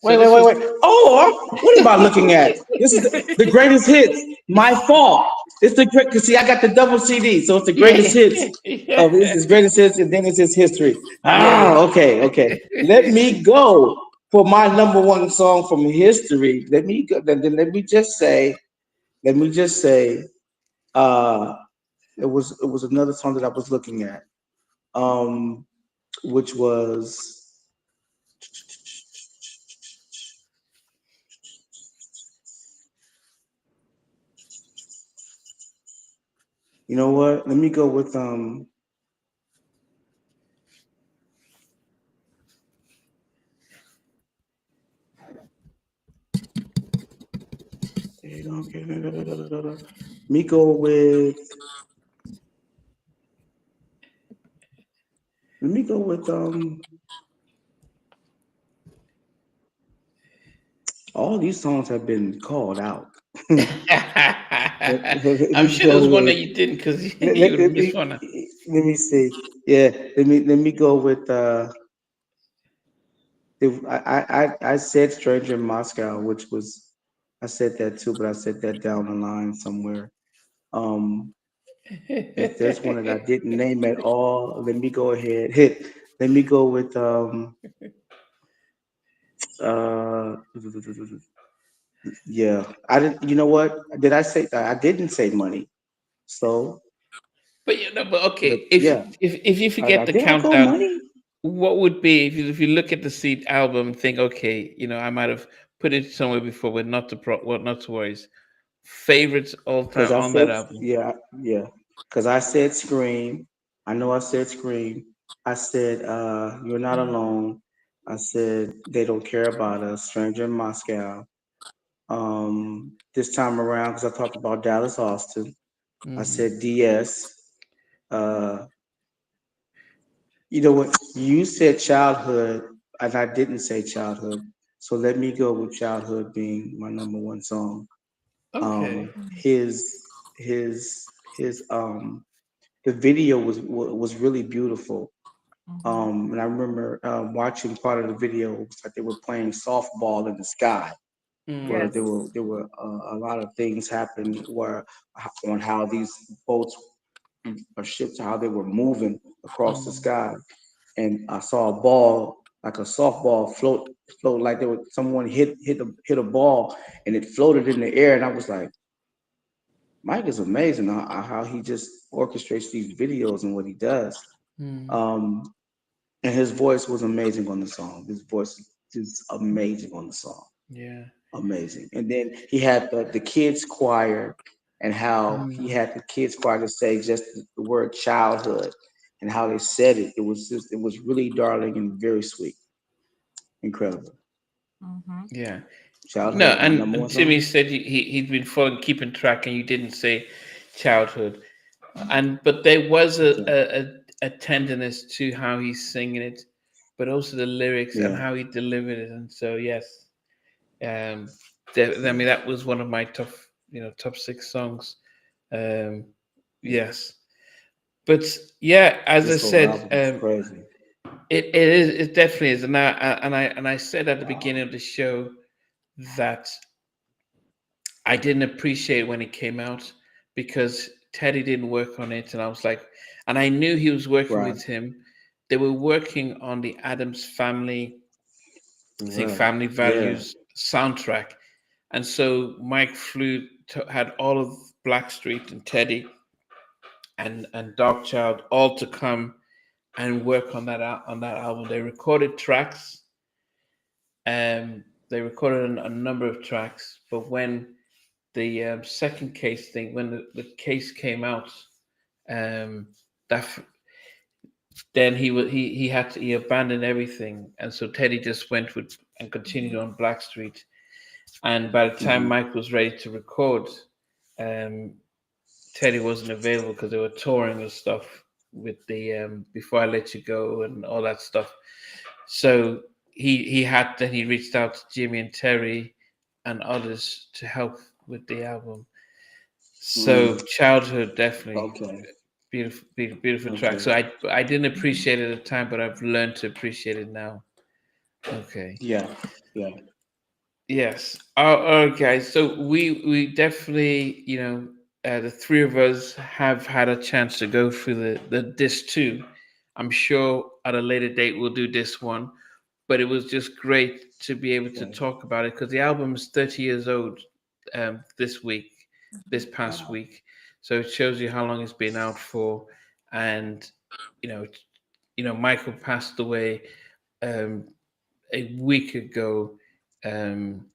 S1: So
S3: Wait,
S1: this
S3: wait,
S1: was.
S3: wait, wait. Oh, what am I looking at? This is the greatest hits. My fault. It's the great. Cause see, I got the double CD, so it's the
S1: Yeah,
S3: greatest hits.
S1: yeah,
S3: Of it's greatest hits, and then it's his history.
S1: yeah.
S3: Ah, okay, okay. Let me go for my number one song from history. Let me go. Then let me just say. Let me just say. Uh, it was another song that I was looking at. Um, which was. You know what? Let me go with me go with let me go with all these songs have been called out. Let
S1: I'm
S3: me
S1: sure there
S3: go
S1: was one
S3: with
S1: that you didn't because
S3: let,
S1: you
S3: let,
S1: would have
S3: let
S1: missed
S3: me
S1: one.
S3: let me see. Yeah, let me go with if I said Stranger in Moscow, which was I said that too, but I said that down the line somewhere. Um if there's one that I didn't name at all, let me go ahead. Let me go with uh yeah. I didn't you know what? Did I say I didn't say money. So
S1: But you know, but
S3: but
S1: okay, if
S3: yeah,
S1: if you forget the
S3: did I go
S1: countdown,
S3: money?
S1: what would be if you look at the Seed album and think, okay, I might have put it somewhere before, but not to what not to worry. Favorites all
S3: Because
S1: time
S3: I
S1: on that
S3: said
S1: album.
S3: yeah. Because I said Scream. I know I said Scream. I said You're Not Alone. I said They Don't Care About Us, Stranger in Moscow. This time around, because I talked about Dallas Austin. I
S1: Hmm.
S3: said DS. Uh, you know what? You said Childhood, and I didn't say Childhood. So let me go with Childhood being my number one song.
S1: Okay.
S3: His his the video was really beautiful.
S2: Mm-hmm.
S3: And I remember watching part of the video. It was like they were playing softball in the sky, where
S1: Mm.
S3: there were a lot of things happening where on how these boats or ships how they were moving across the
S1: Mm.
S3: sky, and I saw a ball like a softball float like there was someone hit a ball and it floated in the air, and I was like, Mike is amazing how he just orchestrates these videos and what he does.
S1: Mm.
S3: Um, and his voice was amazing on the song. His voice is amazing on the song,
S1: Yeah.
S3: amazing. And then he had the kids choir, and how he
S1: Mm.
S3: had the kids choir to say just the word childhood, and how they said it. It was really darling and very sweet, incredible.
S2: Mm-hmm.
S1: Yeah. No,
S3: Childhood, my number
S1: and
S3: one
S1: Timmy
S3: song.
S1: said he'd been following, keeping track, and you didn't say childhood. And but there was
S3: Okay,
S1: a tenderness to how he's singing it, but also the lyrics and
S3: yeah,
S1: how he delivered it. And so yes, I
S3: yeah,
S1: mean that was one of my top six songs. Um,
S3: yeah.
S1: yes, but yeah, as I
S3: This whole
S1: said,
S3: album is crazy.
S1: it definitely is, and I said at the beginning of the show that I didn't appreciate when it came out because Teddy didn't work on it, and I was like, and I knew he was working
S3: Right,
S1: with him. They were working on the Adams Family, I think,
S3: right,
S1: Family
S3: yeah.
S1: Values soundtrack, and so Mike had all of Blackstreet and Teddy and Darkchild all to come and work on on that album. They recorded tracks, they recorded a number of tracks, but when the second case thing, when the case came out, um, that then he had to he abandoned everything, and so Teddy just went with and continued on Blackstreet. And by the time
S3: Hmm.
S1: Mike was ready to record, um, Teddy wasn't available because they were touring and stuff with the Before I Let You Go and all that stuff. So he reached out to Jimmy and Terry and others to help with the album. So Childhood, definitely
S3: Okay.
S1: beautiful, beautiful track.
S3: Okay.
S1: So I didn't appreciate it at the time, but I've learned to appreciate it now. Okay.
S3: Yeah. Yeah.
S1: Yes. All right, guys. So we definitely, the three of us have had a chance to go through the disc two. I'm sure at a later date we'll do this one, but it was just great to be able to
S3: Okay.
S1: talk about it because the album is 30 years old this past
S3: Wow.
S1: week. So it shows you how long it's been out for, and you know, Michael passed away um, a week ago. Um,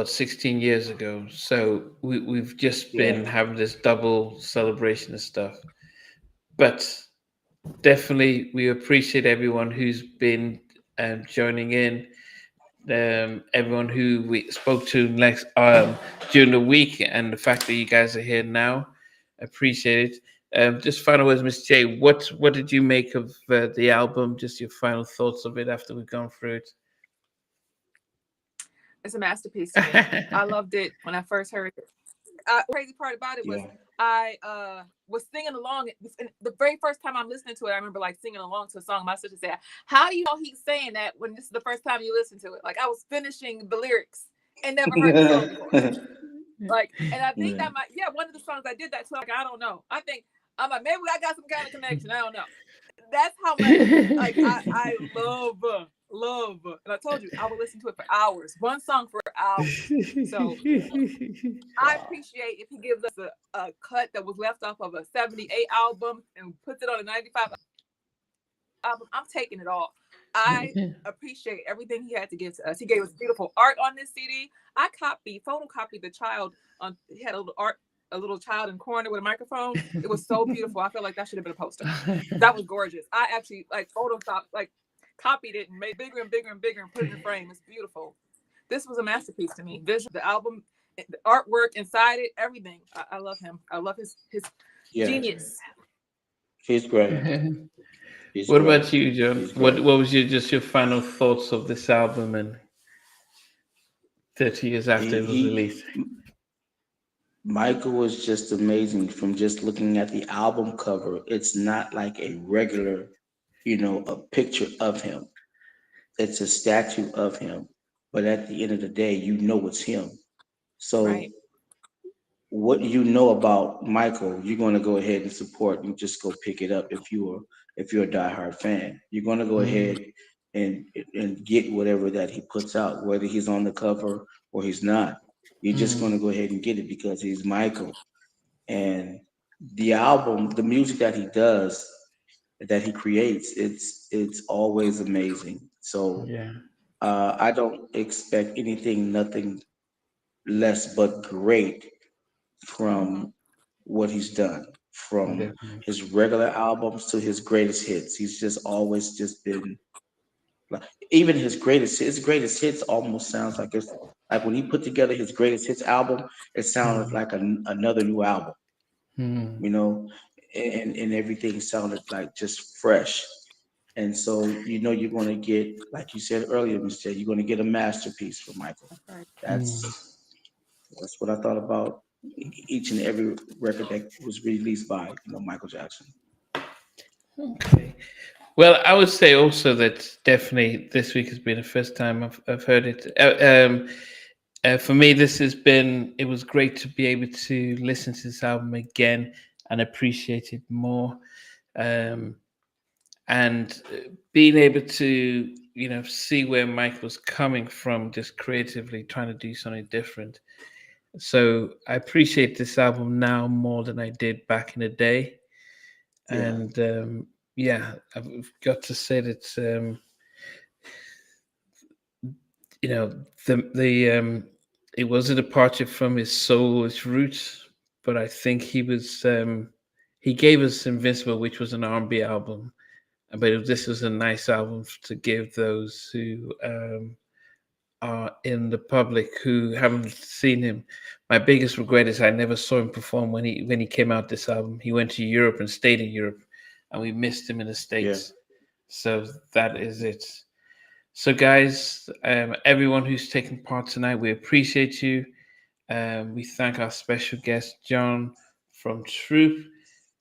S1: 16 years ago. So we've just
S3: Yeah.
S1: been having this double celebration and stuff. But definitely, we appreciate everyone who's been joining in. Everyone who we spoke to next during the week, and the fact that you guys are here now, appreciate it. Just final words, Miss J. What did you make of the album? Just your final thoughts of it after we've gone through
S2: It's a masterpiece to me. I
S1: it.
S2: loved it when I first heard it. Crazy part about it was
S3: Yeah.
S2: I was singing along. And the very first time I'm listening to it, I remember like singing along to a song. My sister said, "How do you know he's saying that when this is the first time you listen to it?" Like I was finishing the lyrics and never heard the song before. Like, and I think
S3: Yeah.
S2: that one of the songs I did that to. Like, I don't know. I think I'm like, maybe I got some kind of connection. I don't know. That's how much like I love. And I told you I would listen to it for hours. One song for hours. So I
S3: Wow.
S2: appreciate if he gives us a cut that was left off of a 78 album and puts it on a 95 album. I'm taking it all. I appreciate everything he had to give to us. He gave us beautiful art on this CD. I photocopied the child on. He had a little child in corner with a microphone. It was so beautiful. I felt like that should have been a poster. That was gorgeous. I actually copied it and made bigger and bigger and bigger and put it in a frame. It's beautiful. This was a masterpiece to me. Visual, the album, the artwork inside it, everything. I love him. I love his
S3: Yeah.
S2: genius.
S3: He's great. He's
S1: What
S3: great.
S1: about you, John?
S3: He's
S1: What
S3: great.
S1: was your final thoughts of this album and 30 years after it was
S3: He
S1: released?
S3: Michael was just amazing from just looking at the album cover. It's not like a regular, a picture of him. It's a statue of him. But at the end of the day, you know it's him. So
S2: Right.
S3: what you know about Michael, you're going to go ahead and support and just go pick it up if you're a diehard fan. You're going to go
S1: Mm,
S3: ahead and get whatever that he puts out, whether he's on the cover or he's not. You're just going
S1: mm,
S3: to go ahead and get it because he's Michael. And the album, the music that he does, that he creates, it's always amazing. So
S1: yeah,
S3: I don't expect nothing less but great
S2: Mm-hmm.
S3: from what he's done, from
S1: definitely.
S3: his regular albums to his greatest hits. He's just always just been like, even his greatest hits almost sounds like it's like when he put together his greatest hits album, it sounded
S1: Mm,
S3: like another new album,
S1: mm,
S3: you know, and everything sounded like just fresh. And so you're going to get, like you said earlier, Mr. J, you're going to get a masterpiece from Michael.
S2: That's right.
S1: mm.
S3: That's what I thought about each and every record that was released by Michael Jackson.
S1: Okay. Well, I would say also that definitely this week has been the first time I've heard it. For me, it was great to be able to listen to this album again and appreciate it more. Um, and being able to see where Mike was coming from, just creatively trying to do something different. So I appreciate this album now more than I did back in the day.
S3: Yeah,
S1: And yeah, I've got to say that the it was a departure from his soul's roots, but I think he gave us Invincible, which was an R&B album. But this was a nice album to give those who in the public who haven't seen him, my biggest regret is I never saw him perform when he came out this album. He went to Europe and stayed in Europe, and we missed him in the
S3: Yeah.
S1: States. So that is it. So, guys, everyone who's taken part tonight, we appreciate you. We thank our special guest, John from Troop.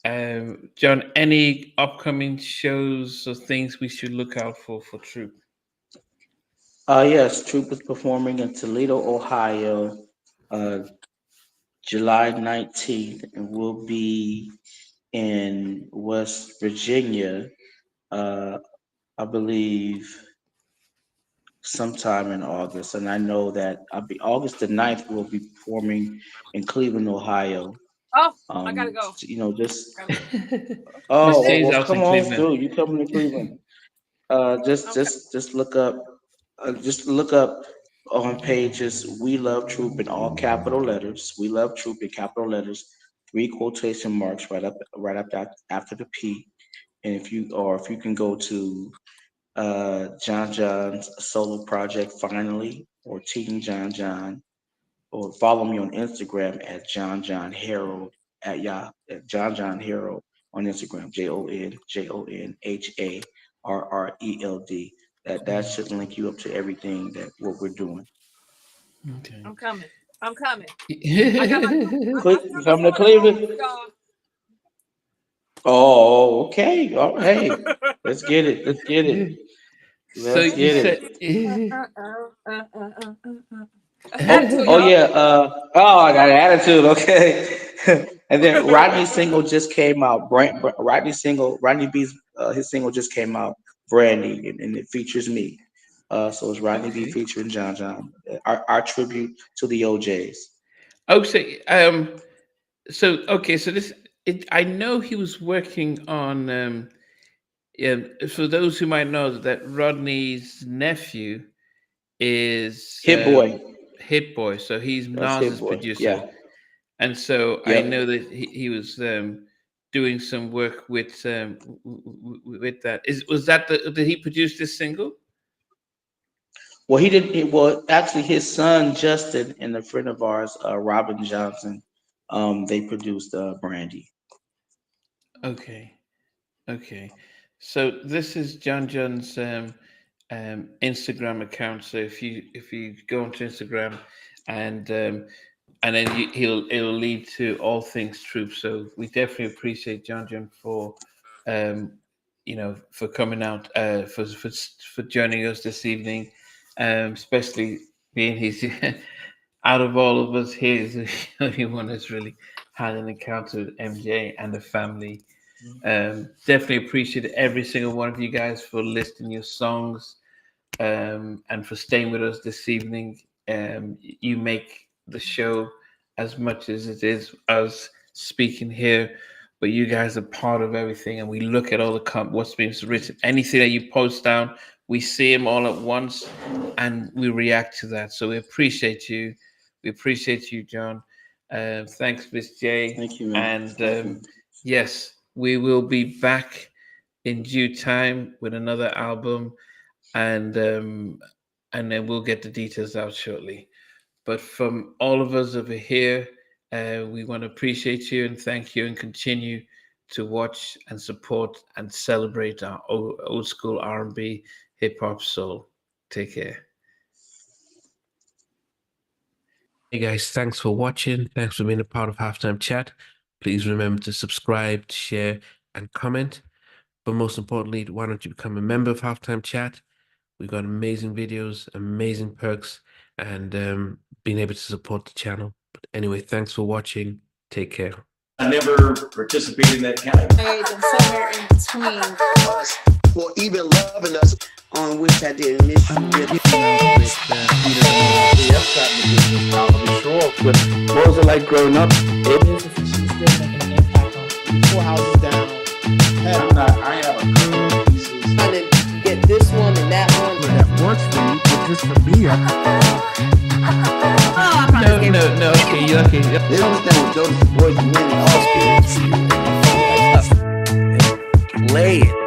S1: John, any upcoming shows or things we should look out for Troop?
S3: Yes, Troop is performing in Toledo, Ohio, uh, July 19th, and we'll be in West Virginia, uh, I believe, sometime in August. And I know that I'll be August the 9th, we'll be performing in Cleveland, Ohio.
S2: Oh, I gotta go.
S3: Just
S2: Gotta
S3: oh
S1: Miss J's
S3: well,
S1: out in
S3: come on
S1: Cleveland.
S3: through. You coming to Cleveland?
S2: Okay.
S3: Just look up on pages. We love Troop in all capital letters. We love Troop in capital letters. 3 quotation marks right up after the P. And if you can go to John John's solo project finally, or Team John, or follow me on Instagram at John Harold at John Harold on Instagram, JonJonHarreld. That should link you up to everything that what we're doing.
S1: Okay.
S2: I'm coming. I got my
S3: You coming to Cleveland?
S2: y'all.
S3: Oh, okay. All right. Let's get it. Let's get it.
S1: So
S3: Let's
S1: you
S3: get it.
S1: said
S3: Oh yeah. I got an attitude. Okay. And then Rodney's single just came out. Rodney B's his single just came out. Brandy, and it features me. So it's Rodney B
S1: Okay.
S3: featuring John. Our tribute to the OJs.
S1: Oh, so okay, so I know he was working on for those who might know that Rodney's nephew is
S3: Hit Boy.
S1: Hit Boy, so he's
S3: That's Hit
S1: Nas's
S3: Boy.
S1: producer,
S3: Yeah.
S1: and so I
S3: Yep.
S1: know that he was doing some work with with that. Was that did he produce this single?
S3: Well, he did. Well, actually, his son Justin and a friend of ours, Robin Johnson, they produced Brandy.
S1: Okay. Okay, so this is John John's Instagram account. So if you go onto Instagram and then it'll lead to all things Troop. So we definitely appreciate John for for coming out for joining us this evening, especially being he's out of all of us here is the only one that's really had an encounter with MJ and the family. Definitely appreciate every single one of you guys for listing your songs and for staying with us this evening. You make the show as much as it is us speaking here, but you guys are part of everything, and we look at all the what's being written, anything that you post down, we see them all at once, and we react to that. So we appreciate you. We appreciate you, John. Thanks, Miss J.
S3: Thank you, man.
S1: And yes, we will be back in due time with another album, and then we'll get the details out shortly. But from all of us over here, we want to appreciate you and thank you, and continue to watch and support and celebrate our old school R&B, hip hop, soul. Take care. Hey guys, thanks for watching. Thanks for being a part of Halftime Chat. Please remember to subscribe, share, and comment. But most importantly, why don't you become a member of Halftime Chat? We've got amazing videos, amazing perks, and being able to support the channel. But anyway, thanks for watching. Take care.
S4: I never participated in that kind of.
S5: And somewhere in between us, or even loving us, on which I did miss you.
S3: What was it like growing up?
S6: She's still making an impact on 4 houses down.
S4: I have a couple of pieces.
S5: Trying to get this one and that one.
S6: That works for you, but just for me,
S1: No, okay, you're okay.
S3: They don't understand what those boys win all spirits.
S6: play it.